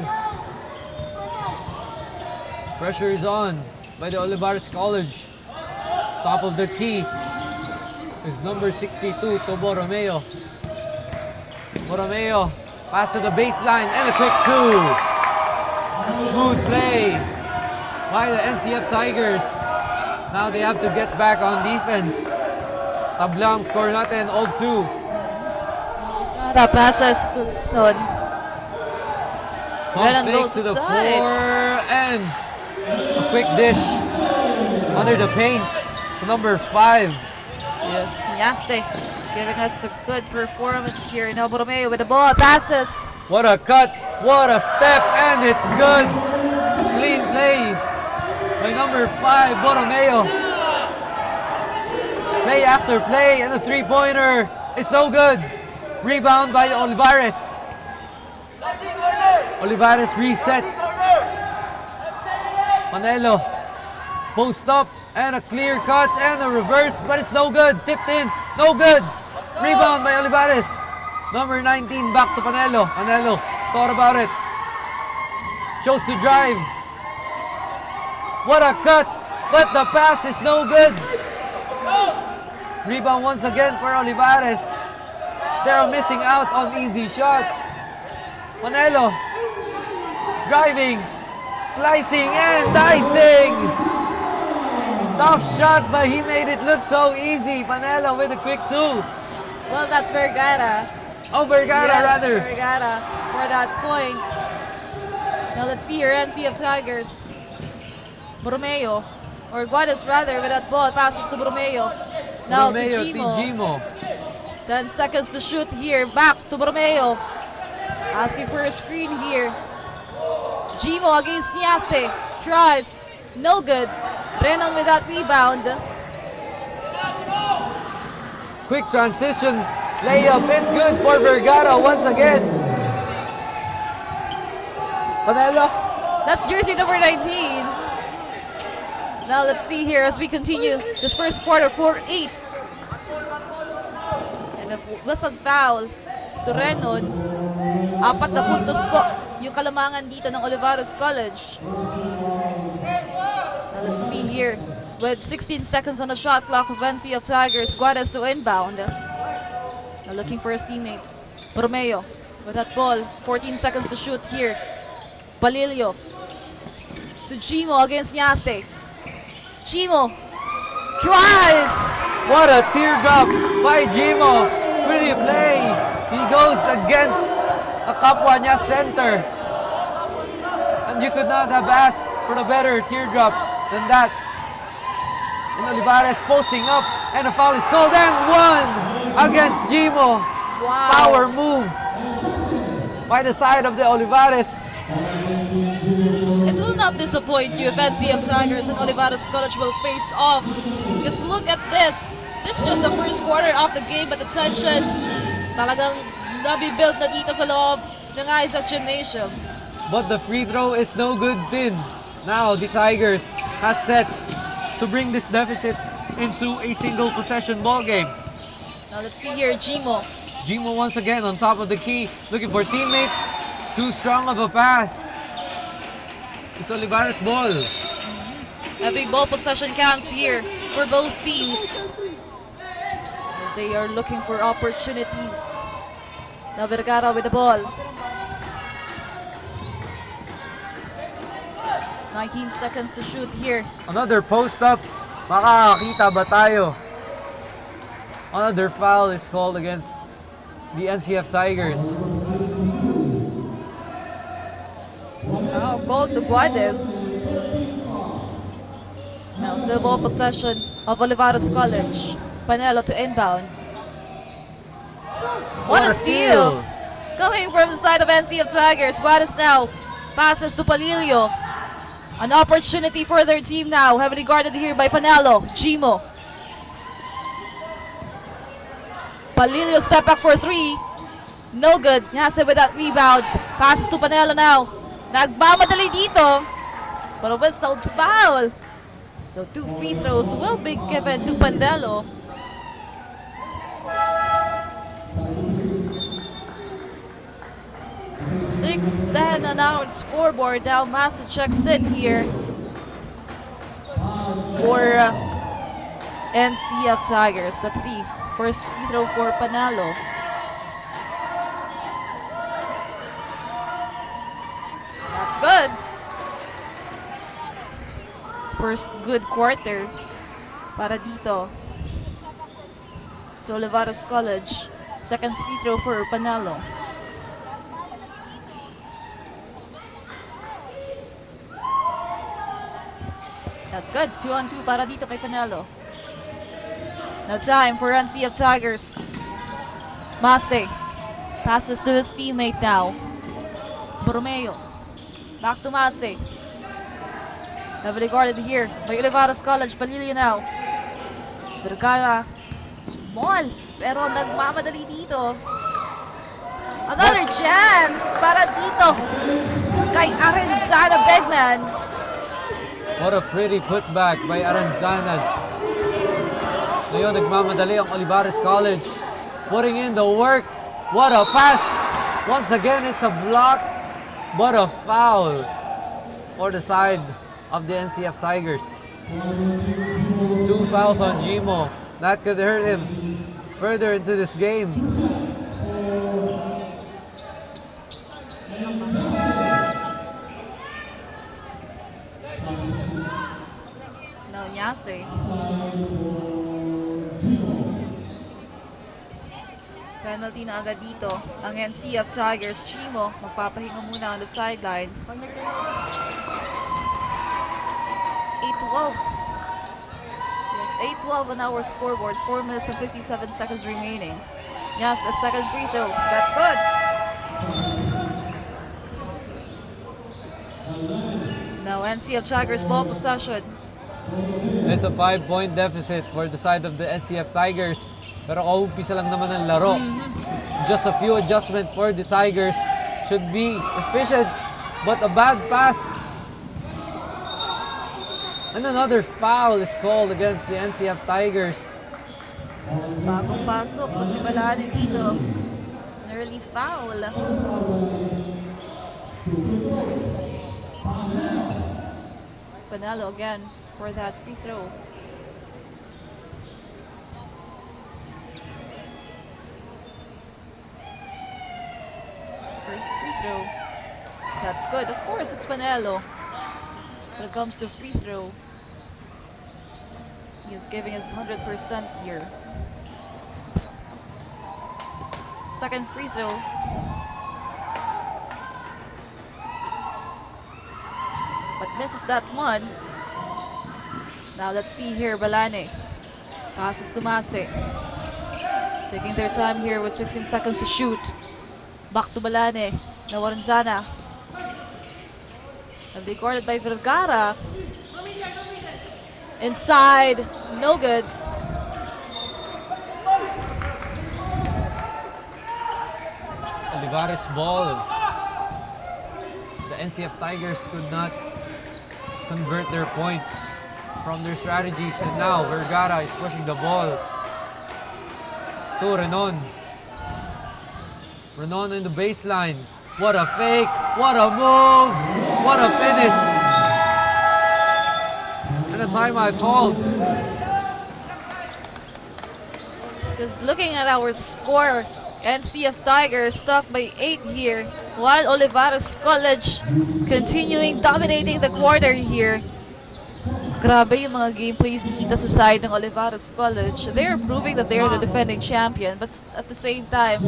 Pressure is on by the Olivarez College. Top of the key is number 62 to Borromeo. Borromeo pass to the baseline and a quick two. Smooth play by the NCF Tigers. Now they have to get back on defense. Tablang score natin, 0-2. Passes doon. Pump fake to the floor and a quick dish under the paint to number 5. Yes, Yase giving us a good performance here. Now Borromeo with the ball, passes. What a cut, what a step, and it's good. Clean play by number 5, Borromeo. Play after play, and the three-pointer is no good. Rebound by Olivarez. Olivarez resets. Manelo, post up, and a clear cut, and a reverse, but it's no good. Tipped in, no good. Rebound by Olivarez. Number 19 back to Panelo. Panelo thought about it. Chose to drive. What a cut, but the pass is no good. Rebound once again for Olivarez. They're missing out on easy shots. Panelo driving, slicing, and dicing. Tough shot, but he made it look so easy. Panelo with a quick two. Well, that's Vergara. Oh, Vergara, yes, rather. Vergara for that point. Now let's see here, NCF Tigers. Borromeo, or Guades rather, with that ball, passes to Borromeo. Now Borromeo to Gimo. Gimo. 10 seconds to shoot here, back to Borromeo. Asking for a screen here. Gimo against Nyase, tries, no good. Renan with that rebound. Quick transition. Layup is good for Vergara once again. Panelo. That's jersey number 19. Now let's see here as we continue this first quarter, 4-8. And a whistled foul to Renon. 4 na puntos po yung kalamangan dito ng Olivarez College. Now let's see here. With 16 seconds on the shot clock of NCF Tigers, Guades to inbound. Now looking for his teammates. Borromeo with that ball. 14 seconds to shoot here. Palilio to Gimo against Nyase. Gimo tries. What a teardrop by Gimo. Pretty play. He goes against a kapwa niya center. And you could not have asked for a better teardrop than that. And Olivarez posting up, and a foul is called, and one against Gimo. Wow. Power move by the side of the Olivarez. It will not disappoint you if NCF Tigers and Olivarez College will face off. Just look at this. This is just the first quarter of the game, but the tension talagang nabibuild na dito sa loob ng Isaac Gymnasium. But the free throw is no good din. Now the Tigers has set to bring this deficit into a single possession ball game. Now let's see here, Gimo Jimo once again on top of the key, looking for teammates. Too strong of a pass. It's Olivarez ball. Every ball possession counts here for both teams. They are looking for opportunities. Now Vergara with the ball. 19 seconds to shoot here. Another post up. Makakakita ba tayo? Another foul is called against the NCF Tigers. Now called to Guades. Now still ball possession of Olivarez College. Panelo to inbound. What a steal! Coming from the side of NCF Tigers. Guades now passes to Palilio. An opportunity for their team now. Heavily guarded here by Panelo. Jimo. Palilio step back for three. No good. Nyase with that rebound. Passes to Panelo now. Nagmamadali dito. But a whistled foul. So 2 free throws will be given to Panelo. .6-10 on our scoreboard. Now Massa checks in here for NCF Tigers. Let's see. First free throw for Panelo. That's good. First good quarter para dito. So Olivarez College. Second free throw for Panelo. That's good. 2-on-2 para dito kay Panelo. Now time for NCF Tigers. Mase passes to his teammate now. Borromeo. Back to Mase. Heavily guarded here by Olivarez College. Palilio now. Vergara. Small. Pero nagmamadali dito. Another chance para dito kay Arenzana Begman. What a pretty putback by Arenzana. Ngayon, nagmamadali ang Olivarez College. Putting in the work. What a pass. Once again, it's a block. But a foul for the side of the NCF Tigers. 2 fouls on Jimo. That could hurt him further into this game. Now Nyase. Penalty na agad dito ang NCF Tigers. Chimo magpapahinga muna on the sideline. 8-12. Yes, 8-12 on our scoreboard. 4 minutes and 57 seconds remaining. Yes, a second free throw. That's good. Now NCF Tigers ball possession. It's a 5-point deficit for the side of the NCF Tigers. Pero kaumpisa lang naman ang laro. Just a few adjustments for the Tigers. Should be efficient, but a bad pass. And another foul is called against the NCF Tigers. Bagong pasok si Balani dito. An early foul. Panelo again for that free throw. First free throw. That's good. Of course, it's Panelo. When it comes to free throw, he is giving us 100% here. Second free throw. But misses that one. Now let's see here, Balane. Passes to Mase. Taking their time here with 16 seconds to shoot. Back to Balane. Now Arenzana. And they guarded by Vergara. Inside. No good. Olivarez ball. The NCF Tigers could not convert their points from their strategies. And now Vergara is pushing the ball to Renon. Renon in the baseline. What a fake. What a move. What a finish. And a timeout called. Just looking at our score, NCF Tigers stuck by 8 here, while Olivarez College continuing dominating the quarter here. Grabe yung mga gameplays dito sa side ng Olivarez College. They're proving that they're the defending champion, but at the same time,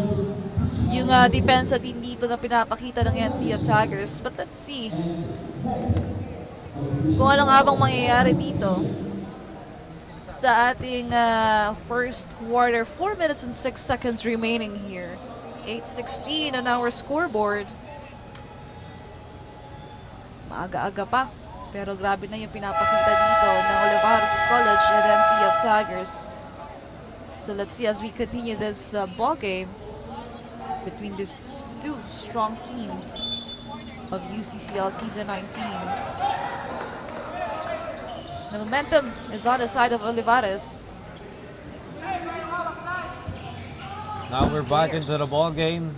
yung depensa din dito na pinapakita ng NCF Tigers. But let's see kung ano nga bang mangyayari dito sa ating first quarter. 4 minutes and 6 seconds remaining here. 8:16 on our scoreboard. Maaga-aga pa. Pero grabe na yung pinapakita dito ng Olivarez College and NCF Tigers. So let's see as we continue this ball game between these two strong teams of UCCL Season 19. The momentum is on the side of Olivarez. Now we're back into the ball game.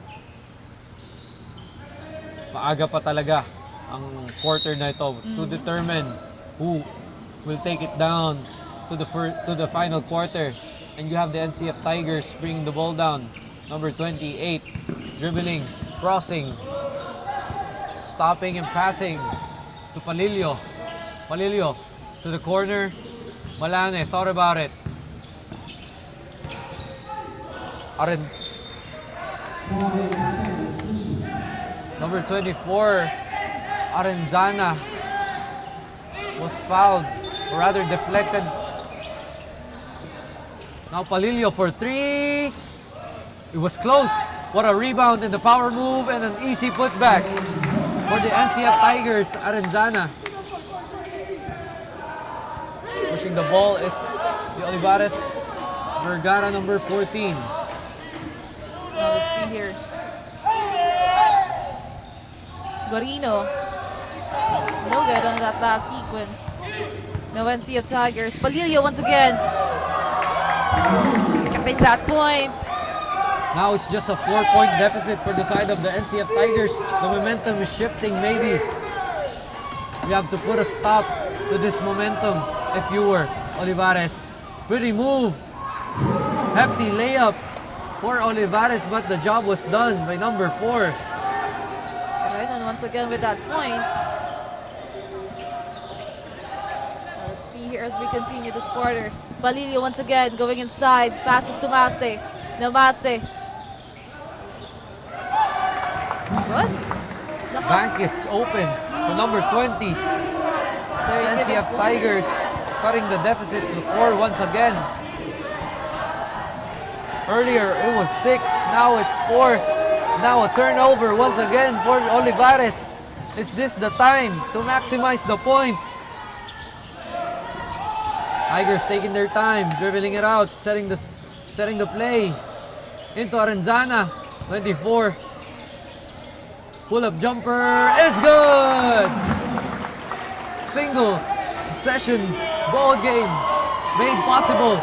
Maaga pa talaga ang quarter na ito to determine who will take it down to the final quarter. And you have the NCF Tigers bringing the ball down. Number 28, dribbling, crossing, stopping and passing to Palillo. Palillo to the corner. Malane thought about it. Number 24, Arenzana was fouled, or rather deflected. Now Palillo for 3. It was close. What a rebound in the power move and an easy putback for the NCF Tigers. Arenzana. Pushing the ball is the Olivarez Vergara, number 14. Now let's see here. Guarino. No good on that last sequence. No NCF Tigers. Palillo once again. Getting that point. Now it's just a 4-point deficit for the side of the NCF Tigers. The momentum is shifting maybe. We have to put a stop to this momentum if you were Olivarez. Pretty move. Hefty layup for Olivarez, but the job was done by number 4. Right, and once again with that point. Let's see here as we continue this quarter. Palillo once again going inside. Passes to Mase. Now Mase. Good. Bank is open for number 20. NCF Tigers cutting the deficit to 4 once again. Earlier it was 6, now it's 4. Now a turnover once again for Olivarez. Is this the time to maximize the points? Tigers taking their time, dribbling it out, setting the play into Arenzana. 24. Pull-up jumper is good! Single session ball game made possible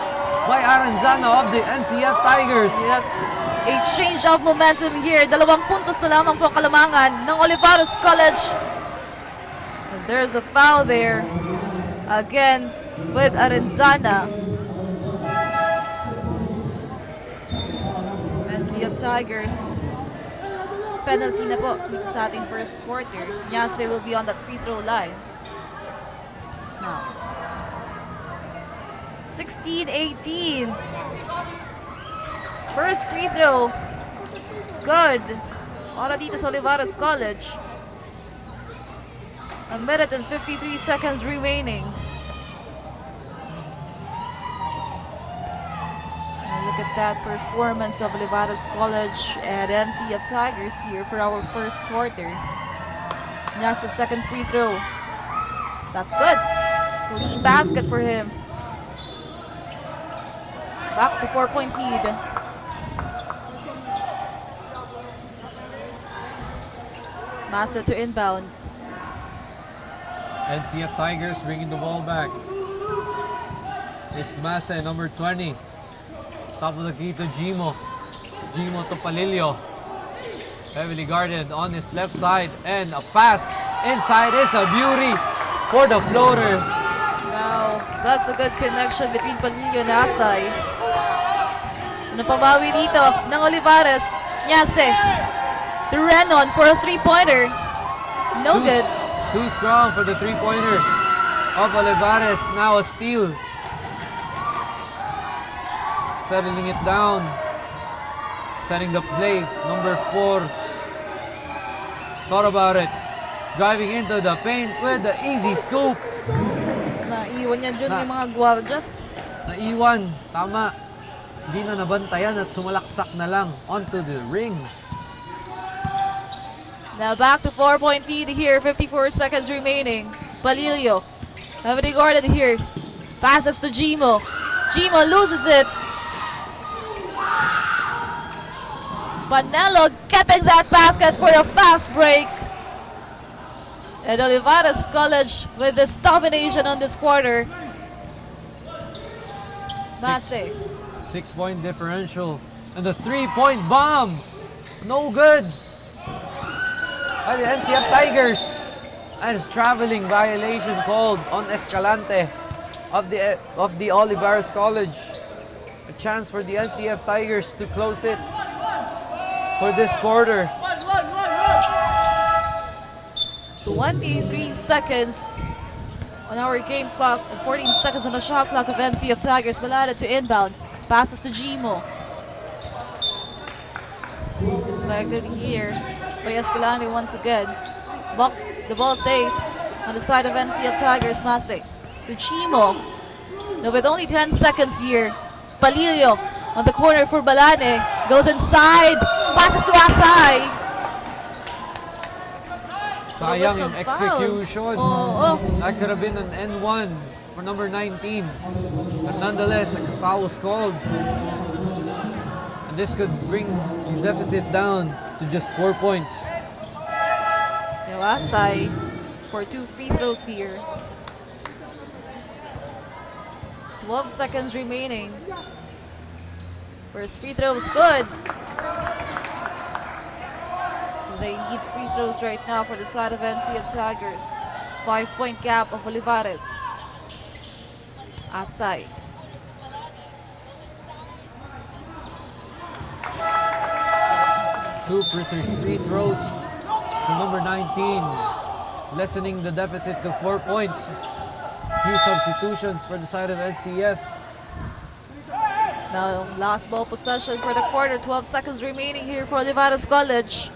by Arenzana of the NCF Tigers. Yes, a change of momentum here. 2 puntos na lamang po ang kalamangan ng Olivarez College. And there's a foul there. Again, with Arenzana. NCF Tigers. Penalty na po sa ating first quarter. Nyase will be on that free throw line. Now, 16-18. First free throw. Good. Para dito sa Olivarez College. 1 minute and 53 seconds remaining. Look at that performance of Olivarez College and NCF Tigers here for our first quarter. That's the second free throw. That's good. Clean basket for him. Back to 4-point lead. Massa to inbound. NCF Tigers bringing the ball back. It's Massa, number 20. Top of the key to Jimo. Jimo to Palillo. Heavily guarded on his left side, and a pass inside is a beauty for the floater. Now, that's a good connection between Palillo and Asay. Napabawi dito ng Olivarez. Nyase. To Renon for a three-pointer. No good. Too strong for the three-pointer of Olivarez. Now a steal. Settling it down. Setting the play. Number 4. Thought about it. Driving into the paint with the easy scoop. Naiwan yan dyan yung mga guardias. Naiwan. Tama. Hindi na nabantayan at sumalaksak na lang onto the ring. Now back to 4-point lead here. 54 seconds remaining. Palillo. Heavily guarded here. Passes to Gimo. Gimo loses it. Panelo getting that basket for a fast break. And Olivarez College with this domination on this quarter. Mase. 6-point differential. And the 3-point bomb. No good. By the NCF Tigers. And it's traveling violation called on Escalante of the Olivarez College. A chance for the NCF Tigers to close it for this quarter. 23 seconds on our game clock and 14 seconds on the shot clock of NCF Tigers. Balada to inbound. Passes to Gimo. Deflected here by Escalante once again. The ball stays on the side of NCF Tigers. Mase to Gimo. Now with only 10 seconds here, Palillo on the corner for Balane. Goes inside. Passes to Asay. Sayang yung execution. That could have been an N1 for number 19. But nonetheless, a foul was called. And this could bring the deficit down to just 4 points. Now Asay for 2 free throws here. 12 seconds remaining. First free throw was good. They need free throws right now for the side of NCF Tigers. 5-point gap of Olivarez. Asay. Two free throws to number 19, lessening the deficit to 4 points. Few substitutions for the side of NCF. Now, last ball possession for the quarter. 12 seconds remaining here for Olivarez College.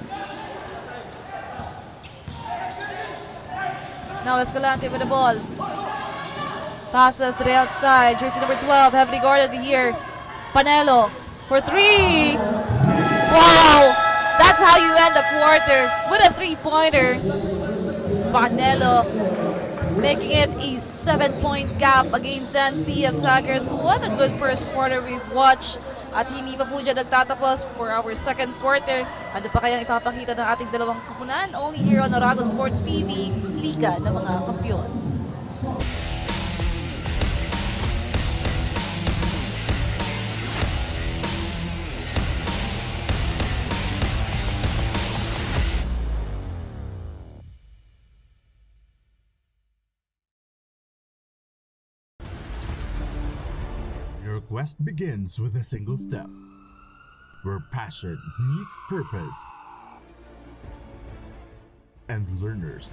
Now Escalante with the ball. Passes to the outside. Jersey number 12, heavily guarded here. Panelo for 3. Wow! That's how you end the quarter with a 3-pointer. Panelo making it a 7-point gap against NCF Tigers. What a good first quarter we've watched. At hindi pa po dyan nagtatapos for our second quarter. Ano pa kayang ipapakita ng ating dalawang kapunan? Only here on Aragon Sports TV, Liga ng mga Kampiyon. Your quest begins with a single step, where passion meets purpose, and learners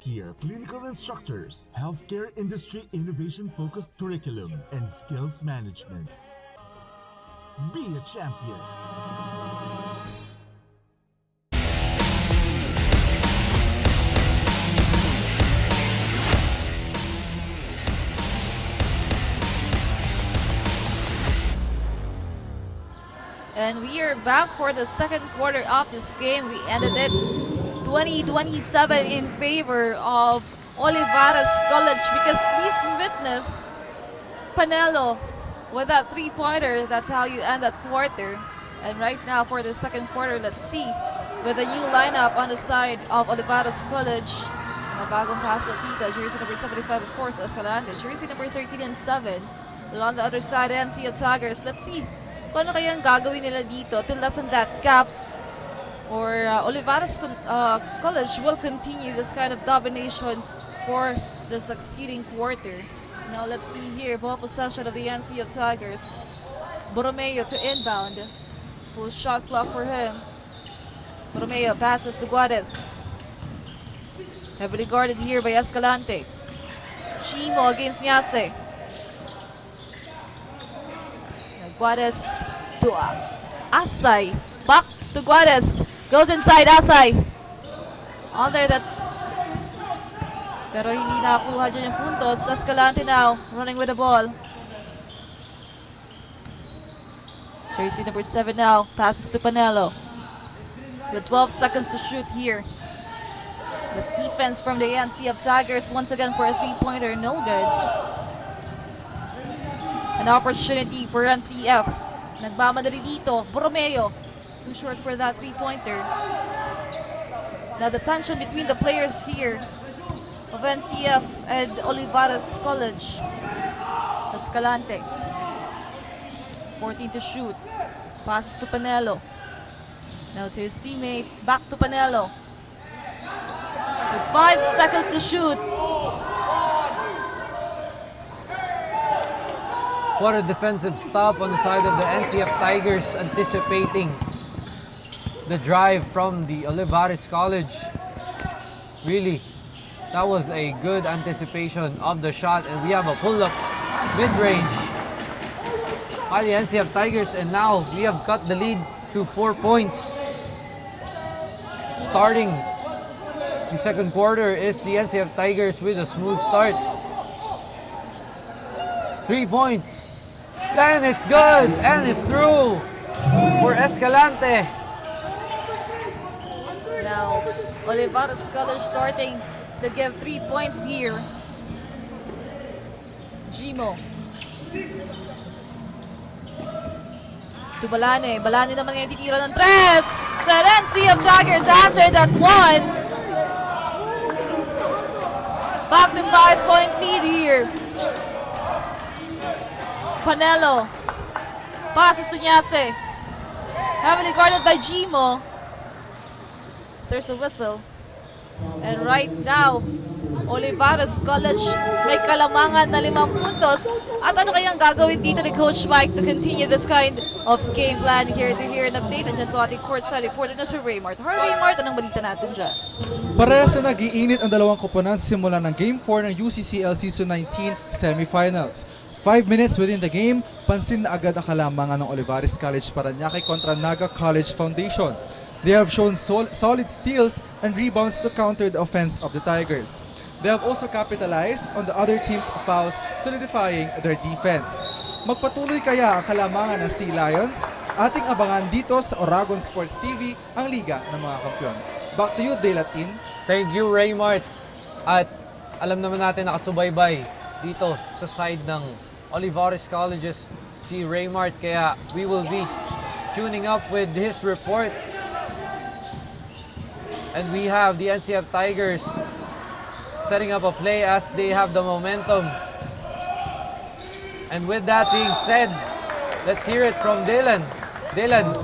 here clinical instructors, healthcare industry innovation-focused curriculum, and skills management. Be a champion. And we are back for the second quarter of this game. We ended it 20-27 in favor of Olivarez College because we've witnessed Panelo with that 3-pointer. That's how you end that quarter. And right now for the second quarter, let's see with a new lineup on the side of Olivarez College. Na bagong paso kita, jersey number 75 of course, Escalante. Jersey number 13 and 7, Well, on the other side, NCF Tigers, let's see kung ano kayang gagawin nila dito to lessen that gap. Or Olivarez College will continue this kind of domination for the succeeding quarter. Now let's see here, ball possession of the NCF Tigers. Borromeo to inbound. Full shot clock for him. Borromeo passes to Guades. Heavily guarded here by Escalante. Chimo against Nyase. Guades to Asay. Back to Guades. Goes inside Asay. Under that. Pero hindi nakakuha dyan yung puntos. Escalante now running with the ball. Jersey number 7 now. Passes to Panelo. With 12 seconds to shoot here. The defense from the NCF Tigers once again for a three-pointer. No good. An opportunity for NCF. Nagmamadali dito. Borromeo. Too short for that three-pointer. Now the tension between the players here of NCF and Olivarez College. Escalante. 14 to shoot. Passes to Panelo. Now to his teammate. Back to Panelo. With 5 seconds to shoot. What a defensive stop on the side of the NCF Tigers, anticipating the drive from the Olivarez College. Really, that was a good anticipation of the shot, and we have a pull-up mid-range by the NCF Tigers, and now we have cut the lead to 4 points. Starting the second quarter is the NCF Tigers with a smooth start. 3 points, then it's good, and it's through for Escalante. Now, Olivarez College starting to give 3 points here. Gimo. To Balane. Balane naman ngayon titira ng tres. And NCF Tigers answer that one. Back to 5-point lead here. Panelo. Passes to Nyase. Heavily guarded by Gimo. There's a whistle. And right now, Olivarez College may kalamangan na 5 puntos. At ano kayang gagawin dito ni Coach Mike to continue this kind of game plan here to hear an update? Andyan po ating courtside reporter na si Raymart. Raymart, anong balita natin dyan? Parehas na nag-iinit ang dalawang koponan simula ng Game 4 ng UCCL Season 19 Semifinals. 5 minutes within the game, pansin na agad ang kalamangan ng Olivarez College-Paranaque kontra NAGA College Foundation. They have shown solid steals and rebounds to counter the offense of the Tigers. They have also capitalized on the other team's fouls, solidifying their defense. Magpatuloy kaya ang kalamangan ng Sea Lions? Ating abangan dito sa Oragon Sports TV, ang Liga ng mga Kampiyon. Back to you, De Latin. Thank you, Raymart. At alam naman natin nakasubaybay dito sa side ng Olivarez Colleges si Raymart, kaya we will be tuning up with his report. And we have the NCF Tigers setting up a play as they have the momentum. And with that being said, let's hear it from Dylan. Dylan.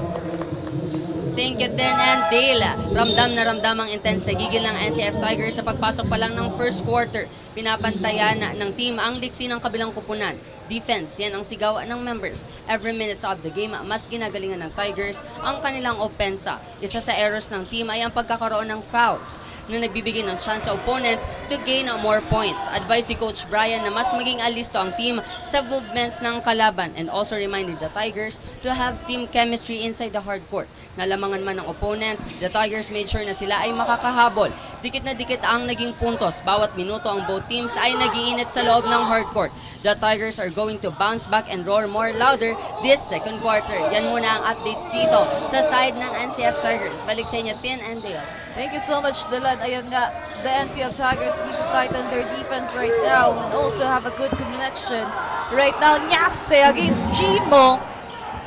Thank you, Den and Dale. Ramdam na ramdam ang intense sa gigil ng NCF Tigers sa pagpasok pa lang ng first quarter. Pinapantayan ng team ang liksi ng kabilang kupunan. Defense, yan ang sigaw ng members. Every minutes of the game, mas ginagalingan ng Tigers ang kanilang opensa. Isa sa errors ng team ay ang pagkakaroon ng fouls na nagbibigay ng chance sa opponent to gain more points. Advice si Coach Brian na mas maging alisto ang team sa movements ng kalaban and also reminded the Tigers to have team chemistry inside the hardcourt. Nalamangan man ng opponent, the Tigers made sure na sila ay makakahabol. Dikit na dikit ang naging puntos. Bawat minuto ang both teams ay nag-iinit sa loob ng hardcourt. The Tigers are going to bounce back and roar more louder this second quarter. Yan muna ang updates dito sa side ng NCF Tigers. Balik sa inyo, Tin and Dale. Thank you so much, Dylan. Ayan nga, the NCF Tigers need to tighten their defense right now and also have a good connection. Right now, Nyase against Gimo.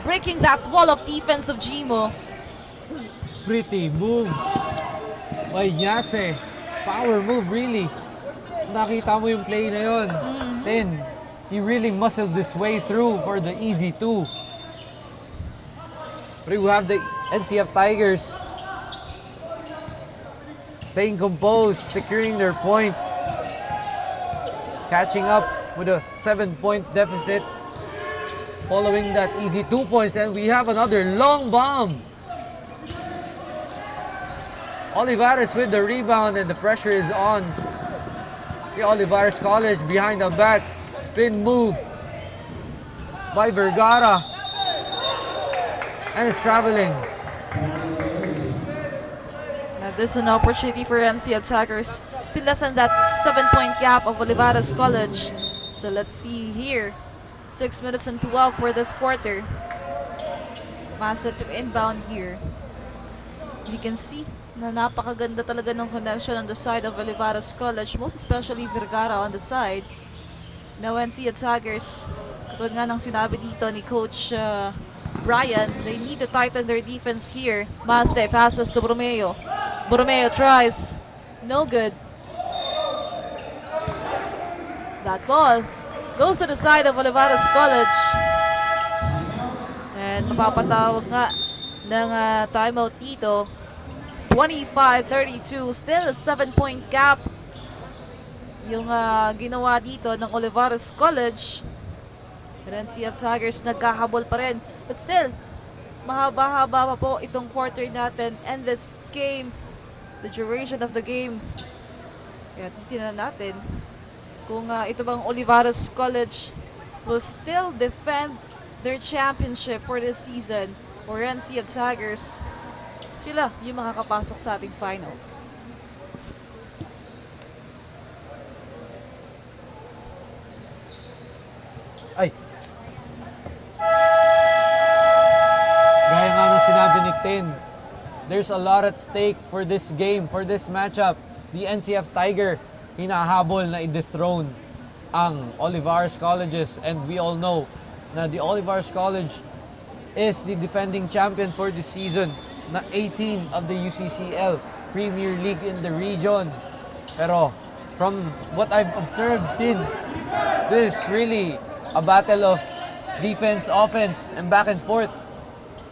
Breaking that wall of defense of Gimo. Pretty move by Nyase. Power move, really. Nakita mo yung play na yun. Tin. he really muscled this way through for the easy 2. But we have the NCF Tigers staying composed, securing their points, catching up with a 7-point deficit following that easy 2 points, and we have another long bomb. Olivarez with the rebound, and the pressure is on the Olivarez College behind the back. Spin move by Vergara, and it's traveling. Now this is an opportunity for NCF Tigers to lessen that 7-point gap of Olivarez College. So let's see here. 6 minutes and 12 for this quarter. Masa to inbound here. You can see na napakaganda talaga ng connection on the side of Olivarez College, most especially Vergara on the side. Now NCF Tigers, katulad nga ng sinabi dito ni Coach Brian, they need to tighten their defense here. Mase passes to Borromeo. Borromeo tries. No good. That ball goes to the side of Olivarez College. And mapapatawag nga ng timeout dito. 25-32, still a 7-point gap yung ginawa dito ng Olivarez College. And NCF Tigers nagkahabol pa rin. But still, mahaba-haba pa po itong quarter natin and this game, the duration of the game. Kaya titignan natin kung ito bang Olivarez College will still defend their championship for this season, or NCF Tigers, sila yung makakapasok sa ating finals. Ay! Gaya nga na sinabi ni Tin, there's a lot at stake for this game, for this matchup. The NCF Tiger hinahabol na i-dethrone ang Olivarez Colleges, and we all know na the Olivarez College is the defending champion for this season, na 18 of the UCCL Premier League in the region. Pero from what I've observed, Tin, this is really a battle of defense, offense, and back and forth.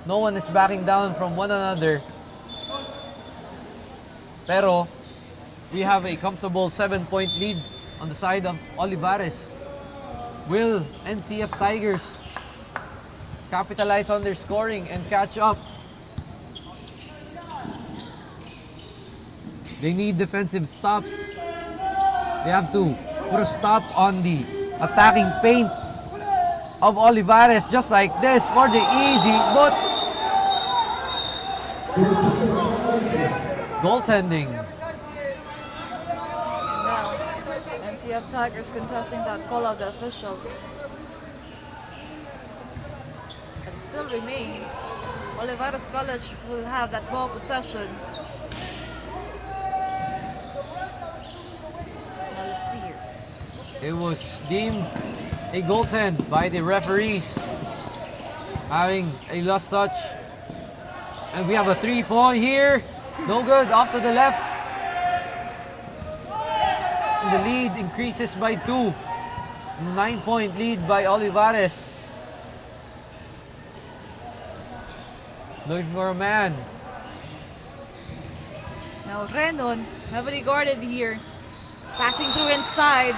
No one is backing down from one another. Pero we have a comfortable 7-point lead on the side of Olivarez. Will NCF Tigers capitalize on their scoring and catch up? They need defensive stops. They have to put a stop on the attacking paint of Olivarez, just like this for the easy, but goaltending. And now, NCF Tigers contesting that call of the officials. But still remain, Olivarez College will have that ball possession. Now let's see here. It was deemed a goaltend by the referees, having a lost touch. And we have a 3-point here. No good, off to the left. And the lead increases by 2. 9-point lead by Olivarez. Looking for a man. Now Renon, heavily guarded here. Passing through inside.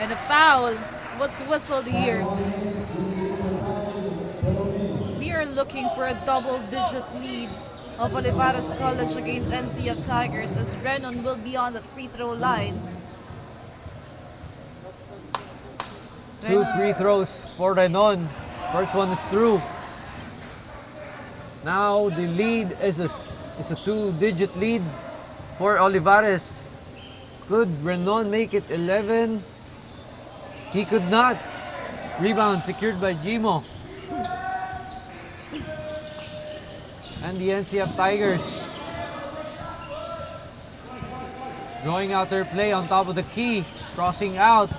And a foul was whistled here. We are looking for a double-digit lead of Olivarez College against NCF Tigers, as Renon will be on that free throw line. 2 free throws for Renon. First one is through. Now the lead is a 2-digit lead for Olivarez. Could Renon make it 11? He could not. Rebound secured by Jimo. And the NCF Tigers drawing out their play on top of the key. Crossing out.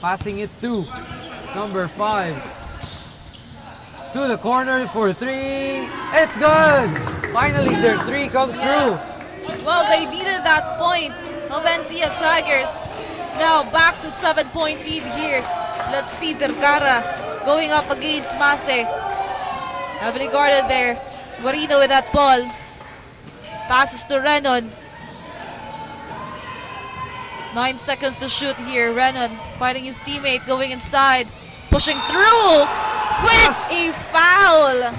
Passing it to number 5. To the corner for 3. It's good! Finally, their 3 comes through. Well, they needed that point of NCF Tigers Now back to 7-point lead here. Let's see Vergara going up against Mase. Heavily guarded there. Guarino with that ball. Passes to Renon. 9 seconds to shoot here. Renon fighting his teammate, going inside. Pushing through with a foul.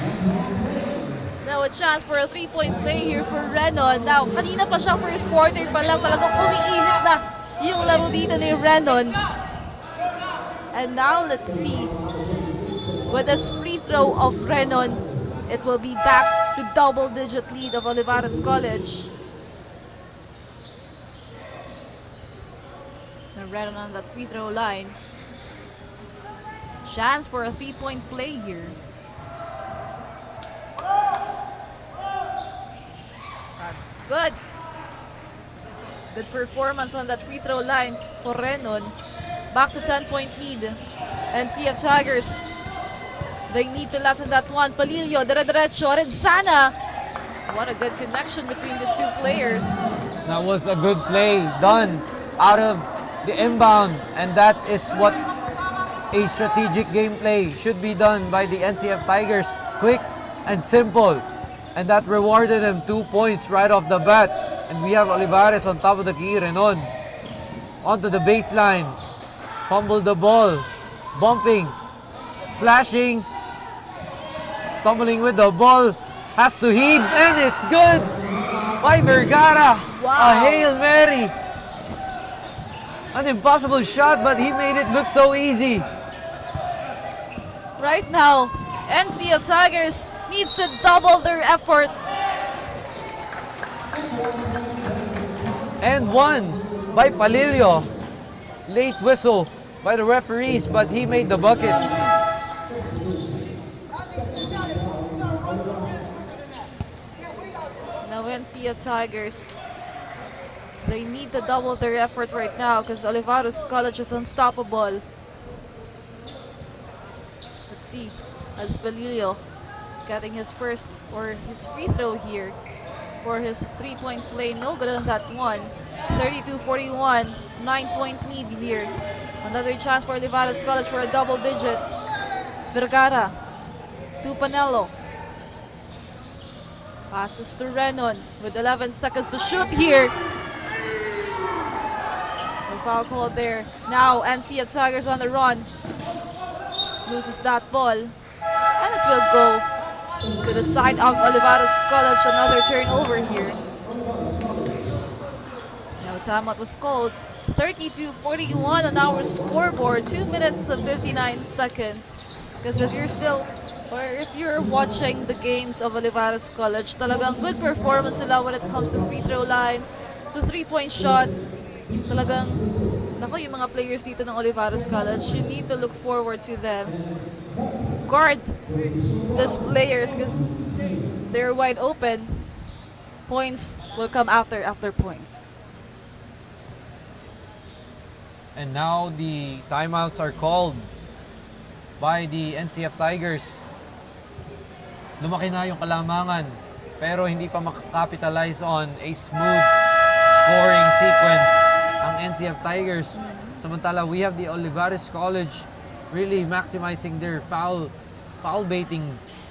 Now a chance for a 3-point play here for Renon. Now, kanina pa siya first quarter pa lang. Talagang umiinit na yung laro dito ni Renon. And now, let's see. With this free throw of Renon, it will be back to double-digit lead of Olivarez College. Now Renon on that free throw line. Chance for a 3-point play here. That's good. Good performance on that free throw line for Renon. Back to 10-point lead. NCF Tigers. They need to lessen that one. Palillo, dire-diretso. Renzana. What a good connection between these two players. That was a good play done out of the inbound. And that is what a strategic gameplay should be done by the NCF Tigers. Quick and simple. And that rewarded them 2 points right off the bat. And we have Olivarez on top of the key. Renon onto the baseline. Fumbled the ball. Bumping. Slashing. Stumbling with the ball. Has to heave. And it's good by Vergara. Wow. A Hail Mary. An impossible shot, but he made it look so easy. Right now, NCF Tigers needs to double their effort. And one by Palillo. Late whistle by the referees, but he made the bucket. Now NCF Tigers, they need to double their effort right now because Olivarez College is unstoppable. Let's see, as Palillo getting his first or his free throw here for his 3-point play. No good on that one. 32-41, 9-point lead here. Another chance for Olivarez College for a double digit. Vergara to Panelo. Passes to Renon with 11 seconds to shoot here. No foul call there. Now NCF Tigers on the run. Loses that ball. And it will go to the side of Olivarez College. Another turnover here. Now timeout was called. 32-41 on our scoreboard. 2 minutes and 59 seconds. Because if you're still, or if you're watching the games of Olivarez College, talagang good performance sila when it comes to free throw lines, to 3-point shots. Talagang, nako, yung mga players dito ng Olivarez College, you need to look forward to them. Guard these players because they're wide open. Points will come after points. And now the timeouts are called by the NCF Tigers. Lumaki na yung kalamangan, pero hindi pa makakapitalize on a smooth scoring sequence ang NCF Tigers. Samantala, we have the Olivarez College really maximizing their foul baiting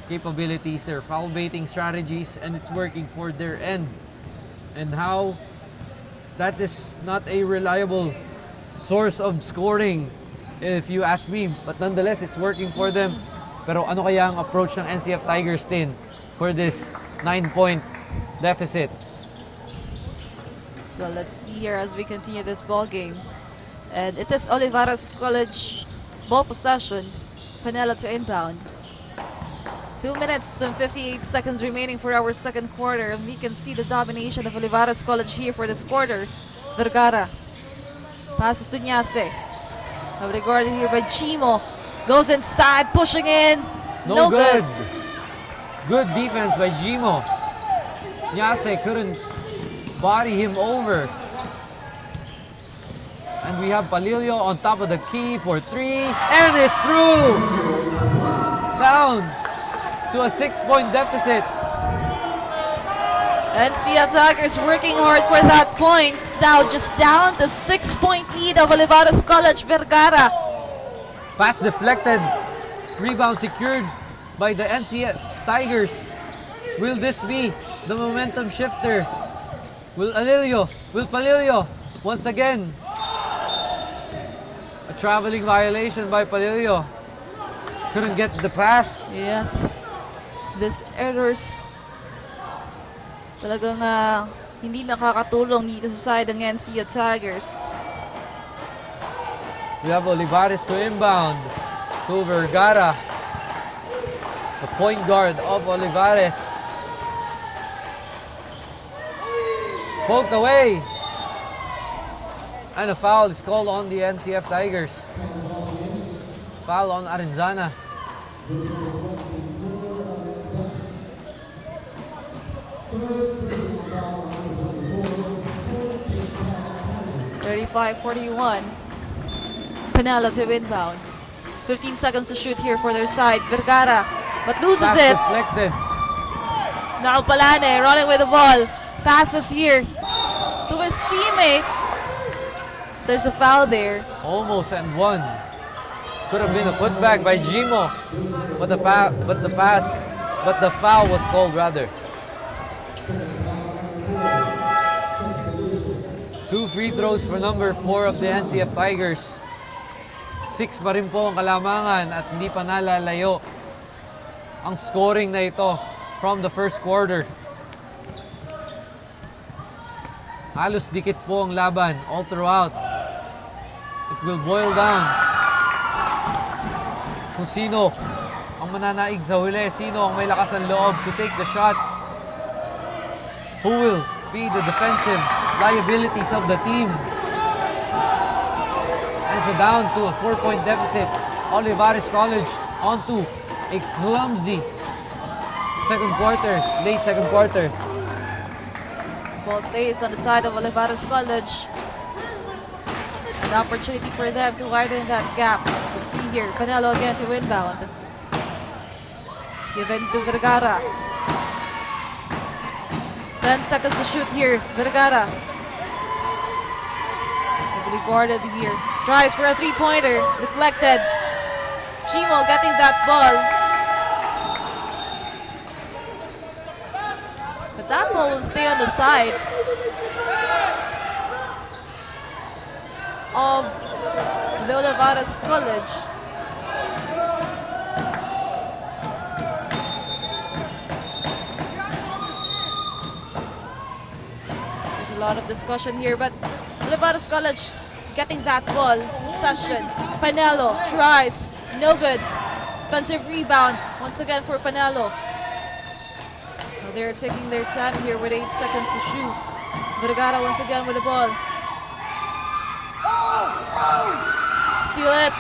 capabilities, their foul baiting strategies, and it's working for their end. And how that is not a reliable source of scoring, if you ask me. But nonetheless, it's working for them. Pero ano kaya ang approach ng NCF Tigers din for this 9-point deficit? So let's see here as we continue this ball game. And it is Olivarez College ball possession. Panela to inbound. 2 minutes and 58 seconds remaining for our second quarter. And we can see the domination of Olivarez College here for this quarter. Vergara. Passes to Nyase. Regarded here by Chimo. Goes inside, pushing in. No good. Good defense by Chimo. Nyase couldn't body him over. And we have Palillo on top of the key for 3. And it's through! Down to a 6-point deficit. NCF Tigers working hard for that point. Now just down to 6-point lead of Olivarez College Vergara. Pass deflected. Rebound secured by the NCF Tigers. Will this be the momentum shifter? Will Palillo once again? A traveling violation by Palillo. Couldn't get the pass. Yes. This errors talagang hindi nakakatulong dito sa side ng NCF Tigers. We have Olivarez to inbound to Vergara. The point guard of Olivarez. Poked away. And a foul is called on the NCF Tigers. Foul on Arenzana. (35-41). Panelo to inbound. 15 seconds to shoot here for their side. Vergara, but loses Pass it. deflected. Now Palane running with the ball. Passes here to his teammate. There's a foul there. Almost and one. Could have been a putback by Jimo, but the foul was called rather. 2 free throws for number 4 of the NCF Tigers. 6 pa rin po ang kalamangan at hindi pa nalalayo ang scoring na ito from the first quarter. Halos dikit po ang laban all throughout. It will boil down kung sino ang mananaig sa huli, sino ang may lakas ng loob to take the shots. Who will be the defensive liabilities of the team? And so down to a 4-point deficit. Olivarez College onto a clumsy late second quarter. Ball stays on the side of Olivarez College. An opportunity for them to widen that gap. Let's see here, Panelo again to inbound. Given to Vergara. 10 seconds to shoot here, Vergara. Heavily guarded here. Tries for a three-pointer, deflected. Chimo getting that ball. But that ball will stay on the side of the Olivarez College. There's a lot of discussion here, but Olivarez College getting that ball, possession. Panelo tries, no good. Offensive rebound, once again for Panelo. Well, they're taking their time here with 8 seconds to shoot. Vergara once again with the ball. Steal it.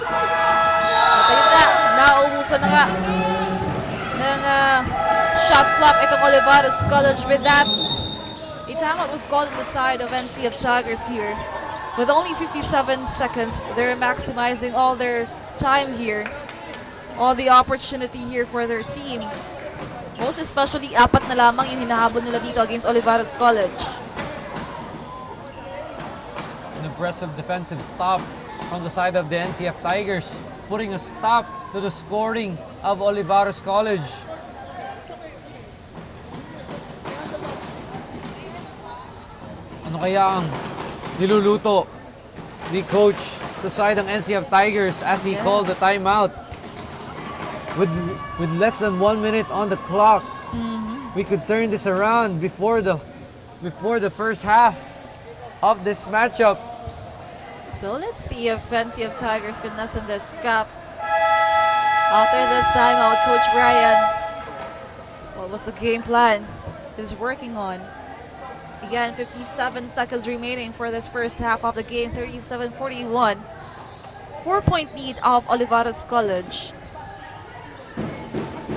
At ayun na, naubusan na nga ng shot clock itong Olivarez College. With that, a timeout was called on the side of NCF Tigers here. With only 57 seconds, they're maximizing all their time here. All the opportunity here for their team. Most especially, 4 na lamang yung hinahabol nila dito against Olivarez College. An impressive defensive stop from the side of the NCF Tigers, putting a stop to the scoring of Olivarez College. Ano kaya ang niluluto ni coach sa side ng NCF Tigers as he called the timeout? With less than 1 minute on the clock, we could turn this around before the first half of this matchup. So let's see if NCF Tigers can lessen this gap. After this timeout, Coach Brian, what was the game plan he's working on? Again, 57 seconds remaining for this first half of the game, 37-41. 4-point lead of Olivarez College.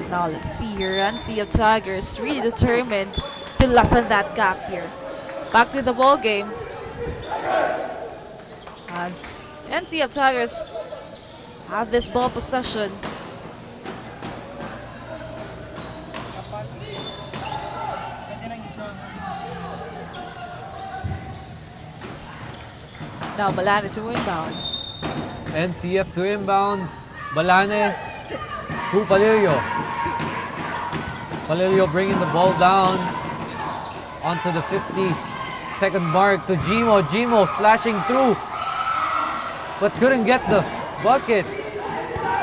Now let's see here, NCF Tigers really determined to lessen that gap here. Back to the ball game. As NCF Tigers have this ball possession. Now Balane to inbound. NCF to inbound. Balane to Palillo. Palillo bringing the ball down onto the 50-second mark to Jimo. Jimo slashing through, but couldn't get the bucket.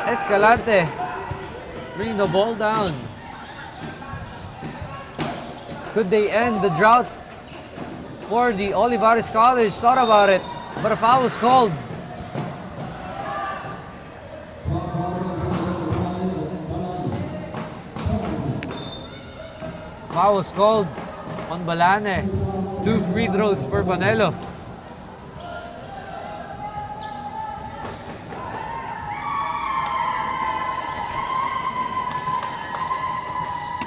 Escalante bringing the ball down. Could they end the drought for the Olivarez College? Thought about it, but a foul was called. Foul was called on Balane. 2 free throws for Panelo.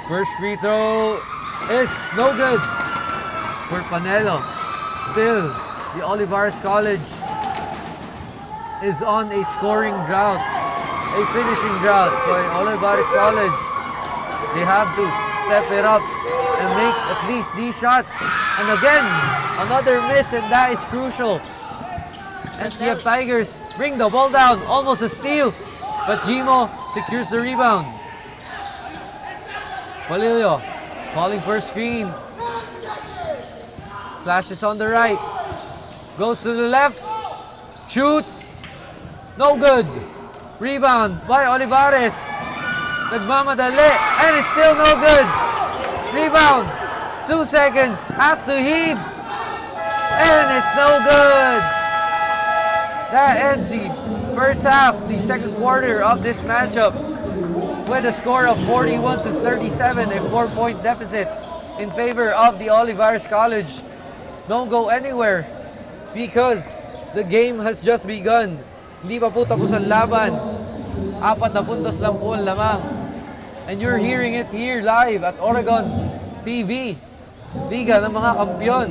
First free throw is no good for Panelo. Still, the Olivarez College is on a scoring drought, a finishing drought for Olivarez College. They have to step it up and make at least these shots. And again, another miss, and that is crucial. NCF Tigers bring the ball down, almost a steal, but Jimo secures the rebound. Palillo calling for a screen. Flashes on the right. Goes to the left. Shoots. No good. Rebound by Olivarez. Nagmamadali. And it's still no good. Rebound. 2 seconds. Has to heave. And it's no good. That ends the first half, the second quarter of this matchup, with a score of 41-37, a 4-point deficit in favor of the Olivarez College. Don't go anywhere because the game has just begun. Hindi pa po tapos ang laban. 4 na puntos lang po ang lamang. And you're hearing it here live at Oregon TV, Liga ng mga Kampyon.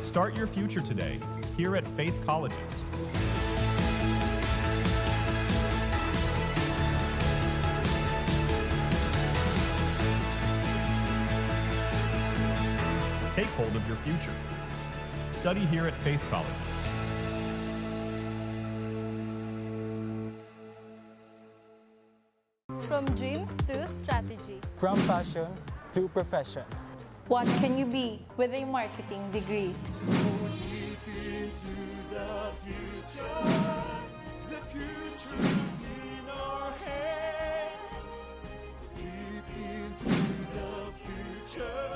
Start your future today, here at Faith Colleges. Take hold of your future. Study here at Faith Colleges. From dreams to strategy. From passion to profession. What can you be with a marketing degree?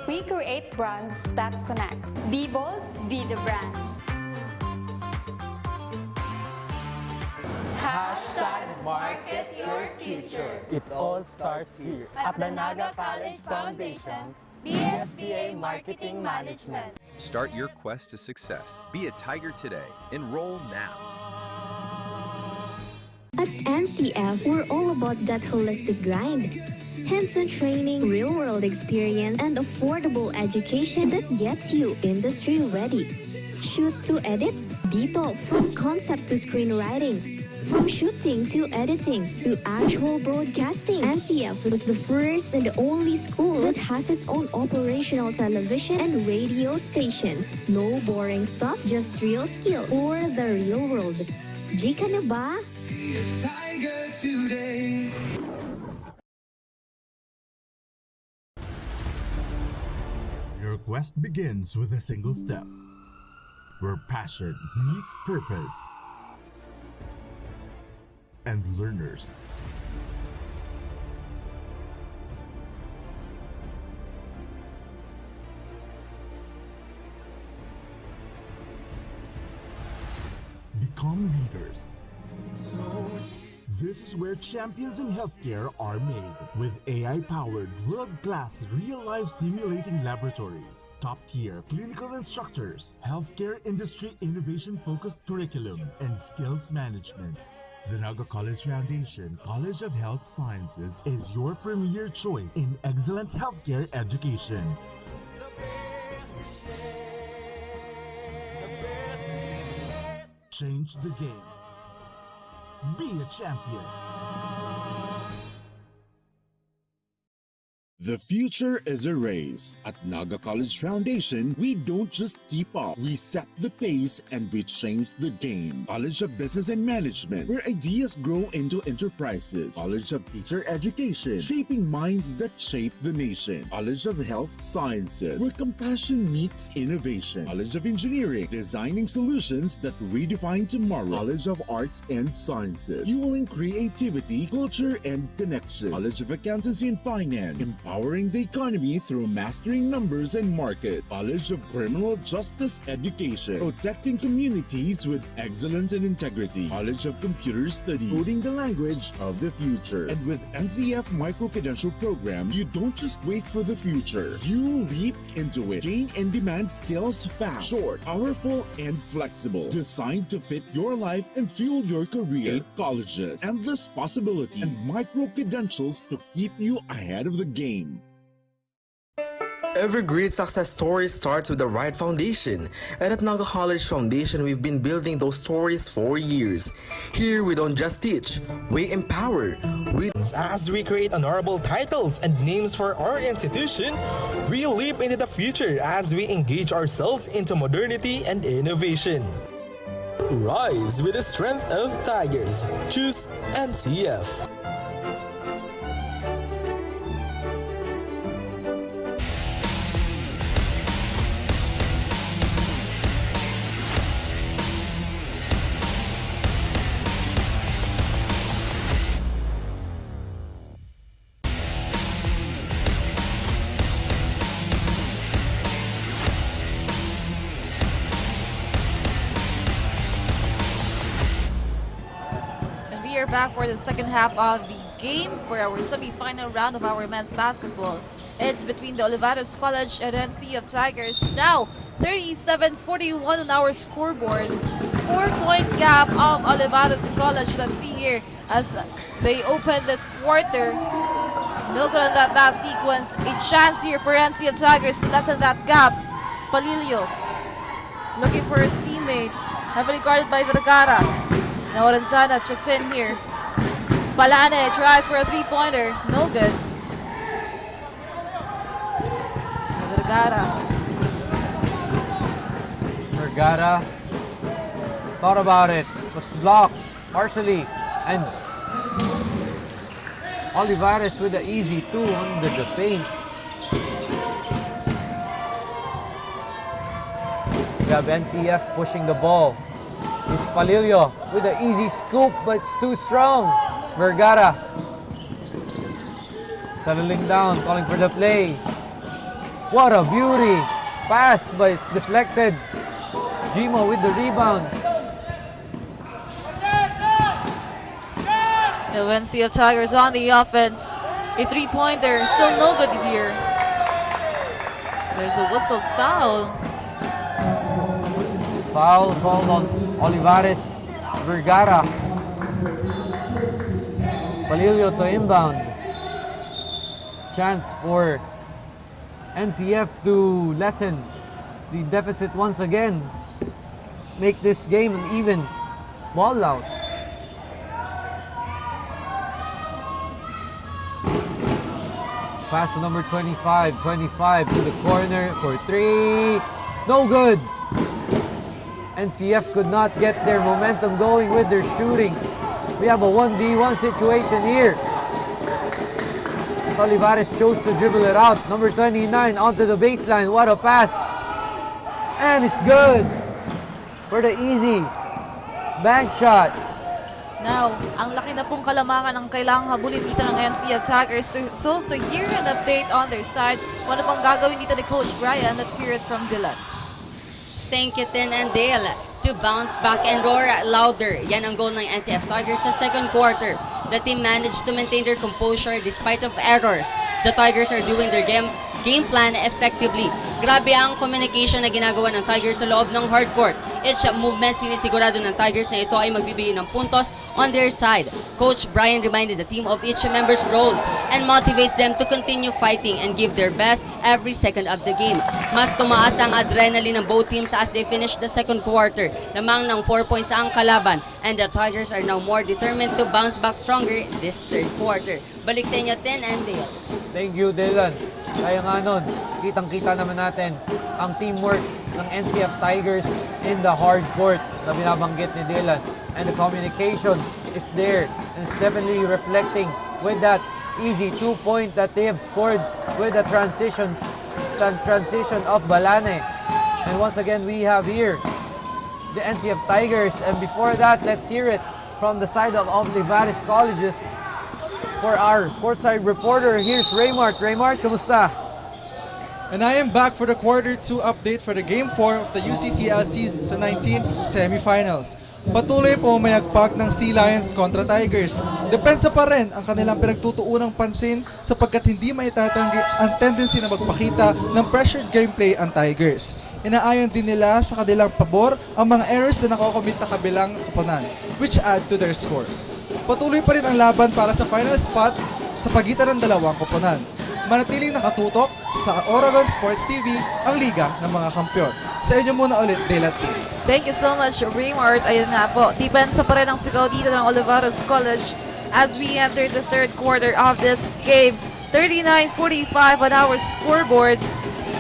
We create brands that connect. Be bold, be the brand. Hashtag market your future. It all starts here At the NAGA College Foundation, BSBA Marketing Management. Start your quest to success. Be a Tiger today. Enroll now. At NCF, we're all about that holistic grind. Hands-on training, real-world experience, and affordable education that gets you industry ready. Shoot to edit, dito from concept to screenwriting. From shooting to editing to actual broadcasting, NCF was the first and the only school that has its own operational television and radio stations. No boring stuff, just real skills for the real world. Jika na ba? quest begins with a single step, where passion meets purpose, and learners become leaders. This is where champions in healthcare are made, with AI-powered, world-class, real-life simulating laboratories, top-tier clinical instructors, healthcare industry innovation-focused curriculum, and skills management. The NAGA College Foundation College of Health Sciences is your premier choice in excellent healthcare education. Change the game. Be a champion. The future is a race. At NAGA College Foundation, we don't just keep up. We set the pace and we change the game. College of Business and Management, where ideas grow into enterprises. College of Teacher Education, shaping minds that shape the nation. College of Health Sciences, where compassion meets innovation. College of Engineering, designing solutions that redefine tomorrow. College of Arts and Sciences, fueling creativity, culture, and connection. College of Accountancy and Finance, empowering the economy through mastering numbers and market. College of Criminal Justice Education, protecting communities with excellence and integrity. College of Computer Studies, coding the language of the future. And with NCF micro-credential programs, you don't just wait for the future. You leap into it. Gain and demand skills fast, short, powerful, and flexible. Designed to fit your life and fuel your career. 8 colleges, endless possibility, and micro-credentials to keep you ahead of the game. Every great success story starts with the right foundation, and at NAGA College Foundation, we've been building those stories for years. Here, we don't just teach, we empower. As we create honorable titles and names for our institution, we leap into the future as we engage ourselves into modernity and innovation. Rise with the strength of Tigers. Choose NCF. Back for the second half of the game for our semi-final round of our men's basketball. It's between the Olivarez College and NCF Tigers. Now, 37-41 on our scoreboard. 4-point gap of Olivarez College. Let's see here as they open this quarter. No good on that last sequence. A chance here for NCF Tigers to lessen that gap. Palilio looking for his teammate. Heavily guarded by Vergara. Now Orenzana checks in here. Balane tries for a three-pointer. No good. Vergara thought about it. Was blocked partially. And Olivarez with the easy 2 under the paint. We have NCF pushing the ball. It's Palilio with an easy scoop, but it's too strong. Vergara settling down, calling for the play. What a beauty! Pass, but it's deflected. Jimo with the rebound. The NCF Tigers on the offense. A three-pointer, still no good here. There's a whistle foul. Foul called on Olivarez. Vergara. Palilio to inbound. Chance for NCF to lessen the deficit once again. Make this game an even ball out. Pass to number 25. 25 to the corner for 3. No good. NCF could not get their momentum going with their shooting. We have a 1v1 situation here. but Olivarez chose to dribble it out. Number 29 onto the baseline. What a pass. And it's good for the easy bank shot. Now, ang laki na pong kalamangan ang kailangang habulin dito ng NCF Tigers. So, to hear an update on their side, ano pang gagawin dito ni Coach Brian? Let's hear it from Dylan. Thank you, Tin and Dale. To bounce back and roar louder. Yan ang goal ng NCF Tigers sa second quarter. The team managed to maintain their composure despite of errors. The Tigers are doing their game plan effectively. Grabe ang communication na ginagawa ng Tigers sa loob ng hardcourt. Each movement sinisigurado ng Tigers na ito ay magbibigay ng puntos on their side. Coach Brian reminded the team of each member's roles and motivates them to continue fighting and give their best every second of the game. Mas tumaas ang adrenaline ng both teams as they finish the second quarter. Lamang ng 4 points ang kalaban and the Tigers are now more determined to bounce back stronger this third quarter. Balik sa inyo, Ten and Dale. Thank you, Dylan. Kaya nga nun, kitang-kita naman natin ang teamwork ng NCF Tigers in the hard court na binabanggit ni Dylan. And the communication is there. And it's definitely reflecting with that easy 2-point that they have scored with the transition of Balane. And once again, we have here the NCF Tigers. And before that, let's hear it from the side of Olivarez Colleges. For our courtside reporter, here's Raymart. Raymart, kumusta? And I am back for the Quarter 2 update for the Game 4 of the UCCL Season 19 semifinals. Patuloy po mayagpag ng Sea Lions kontra Tigers. Depensa pa rin ang kanilang pinagtutuunang pansin sapagkat hindi maitatanggi ang tendency na magpakita ng pressured gameplay ang Tigers. Inaayon din nila sa kanilang pabor ang mga errors na nakocommit na kabilang koponan, which add to their scores. Patuloy pa rin ang laban para sa final spot sa pagitan ng dalawang koponan. Manatiling nakatutok sa Oregon Sports TV ang Liga ng mga Kampiyon. Sa inyo muna ulit, Dale at Team. Thank you so much, Raymart. Ayun nga po, depensa pa rin ang sigaw dito ng Olivarez College as we enter the third quarter of this game. 39-45 on our scoreboard.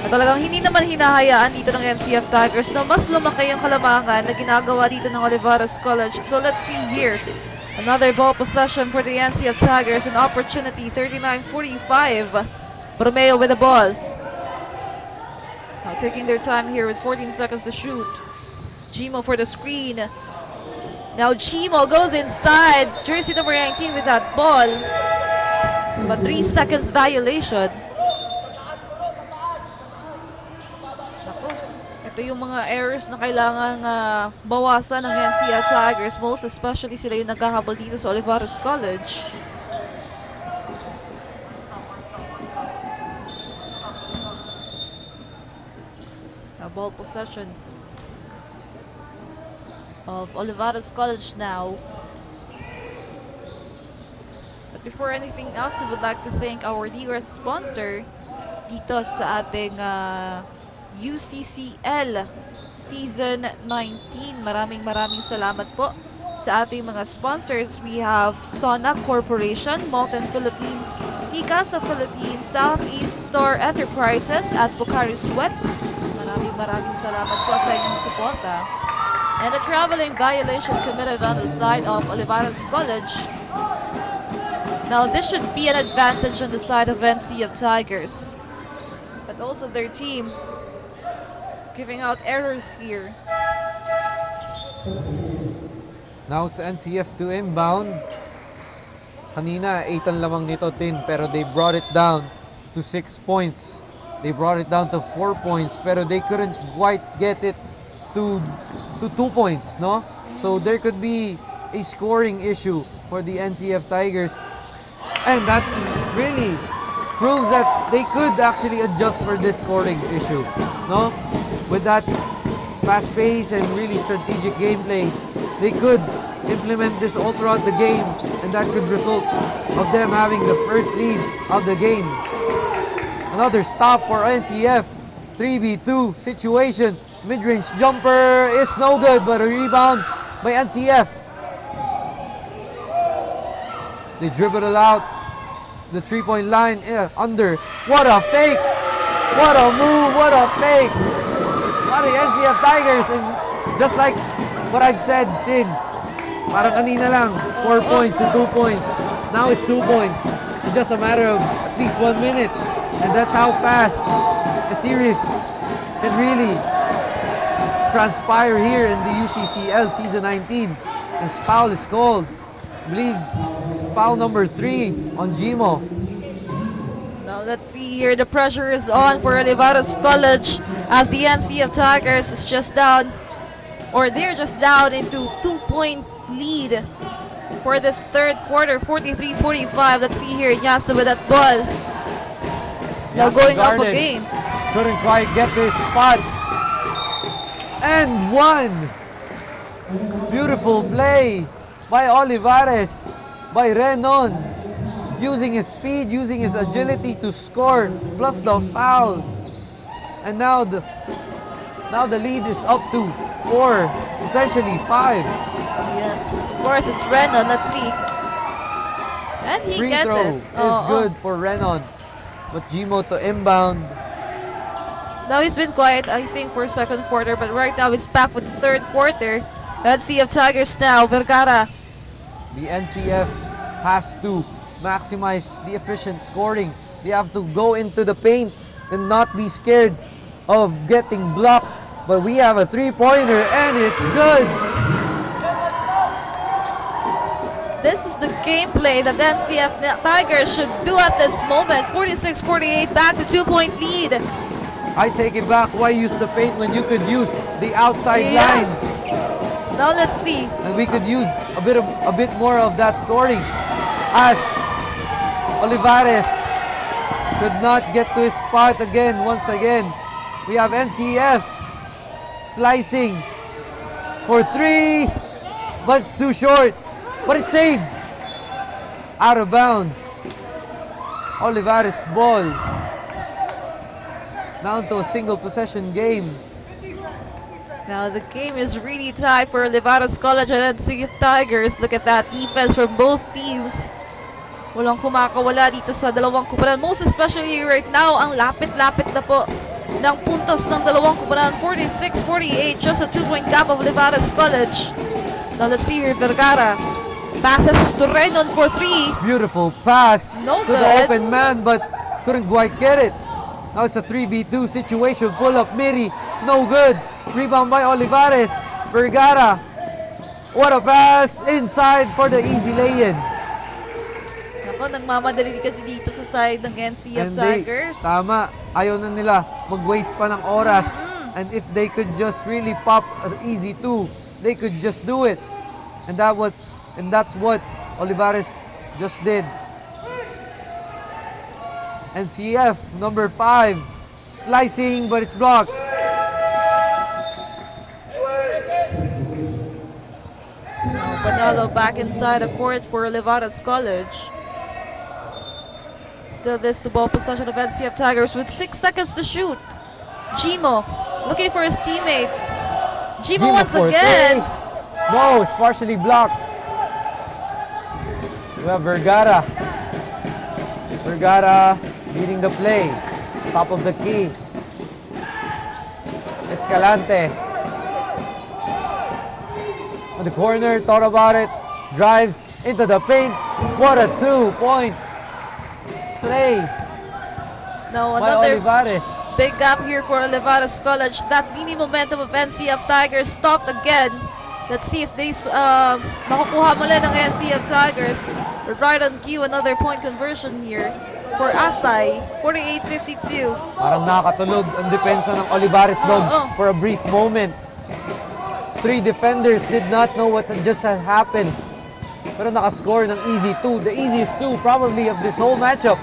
At talagang hindi naman hinahayaan dito ng NCF Tigers na mas lumaki ang kalamangan na ginagawa dito ng Olivarez College. So let's see here. Another ball possession for the NCF Tigers. An opportunity, 39-45. Bromeo with the ball. Now taking their time here with 14 seconds to shoot. Gimo for the screen. Now Gimo goes inside. Jersey number 19 with that ball. But 3 seconds violation. Ito yung mga errors na kailangan bawasan ng NCF Tigers, most especially sila yung naghahabol dito sa Olivarez College. A ball possession of Olivarez College now. But before anything else, we would like to thank our dearest sponsor dito sa ating UCCL Season 19. Maraming salamat po sa ating mga sponsors. We have SONAK Corporation, Molten Philippines, Mikasa Philippines, Southeast Star Enterprises at Pocari Sweat. Maraming salamat po sa inyong suporta. And a traveling violation committed on the side of Olivarez College. Now this should be an advantage on the side of NCF Tigers, but also their team giving out errors here. Now it's NCF to inbound. Kanina, 8 ang lamang nito, Tin, pero they brought it down to 6 points. They brought it down to 4 points, pero they couldn't quite get it to 2 points, no? So there could be a scoring issue for the NCF Tigers. And that really proves that they could actually adjust for this scoring issue, no? With that fast pace and really strategic gameplay, they could implement this all throughout the game, and that could result of them having the first lead of the game. Another stop for NCF. 3v2 situation. Mid-range jumper is no good, but a rebound by NCF. They dribble it out. The 3-point line under. What a fake! What a move! What a fake! What the NCF Tigers, and just like what I've said, Tin, Parang kanina lang, 4 points to 2 points. Now it's 2 points. In just a matter of at least 1 minute. And that's how fast the series can really transpire here in the UCCL Season 19. This foul is called. I believe it's foul number 3 on Jimo. Now let's see here, the pressure is on for Olivarez College as the NCF Tigers is just down, or they're just down into 2-point lead for this third quarter, 43-45. Let's see here, Yasta with that ball. Now going up against. Couldn't quite get to his spot. And one. Beautiful play by Olivarez, by Renon. Using his speed, using his agility to score, plus the foul. And now the lead is up to 4, potentially 5. Yes, of course it's Renon. Let's see. And he Free gets throw it. is good for Renon. But Jimo to inbound. Now he's been quiet, I think, for second quarter, but right now he's back for the third quarter. NCF Tigers now, Vergara. The NCF has to maximize the efficient scoring. They have to go into the paint and not be scared of getting blocked. But we have a three-pointer and it's good. This is the gameplay that the NCF Tigers should do at this moment. 46-48, back to 2-point lead. I take it back. Why use the paint when you could use the outside lines? Now let's see. And we could use a bit more of that scoring, as Olivarez could not get to his spot again. Once again, we have NCF slicing for 3, but it's too short. But it's saved. Out of bounds. Olivarez ball. Down to a single possession game. Now the game is really tight for Olivarez College and NCF Tigers. Look at that defense from both teams. Walang kumakawala dito sa dalawang kupunan. Most especially right now, ang lapit-lapit na po ng puntos ng dalawang kupunan. 46-48, just a 2-point gap of Olivarez College. Now let's see here, Vergara. Passes to Renon for 3. Beautiful pass no to good. The open man, but couldn't quite get it. Now it's a 3v2 situation. Pull up Miri. It's no good. Rebound by Olivarez. Vergara. What a pass inside for the easy lay-in. Nako, nagmamadali kasi dito sa side ng NCF Tigers. Tama. Ayaw na nila mag-waste pa ng oras. And if they could just really pop an easy 2, they could just do it. And that's what Olivarez just did. NCF, number 5, slicing, but it's blocked. Panalo back inside the court for Olivarez College. Still this the ball possession of NCF Tigers with 6 seconds to shoot. Jimo looking for his teammate. Jimo once again. No, it's partially blocked. We have Vergara. Vergara leading the play. Top of the key. Escalante. On the corner, thought about it. Drives into the paint. What a 2-point play. Now by another Olivarez. big gap here for Olivarez College. That mini momentum of NCF Tigers stopped again. Let's see if they makukuha muli ng NCF Tigers. Right on cue, another point conversion here for Asay. 48-52. Parang nakatulog ang depensa ng Olivarez doon for a brief moment. 3 defenders did not know what just had happened. Pero nakascore ng easy 2. The easiest 2 probably of this whole matchup.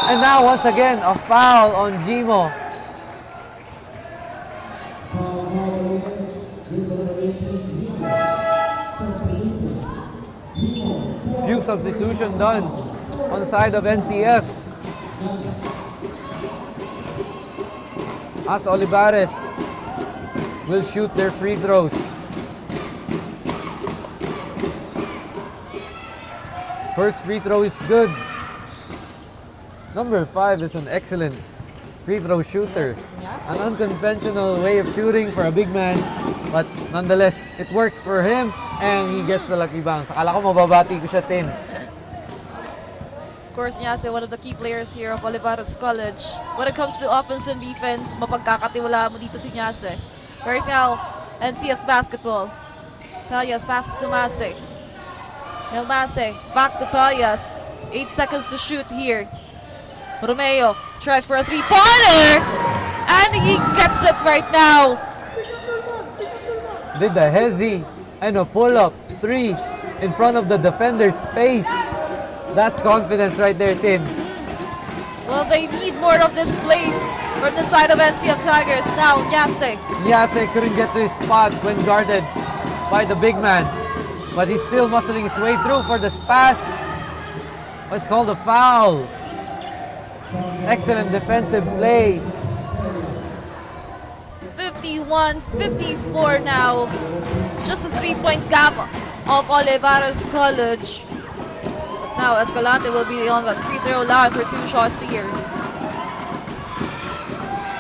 And now once again, a foul on Jimo. Few substitution done on the side of NCF. As Olivarez will shoot their free throws. First free throw is good. Number 5 is an excellent free throw shooter. Yes. An unconventional way of shooting for a big man, but nonetheless, it works for him and he gets the lucky bounce. Akala ko mababati ko siya, Tin. Of course, Nyase, one of the key players here of Olivarez College. When it comes to offense and defense, mapagkakatiwalaan mo dito si Nyase. Right now, NCS basketball. Pelias passes to Mase. Now Mase, back to Pelias. 8 seconds to shoot here. Romeo tries for a three-pointer! And he gets it right now. Did the hezi and a pull-up 3 in front of the defender's face. That's confidence right there, Tin. Well, they need more of this plays from the side of NCF Tigers. Now, Nyase. Nyase couldn't get to his spot when guarded by the big man, but he's still muscling his way through for this pass. It's called a foul. Excellent defensive play. 51-54 now. Just a 3-point gap of Olivarez College. Now, Escalante will be on the free throw line for 2 shots here.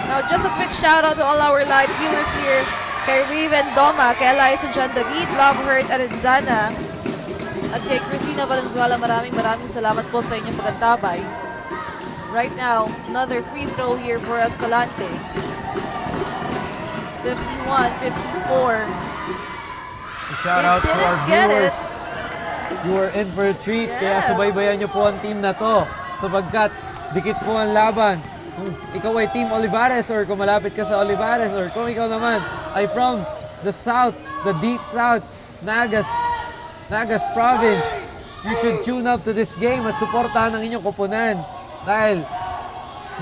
Now, just a quick shout out to all our live viewers here. Kay Raven Doma, kay Elias John David, Love Hurt Arenzana, at kay Cristina Valenzuela. Maraming salamat po sa inyong pagtantabay. Right now, another free throw here for Escalante. 51-54. Shout out to our viewers. You are in for a treat, kaya subaybayan niyo po ang team na to sapagkat dikit po ang laban. Kung ikaw ay Team Olivarez or kung malapit ka sa Olivarez or kung ikaw naman ay from the South, the Deep South, Nagas province, you should tune up to this game at suportahan ang inyong koponan dahil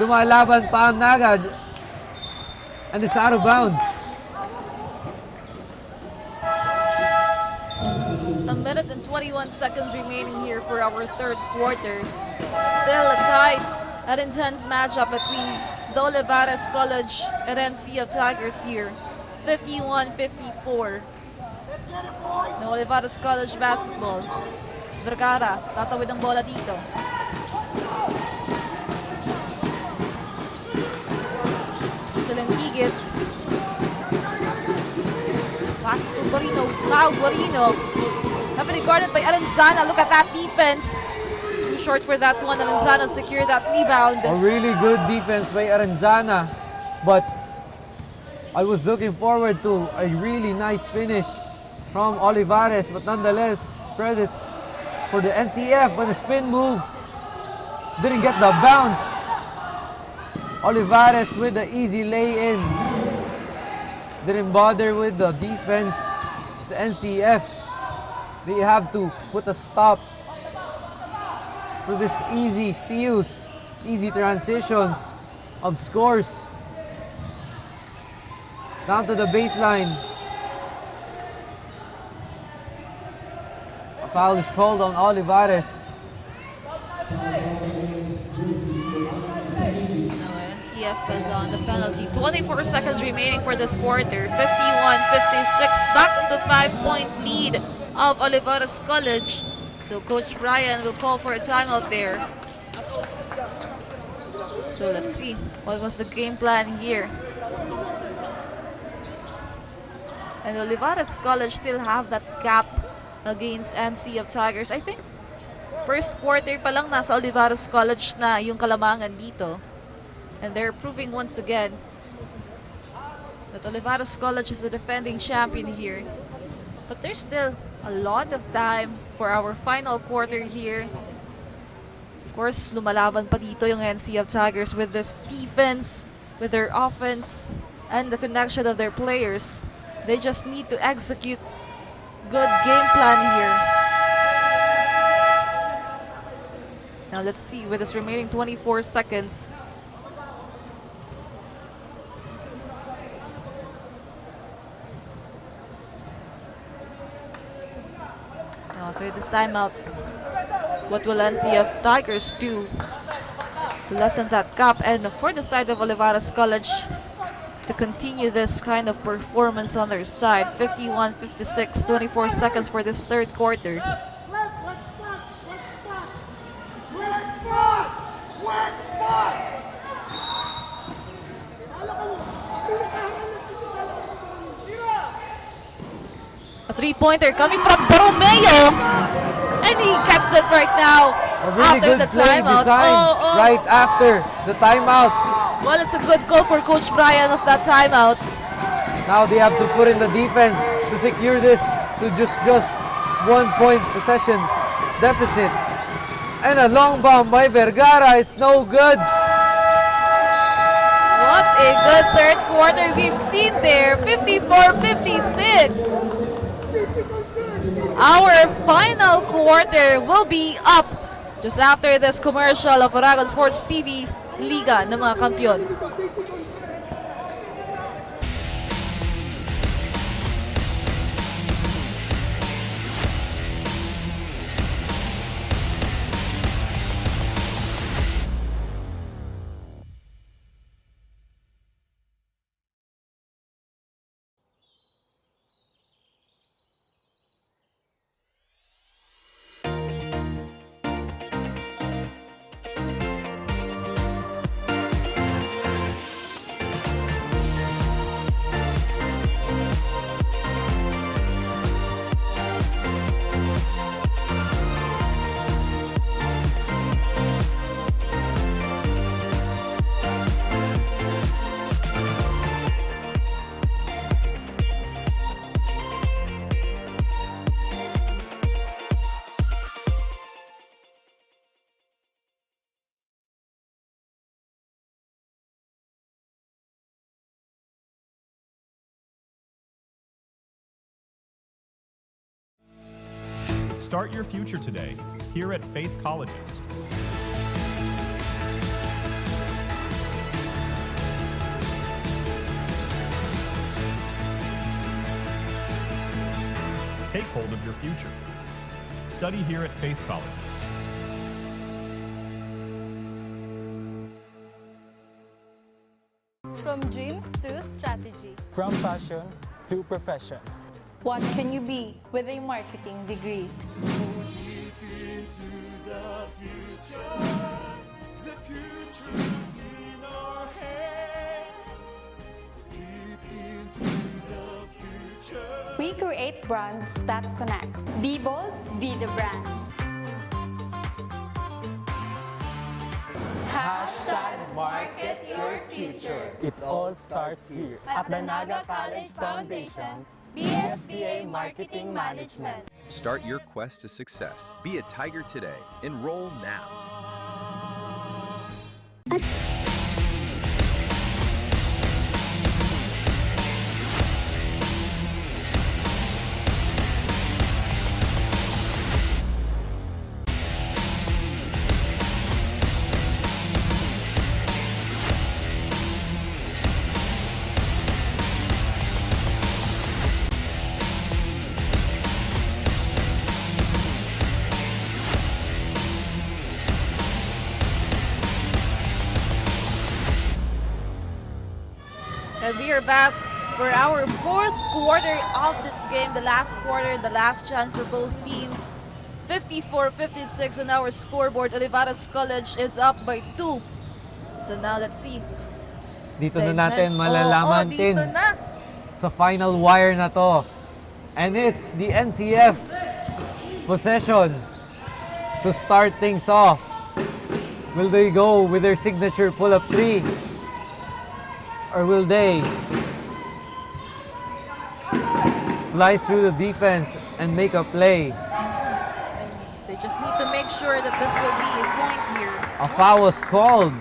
lumalaban pa ang Naga and it's out of bounds. A minute and 21 seconds remaining here for our third quarter. Still a tight and intense matchup between the Olivarez College and NCF Tigers here. 51-54. The Olivarez College basketball. Vergara, tatawid ang bola dito. Silang higit. Pass to Guarino. Now Guarino. Heavily guarded by Arenzana. Look at that defense. Too short for that one. Arenzana secured that rebound. A really good defense by Arenzana. But I was looking forward to a really nice finish from Olivarez. But nonetheless, credits for the NCF when the spin move didn't get the bounce. Olivarez with the easy lay-in. Didn't bother with the defense. It's the NCF. They have to put a stop to this easy steals, easy transitions of scores. Down to the baseline. A foul is called on Olivarez. NCF is on the penalty. 24 seconds remaining for this quarter. 51-56. Back to 5-point lead of Olivarez College. So Coach Brian will call for a timeout there. So let's see what was the game plan here. And Olivarez College still have that gap against NCF Tigers. I think first quarter pa lang nasa Olivarez College na yung kalamangan dito. And they're proving once again that Olivarez College is the defending champion here. But there's still a lot of time for our final quarter here. Of course, lumalaban pa dito yung NCF Tigers with this defense, with their offense, and the connection of their players. They just need to execute good game plan here. Now let's see with this remaining 24 seconds. After this timeout, what will NCF Tigers do to lessen that gap and for the side of Olivarez College to continue this kind of performance on their side? 51-56, 24 seconds for this third quarter. three-pointer coming from Borromeo. And he gets it right now A really after good the play timeout. design right after the timeout. Well, it's a good call for Coach Brian of that timeout. Now they have to put in the defense to secure this to just 1 point possession deficit. And a long bomb by Vergara is no good. What a good third quarter we've seen there. 54-56. Our final quarter will be up just after this commercial of Oragon Sports TV Liga ng mga Kampiyon. Start your future today here at Faith Colleges. Take hold of your future. Study here at Faith Colleges. From dreams to strategy. From passion to profession. What can you be with a marketing degree? We create brands that connect. Be bold, be the brand. Hashtag market your future. It all starts here At the NAGA College Foundation, BSBA Marketing Management. Start your quest to success. Be a Tiger today. Enroll now. And we are back for our fourth quarter of this game. The last quarter, the last chance for both teams. 54-56 on our scoreboard. Olivarez College is up by 2. So now let's see. Dito na natin malalaman dito na. sa final wire na to. And it's the NCF possession to start things off. Will they go with their signature pull-up 3? Or will they slice through the defense and make a play? They just need to make sure that this will be a point here. A foul was called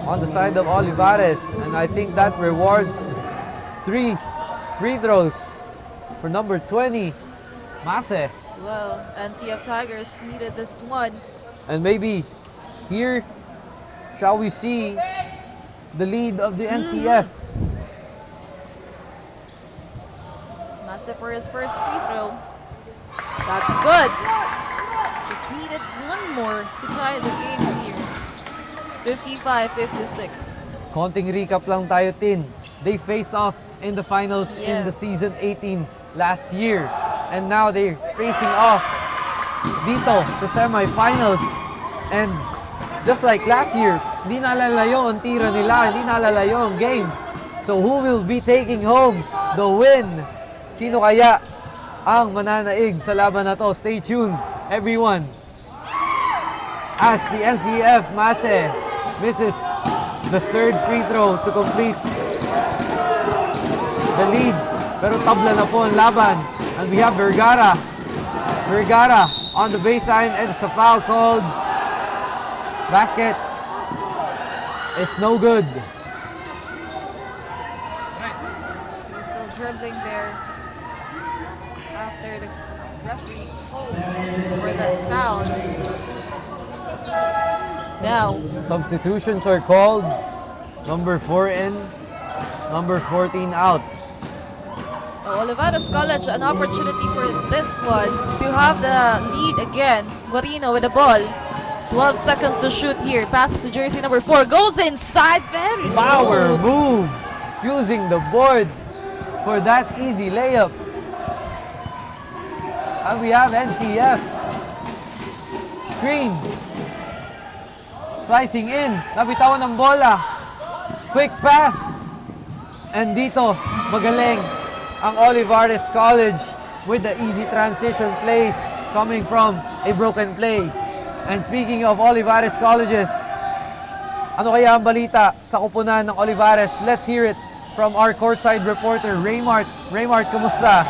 on the side of Olivarez, and I think that rewards 3 free throws for number 20, Mase. Well, NCF Tigers needed this one. And maybe here, shall we see the lead of the NCF? Mase for his first free throw. That's good. Just needed one more to tie the game here. 55-56. Konting recap lang tayo, Tin. They faced off in the finals in the season 18 last year. And now they're facing off dito sa semifinals. And just like last year, hindi nalalayo ang tira nila, hindi nalalayo ang game. So who will be taking home the win? Sino kaya ang mananaig sa laban na to? Stay tuned, everyone. As the NCF Mase misses the third free throw to complete the lead. Pero tabla na po ang laban. And we have Vergara. Vergara on the baseline, and it's a foul called. Basket is no good. They're still dribbling there after the referee called for that foul. Now, Substitutions are called. Number 4 in, number 14 out. Olivarez College, an opportunity for this one to have the lead again. Guarino with the ball. 12 seconds to shoot here. Passes to jersey number 4. Goes inside. Very Power smooth. move. Using the board for that easy layup. And we have NCF. Screen. Slicing in. Nabitawan ng bola. Quick pass. And dito, magaling ang Olivarez College with the easy transition plays coming from a broken play. And speaking of Olivarez Colleges, ano kaya ang balita sa kupunan ng Olivarez? Let's hear it from our courtside reporter, Raymart. Raymart, kumusta?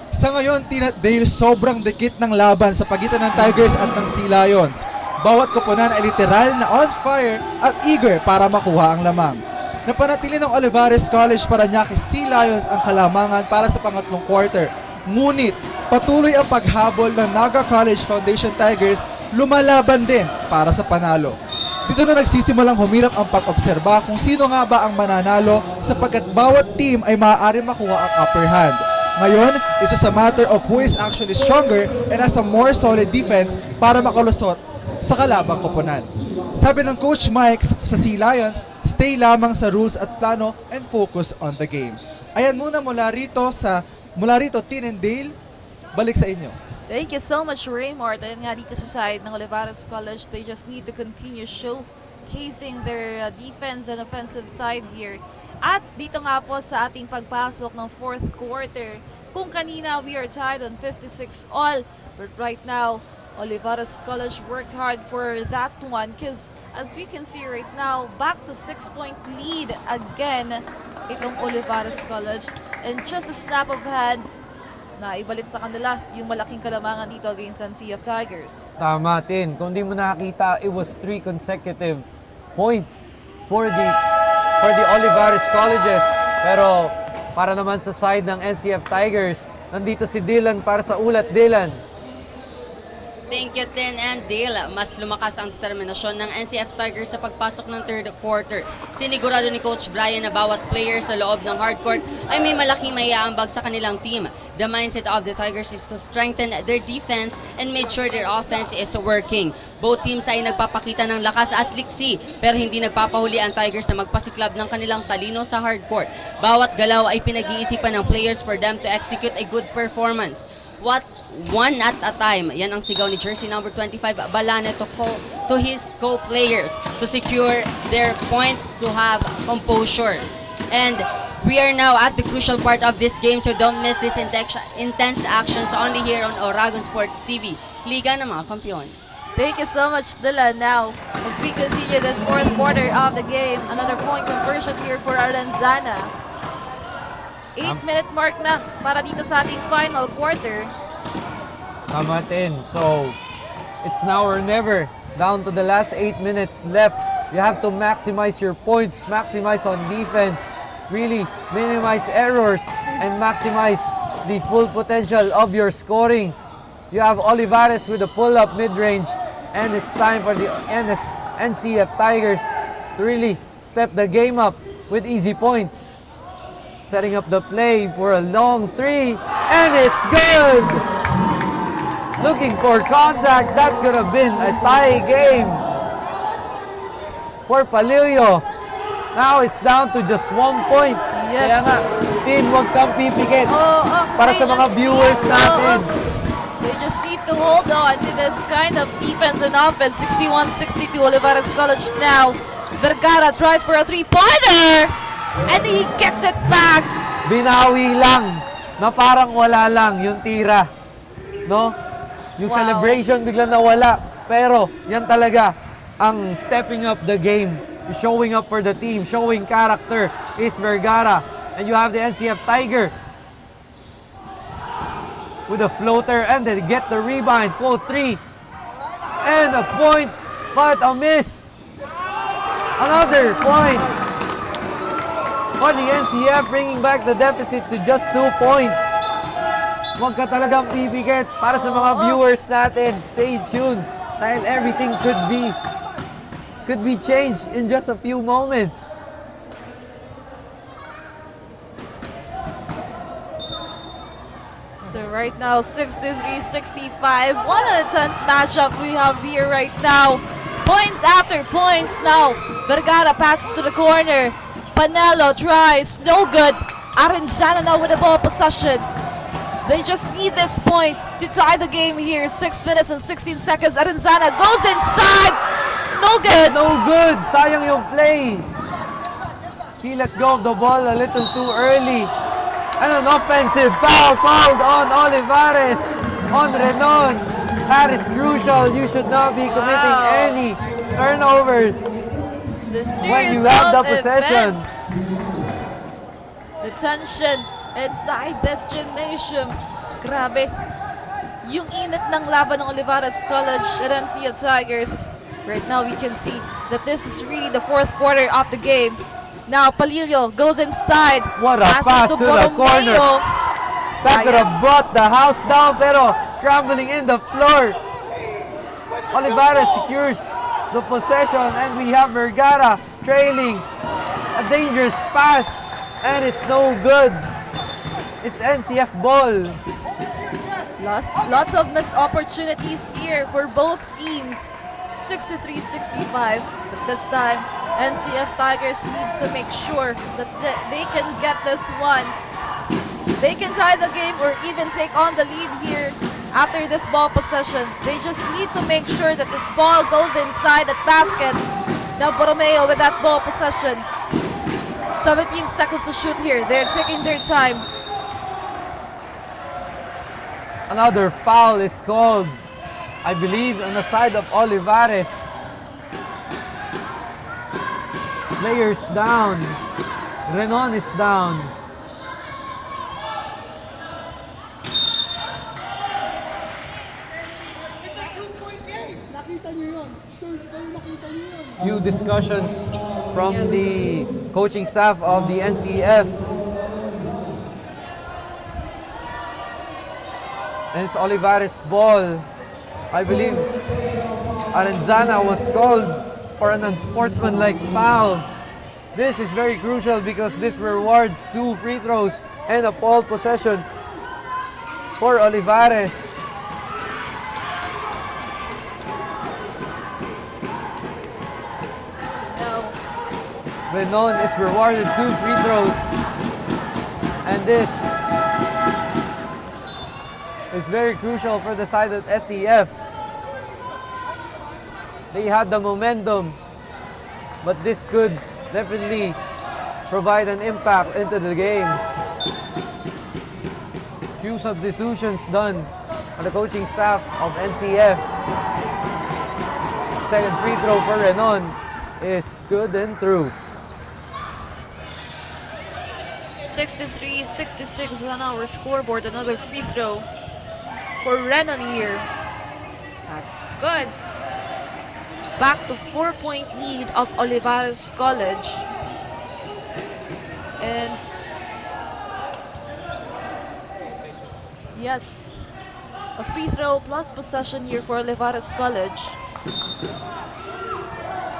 Sa ngayon, dahil sobrang dikit ng laban sa pagitan ng Tigers at ng Sea Lions, bawat koponan ay literal na on fire at eager para makuha ang lamang. Napanatili ng Olivarez College-Paranaque Sea Lions ang kalamangan para sa pangatlong quarter. Ngunit patuloy ang paghabol ng NAGA College Foundation Tigers, lumalaban din para sa panalo. Dito na nagsisimulang humirap ang pag-obserba kung sino nga ba ang mananalo sapagkat bawat team ay maaaring makuha ang upper hand. Ngayon, it's just a matter of who is actually stronger and has a more solid defense para makalusot sa kalabang koponan. Sabi ng Coach Mike sa Sea Lions, stay lamang sa rules at plano and focus on the game. Ayan muna mula rito, Tin and Dale, balik sa inyo. Thank you so much, Raymart. Ayun nga dito sa side ng Olivarez College, they just need to continue showcasing their defense and offensive side here. At dito nga po sa ating pagpasok ng fourth quarter, kung kanina we are tied on 56 all, but right now, Olivarez College worked hard for that one because as we can see right now, back to 6-point lead again itong Olivarez College, and just a snap of hand na ibalik sa kanila yung malaking kalamangan dito against NCF Tigers. Tama, Tin. Kung di mo nakakita, it was 3 consecutive points for the Olivarez Colleges. Pero para naman sa side ng NCF Tigers, nandito si Dylan para sa ulat. Dylan. Thank you, Tin and Dale. Mas lumakas ang determinasyon ng NCF Tigers sa pagpasok ng third quarter. Sinigurado ni Coach Brian na bawat player sa loob ng hardcourt ay may malaking maiaambag sa kanilang team. The mindset of the Tigers is to strengthen their defense and make sure their offense is working. Both teams ay nagpapakita ng lakas at liksi, pero hindi nagpapahuli ang Tigers na magpasiklab ng kanilang talino sa hardcourt. Bawat galaw ay pinag-iisipan ng players for them to execute a good performance. What one at a time. Yan ang sigaw ni jersey number 25, Balane, to his co-players to secure their points, to have composure. And we are now at the crucial part of this game, so don't miss this intense actions only here on Oragon Sports TV, Liga ng mga Kampiyon. Thank you so much, Dylan. Now, as we continue this fourth quarter of the game, another point conversion here for Arlanzana. 8-minute mark na para dito sa ating final quarter. Tama, Tin. So, it's now or never. Down to the last 8 minutes left. You have to maximize your points, maximize on defense, really minimize errors, and maximize the full potential of your scoring. You have Olivarez with a pull-up mid-range, and it's time for the NCF Tigers to really step the game up with easy points. Setting up the play for a long three, and it's good! Looking for contact, that could have been a tie game for Palillo. Now it's down to just 1 point. Yes. Kaya nga, Tin, huwag kang pipikit para sa mga viewers natin. They just need to hold on to this kind of defense and offense. 61-62, Olivarez College now. Vergara tries for a three-pointer. And he gets it back. Binawi lang na parang wala lang yung tira. No? Yung celebration bigla nawala. Pero yan talaga ang stepping up the game. Showing up for the team, showing character is Vergara. And you have the NCF Tiger with a floater and then get the rebound. 4-3 and a point, but a miss. Another point for the NCF, bringing back the deficit to just 2 points. Huwag ka talagang pipikit para sa mga viewers natin. Stay tuned dahil everything could be changed in just a few moments. So right now, 63-65. What an intense matchup we have here right now. Points after points now. Vergara passes to the corner. Panelo tries. No good. Arenzana now with the ball possession. They just need this point to tie the game here. 6 minutes and 16 seconds. Arenzana goes inside. No good. No good. Sayang yung play. He let go of the ball a little too early. And an offensive foul called on Olivarez, on Renon. That is crucial. You should not be committing any turnovers when you have the possession. The tension inside this gymnasium. Grabe. Yung init ng laban ng Olivarez College at NCF Tigers. Right now we can see that this is really the fourth quarter of the game. Now Palillo goes inside. What a pass to the corner. That could have brought the house down, pero scrambling in the floor. Olivarez secures the possession and we have Vergara trailing. A dangerous pass and it's no good. It's NCF ball. Lots of missed opportunities here for both teams. 63-65, but this time NCF Tigers needs to make sure that they can get this one. They can tie the game or even take on the lead here after this ball possession. They just need to make sure that this ball goes inside that basket. Now Borromeo with that ball possession. 17 seconds to shoot here. They're taking their time. Another foul is called, I believe, on the side of Olivarez. Players down. Renon is down. Few discussions from the coaching staff of the NCF. And it's Olivarez ball. I believe Arenzana was called for an unsportsmanlike foul. This is very crucial because this rewards 2 free throws and a ball possession for Olivarez. Renon is rewarded 2 free throws. And this is very crucial for the side of SEF. They had the momentum, but this could definitely provide an impact into the game. Few substitutions done on the coaching staff of NCF. Second free throw for Renon is good and through. 63-66 on our scoreboard. Another free throw for Renon here. That's good. Back to 4-point lead of Olivarez College. And yes, a free throw plus possession here for Olivarez College.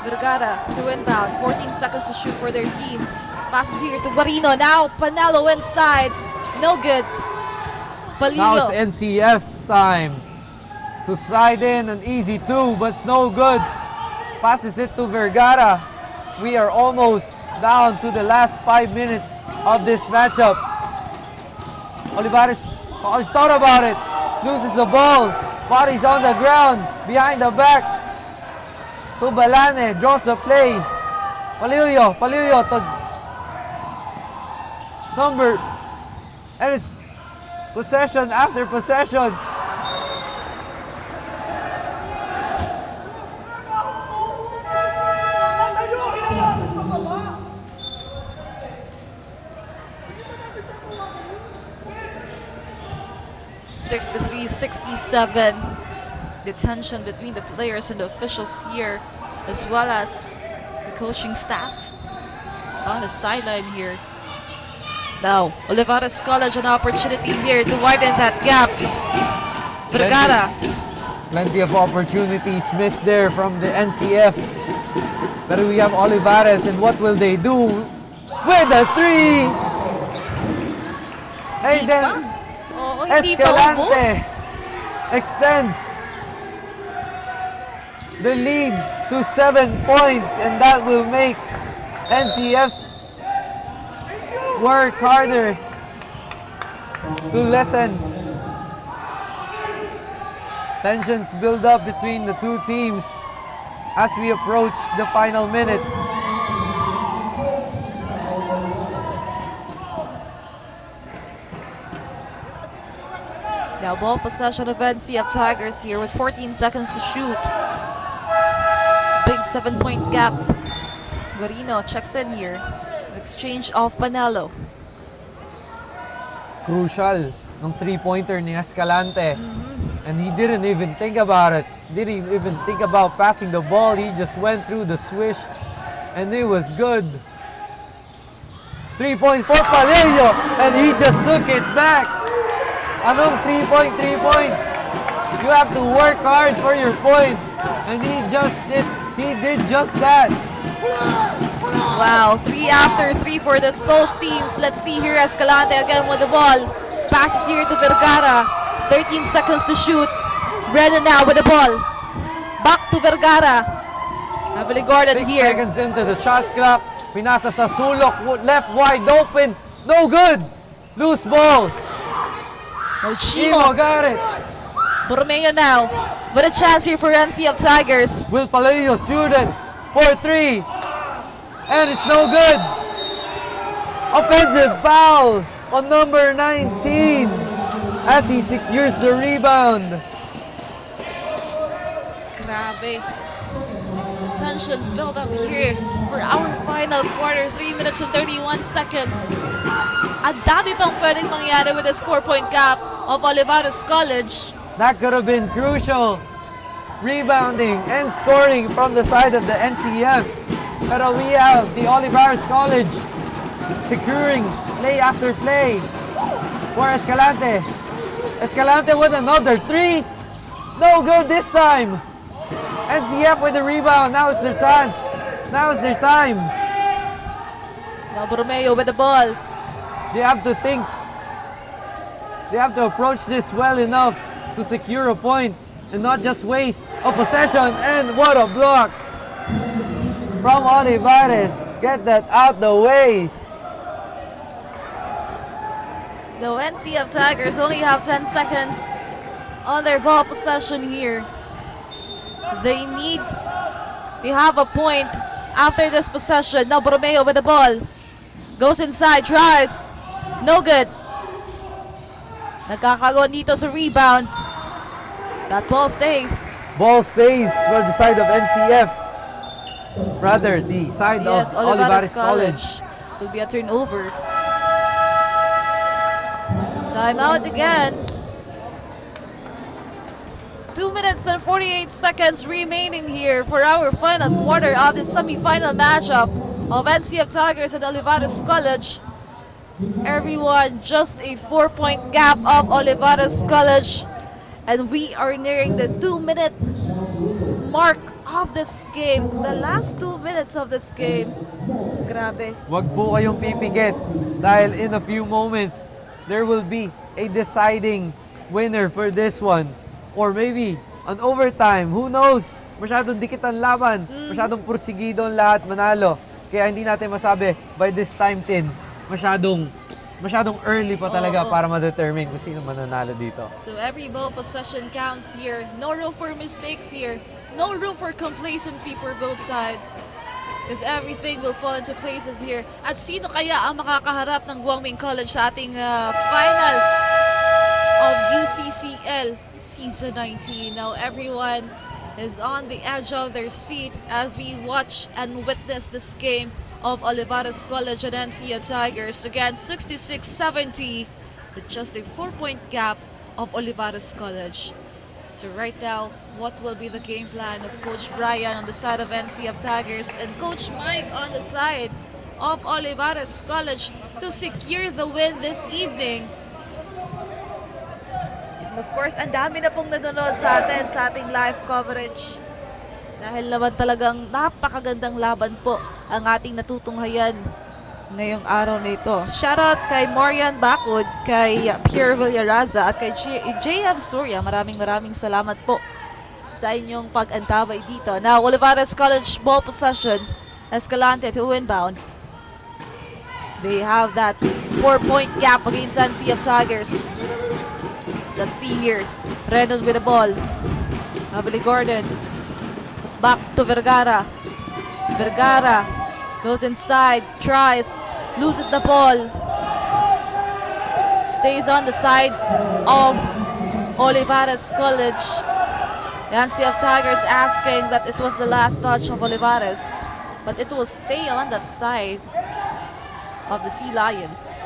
Vergara to inbound. 14 seconds to shoot for their team. Passes here to Guarino. Now Panelo inside. No good. Now it's NCF's time to slide in an easy 2, but it's no good. Passes it to Vergara. We are almost down to the last 5 minutes of this matchup. Olivarez thought about it. Loses the ball. Body's on the ground. Behind the back. To Balane. Draws the play. Palillo to number, and it's possession after possession. (63, 67). The tension between the players and the officials here, as well as the coaching staff on the sideline here. Now, Olivarez College an opportunity here to widen that gap. Vergara. Plenty of opportunities missed there from the NCF. But we have Olivarez, and what will they do with a three? And then Escalante extends the lead to 7 points, and that will make NCF's work harder to lessen. Tensions build up between the two teams as we approach the final minutes. Now ball possession of NCF Tigers here with 14 seconds to shoot. Big 7-point gap. Marino checks in here. Exchange of Panelo. Crucial ng three-pointer ni Escalante. And he didn't even think about it. Didn't even think about passing the ball. He just went through the swish and it was good. 3 points for Palillo, and he just took it back. Anong 3-point? You have to work hard for your points, and he did just that. Wow, 3 after 3 for this both teams. Let's see here Escalante again with the ball. Passes here to Vergara. 13 seconds to shoot. Brennan now with the ball. Back to Vergara. Heavily guarded 6 here. seconds into the shot clock. Pinasa sa sulok, left wide open. No good. Loose ball. Chimo got it. Borromeo now with a chance here for NCF Tigers. Will Palillo shoot it for 3. And it's no good. Offensive foul on number 19 as he secures the rebound. Grabe. Tension build up here for our final quarter. 3 minutes and 31 seconds. Ang dami pang pwedeng mangyari with this 4-point gap of Olivarez College. That could have been crucial. Rebounding and scoring from the side of the NCF. Pero we have the Olivarez College securing play after play for Escalante. Escalante with another 3. No good this time. NCF with the rebound. Now is their chance. Now is their time. Now Borromeo with the ball. They have to think. They have to approach this well enough to secure a point and not just waste a possession. And what a block from Olivarez. Get that out the way. The NCF Tigers only have 10 seconds on their ball possession here. They need to have a point after this possession. Now Borromeo with the ball. Goes inside, tries. No good. Nagkakaroon dito sa rebound. That ball stays. Ball stays for the side of NCF. Rather, the side of Olivarez College. Will be a turnover. Timeout again. 2 minutes and 48 seconds remaining here for our final quarter of the semi-final matchup of NCF Tigers and Olivarez College. Everyone, just a 4-point gap of Olivarez College. And we are nearing the 2-minute mark of this game. The last 2 minutes of this game. Grabe. Wag po kayong pipikit dahil in a few moments, there will be a deciding winner for this one. Or maybe an overtime. Who knows? Masyadong dikit ang laban. Masyadong pursigido ang lahat manalo. Kaya hindi natin masabi by this time, Tin. Masyadong early pa talaga para ma-determine kung sino mananalo dito. So every ball possession counts here. No room for mistakes here. No room for complacency for both sides. because everything will fall into places here. At sino kaya ang makakaharap ng Guangming College sa ating final of UCCL Season 19? Now everyone is on the edge of their seat as we watch and witness this game of Olivarez College and NCF Tigers. Again, 66-70 with just a 4-point gap of Olivarez College. So right now, what will be the game plan of Coach Brian on the side of NCF Tigers and Coach Mike on the side of Olivarez College to secure the win this evening? And of course, ang dami na pong nanonood sa atin sa ating live coverage. Dahil naman talagang napakagandang laban po ang ating natutunghayan ngayong araw na ito. Shoutout kay Morian Bacud, kay Pierre Villaraza at kay JM Surya. Maraming salamat po sa inyong pag-antabay dito. Now, Olivarez College ball possession. Escalante to inbound. They have that 4-point gap against NCF Tigers. Let's see here. Reynolds with the ball. Abeli Gordon. Back to Vergara. Vergara goes inside, tries, loses the ball. Stays on the side of Olivarez College. The NCF Tigers asking that it was the last touch of Olivarez, but it will stay on that side of the Sea Lions.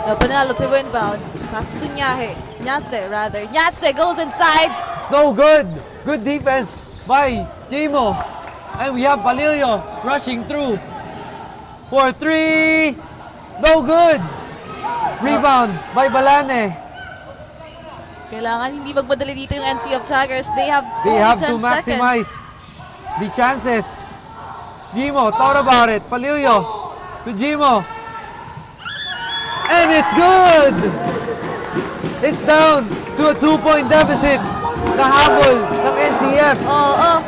Now Panalo to inbound. Pass to Nyahe. Nyase goes inside. It's no good. Good defense by Timo. And we have Palillo rushing through for 3. No good. Rebound by Balane. Kailangan hindi magmadali dito yung NCF Tigers. They have to maximize the chances. Jimo thought about it. Palillo to Jimo. And it's good! It's down to a 2-point deficit. Nahabol ng NCF.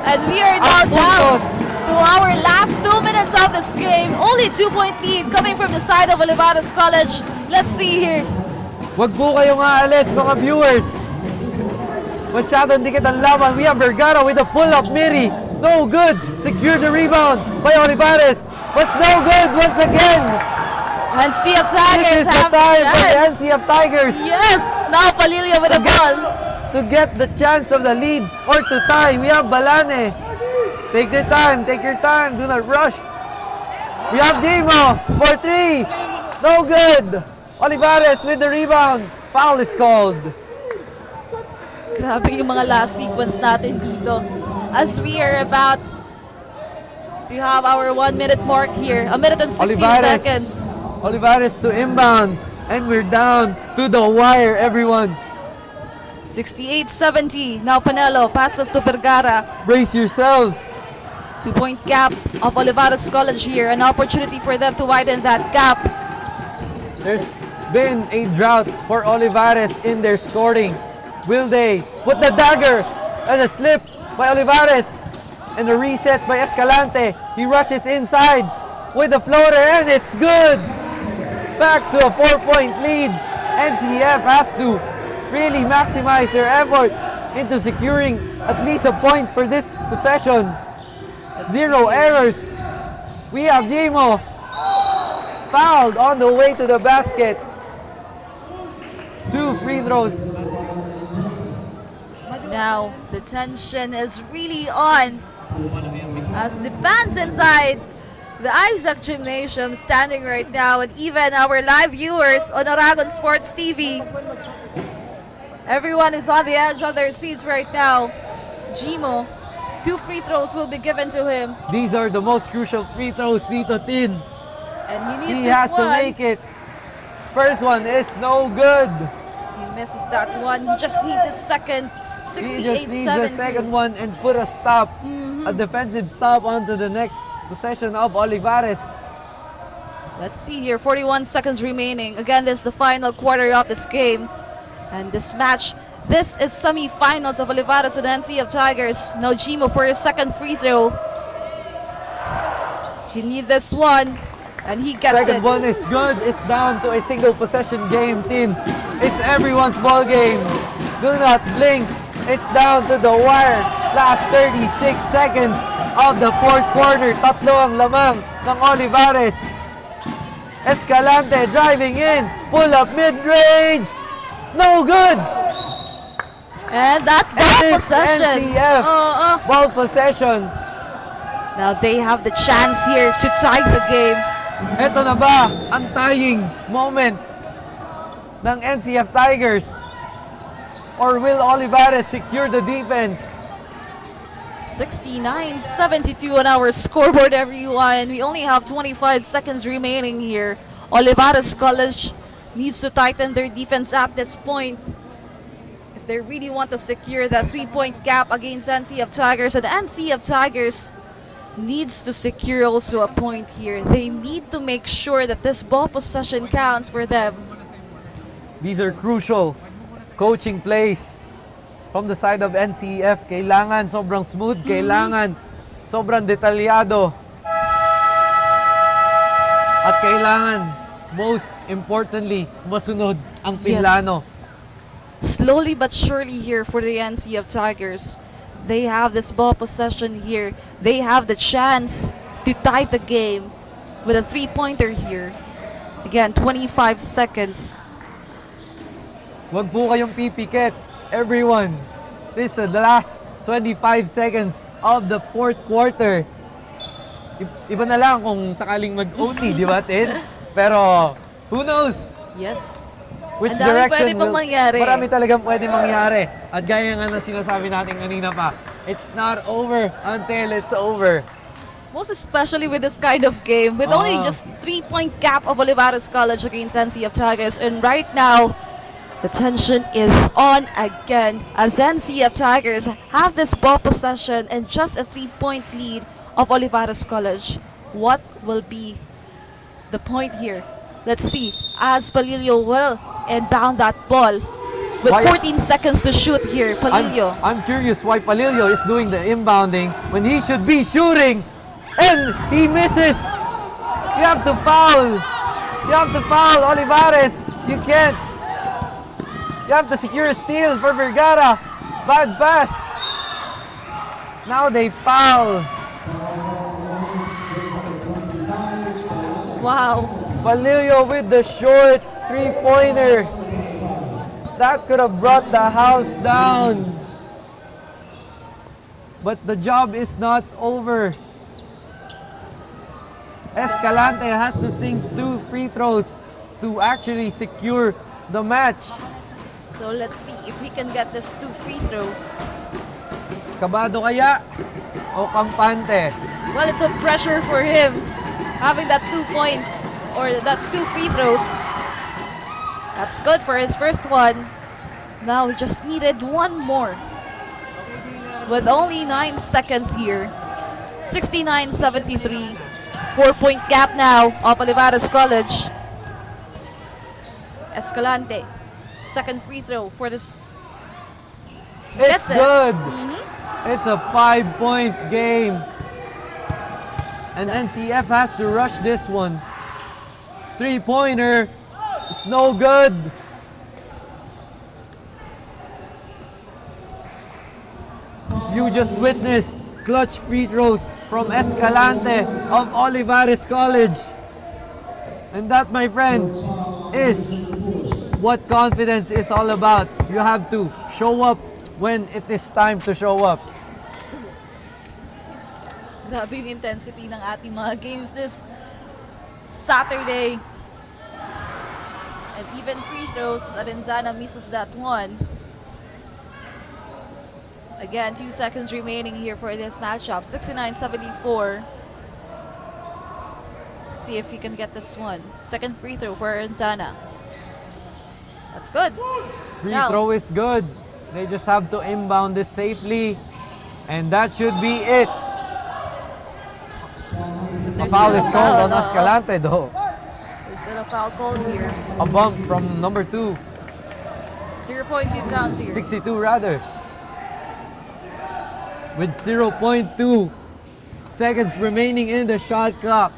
And we are now down to our last 2 minutes of this game. Only 2-point lead coming from the side of Olivarez College. Let's see here. Wag po kayong aalis, mga viewers. Masyadong dikit ang laban. We have Vergara with a pull-up miri. No good. Secure the rebound by Olivarez. But it's no good once again. NCF Tigers this is the time for the NCF Tigers. Yes. Now Palillo with the ball. To get the chance of the lead or to tie. We have Balane. Take the time. Take your time. Do not rush. We have Jimo for 3. No good. Olivarez with the rebound. Foul is called. Grabe yung mga last sequence natin dito. As we are about to have our 1-minute mark here. 1 minute and 16 seconds. Olivarez to inbound. And we're down to the wire, everyone. 68-70. Now Panelo passes to Vergara. Brace yourselves. 2-point gap of Olivarez College here. An opportunity for them to widen that gap. There's been a drought for Olivarez in their scoring. Will they put the dagger and a slip by Olivarez and a reset by Escalante? He rushes inside with the floater and it's good. Back to a 4-point lead. NCF has to really maximize their effort into securing at least a point for this possession. 0 errors. We have Jimo fouled on the way to the basket. 2 free throws. Now the tension is really on as the fans inside the Isaac Gymnasium standing right now, and even our live viewers on Aragon Sports TV. Everyone is on the edge of their seats right now. Jimo, 2 free throws will be given to him. These are the most crucial free throws, Tito Tin. And he has to make it. First one is no good. He misses that one. He just needs the second. 68-70. He just needs the second one and put a stop, a defensive stop onto the next possession of Olivarez. Let's see here, 41 seconds remaining. Again, this is the final quarter of this game. And this match, this is semi-finals of Olivarez and NCF Tigers. Now Jimo for his second free throw. He needs this one, and he gets it. Second one is good. It's down to a single possession game, team. It's everyone's ball game. Do not blink. It's down to the wire. Last 36 seconds of the fourth quarter. Tatlo ang lamang ng Olivarez. Escalante driving in. Pull up mid-range. No good. And that ball possession. NCF. Ball possession. Now they have the chance here to tie the game. Ito na ba ang tying moment ng NCF Tigers? Or will Olivarez secure the defense? 69-72 on our scoreboard, everyone. We only have 25 seconds remaining here. Olivarez College needs to tighten their defense at this point if they really want to secure that 3-point gap against NCF Tigers. And NCF Tigers needs to secure also a point here. They need to make sure that this ball possession counts for them. These are crucial coaching plays from the side of NCF. Kailangan sobrang smooth, kailangan sobrang detalyado. At kailangan, most importantly, masunod ang Pinlano. Yes. Slowly but surely here for the NCF Tigers. They have this ball possession here. They have the chance to tie the game with a 3-pointer here. Again, 25 seconds. Huwag po kayong pipikit. Everyone, this is the last 25 seconds of the fourth quarter. Iba na lang kung sakaling mag-OT, di ba, Tin? Pero, who knows? Yes. Which Ang dami direction pwede pang mangyari. Marami talagang pwede mangyari. At gaya nga na sinasabi natin kanina pa, it's not over until it's over. Most especially with this kind of game, with only just 3-point gap of Olivarez College against NCF Tigers. And right now, the tension is on again as NCF Tigers have this ball possession and just a 3-point lead of Olivarez College. What will be the point here? Let's see, as Palillo will inbound that ball with 14 seconds to shoot here. Palillo. I'm curious why Palillo is doing the inbounding when he should be shooting, and he misses. You have to foul. You have to foul Olivarez. You can't. You have to secure a steal for Vergara. Bad pass. Now they foul. Wow. Palillo with the short 3-pointer. That could have brought the house down. But the job is not over. Escalante has to sink 2 free throws to actually secure the match. So let's see if he can get this 2 free throws. Kabado kaya o kampante? Well, it's a pressure for him having that 2-point or that 2 free throws. That's good for his first one. Now he just needed one more. With only 9 seconds here. 69-73. 4-point gap now of Olivarez College. Escalante. Second free throw for this. It's good. It's a 5-point game. And NCF has to rush this one. 3-pointer. It's no good. You just witnessed clutch free throws from Escalante of Olivarez College. And that, my friend, is what confidence is all about. You have to show up when it is time to show up. Grabe yung intensity ng ating mga games this Saturday. And even free throws, Arenzana misses that one. Again, 2 seconds remaining here for this matchup. 69-74. See if he can get this one. Second free throw for Arenzana. That's good. Free throw is good. They just have to inbound this safely. And that should be it. A foul is called on Escalante though. There's still a foul called here. A bump from number 2. 0.2 counts here. 62 rather. With 0.2 seconds remaining in the shot clock.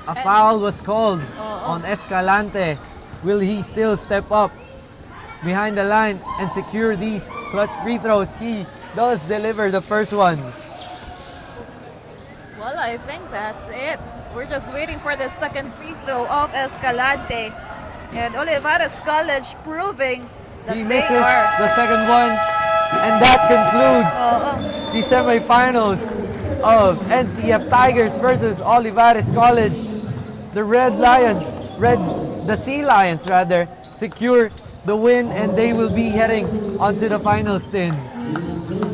A foul was called on Escalante. Will he still step up behind the line and secure these clutch free throws? He does deliver the first one. Well, I think that's it. We're just waiting for the second free throw of Escalante. And Olivarez College proving that He they misses are... the second one. And that concludes the semifinals of NCF Tigers versus Olivarez College. The Sea Lions rather, secure the win and they will be heading onto the final stand.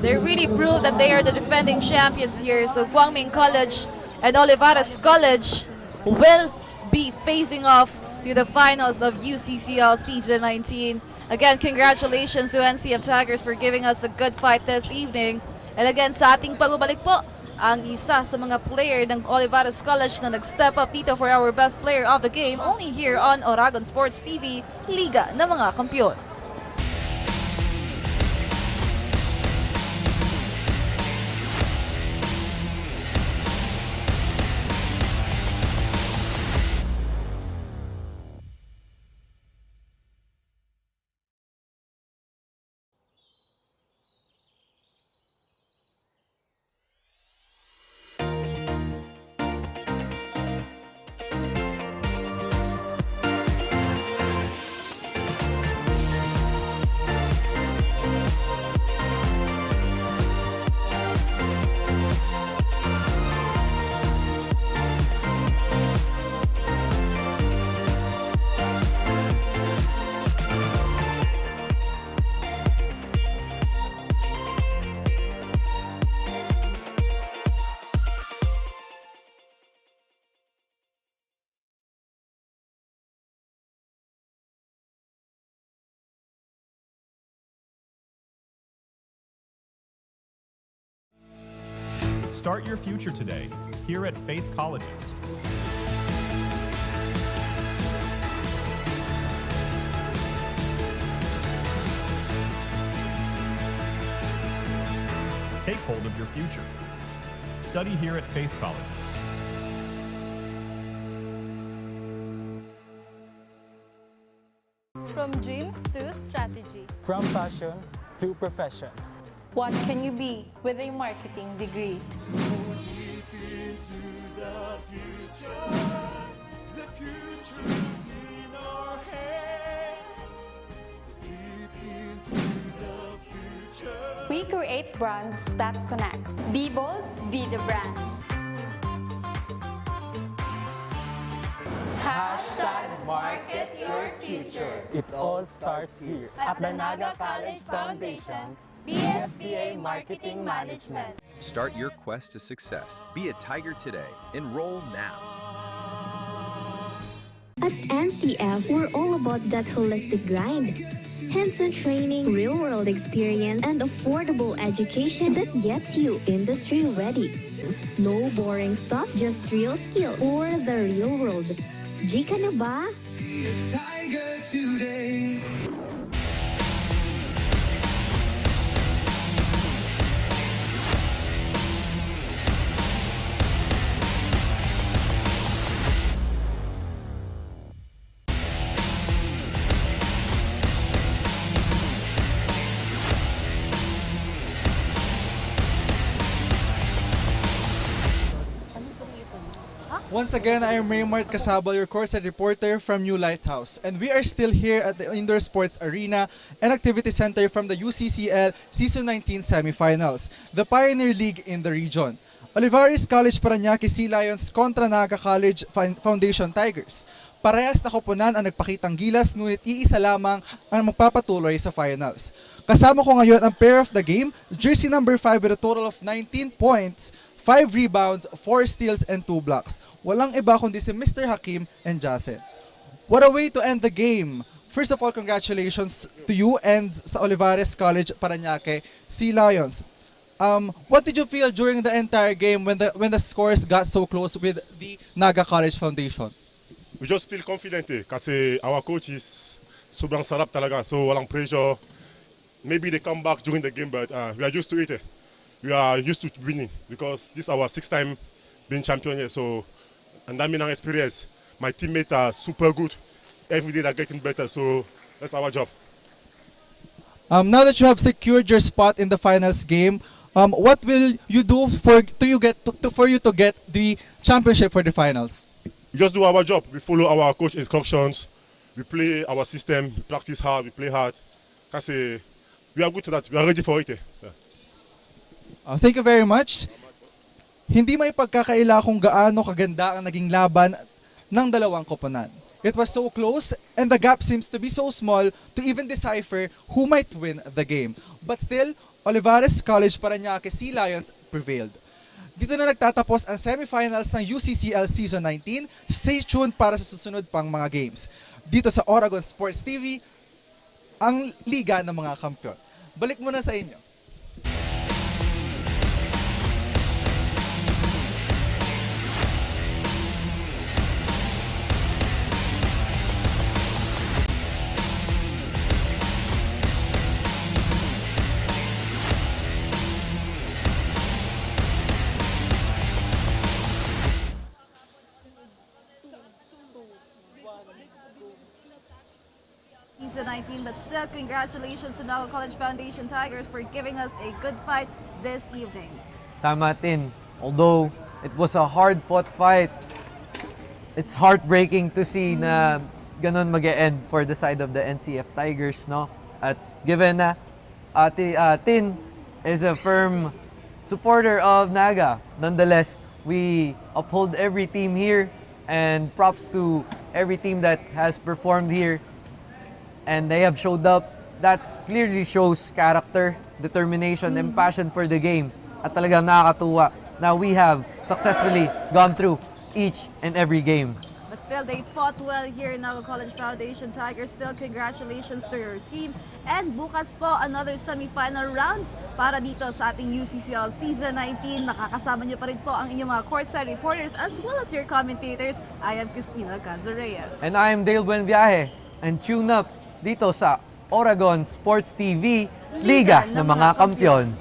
They really proved that they are the defending champions here. So Guangming College and Olivarez College will be facing off to the finals of UCCL Season 19. Again, congratulations to NCF Tigers for giving us a good fight this evening. And again, sa ating pagbabalik po, ang isa sa mga player ng Olivarez College na nag-step up dito for our best player of the game only here on Oragon Sports TV, Liga ng mga Kampiyon. Start your future today, here at Faith Colleges. Take hold of your future. Study here at Faith Colleges. From dreams to strategy. From passion to profession. What can you be with a marketing degree? We create brands that connect. Be bold, be the brand. Hashtag market your future. It all starts here At the NAGA College Foundation, BSBA Marketing Management. Start your quest to success. Be a Tiger today. Enroll now. At NCF, we're all about that holistic grind. Hands-on training, real-world experience, and affordable education that gets you industry ready. No boring stuff, just real skills for the real world. Jika na ba? Be a tiger today. Once again, I am Raymart Casabal, your courtside reporter from New Lighthouse. And we are still here at the Indoor Sports Arena and Activity Center from the UCCL Season 19 semifinals, the Pioneer League in the region. Olivarez College-Paranaque Sea Lions kontra NAGA College Foundation Tigers. Parehas na koponan ang nagpakitang gilas, ngunit iisa lamang ang magpapatuloy sa finals. Kasama ko ngayon ang player of the game, jersey number 5 with a total of 19 points, 5 rebounds, 4 steals, and 2 blocks. Walang iba kundi si Mr. Hakim and Jacen. What a way to end the game! First of all, congratulations to you and sa Olivarez College Paranaque Sea Lions. What did you feel during the entire game when the scores got so close with the NAGA College Foundation? We just feel confident kasi our coach is sobrang sarap talaga, so walang pressure. Maybe they come back during the game, but we are used to it. We are used to winning because this is our 6th time being champion here. So, and that means experience. My teammates are super good. Every day they're getting better. So that's our job. Now that you have secured your spot in the finals game, what will you do for you to get the championship for the finals? We just do our job. We follow our coach instructions. We play our system. We practice hard. We play hard. Kasi we are good to that. We are ready for it. Yeah. Thank you very much. Hindi may pagkakaila kung gaano kaganda ang naging laban ng dalawang koponan. It was so close and the gap seems to be so small to even decipher who might win the game. But still, Olivarez College-Paranaque Sea Lions prevailed. Dito na nagtatapos ang semifinals ng UCCL Season 19. Stay tuned para sa susunod pang mga games. Dito sa Oragon Sports TV, ang Liga ng mga Kampiyon. Balik muna sa inyo. Season 19, but still congratulations to NAGA College Foundation Tigers for giving us a good fight this evening. Tama, Tin. Although it was a hard-fought fight, it's heartbreaking to see na ganun mag-e-end for the side of the NCF Tigers, no? At given na Tin is a firm supporter of NAGA, nonetheless, we uphold every team here and props to every team that has performed here. And they have showed up. That clearly shows character, determination, and passion for the game. At talagang nakakatuwa na we have successfully gone through each and every game. But still, they fought well here in NAGA College Foundation Tigers. Still, congratulations to your team. And bukas po, another semi-final rounds para dito sa ating UCCL Season 19. Nakakasama niyo pa rin po ang inyong mga courtside reporters as well as your commentators. I am Cristina Cazareyes. And I am Dale Buenviaje. And tune up dito sa Oragon Sports TV, Liga ng mga Kampiyon.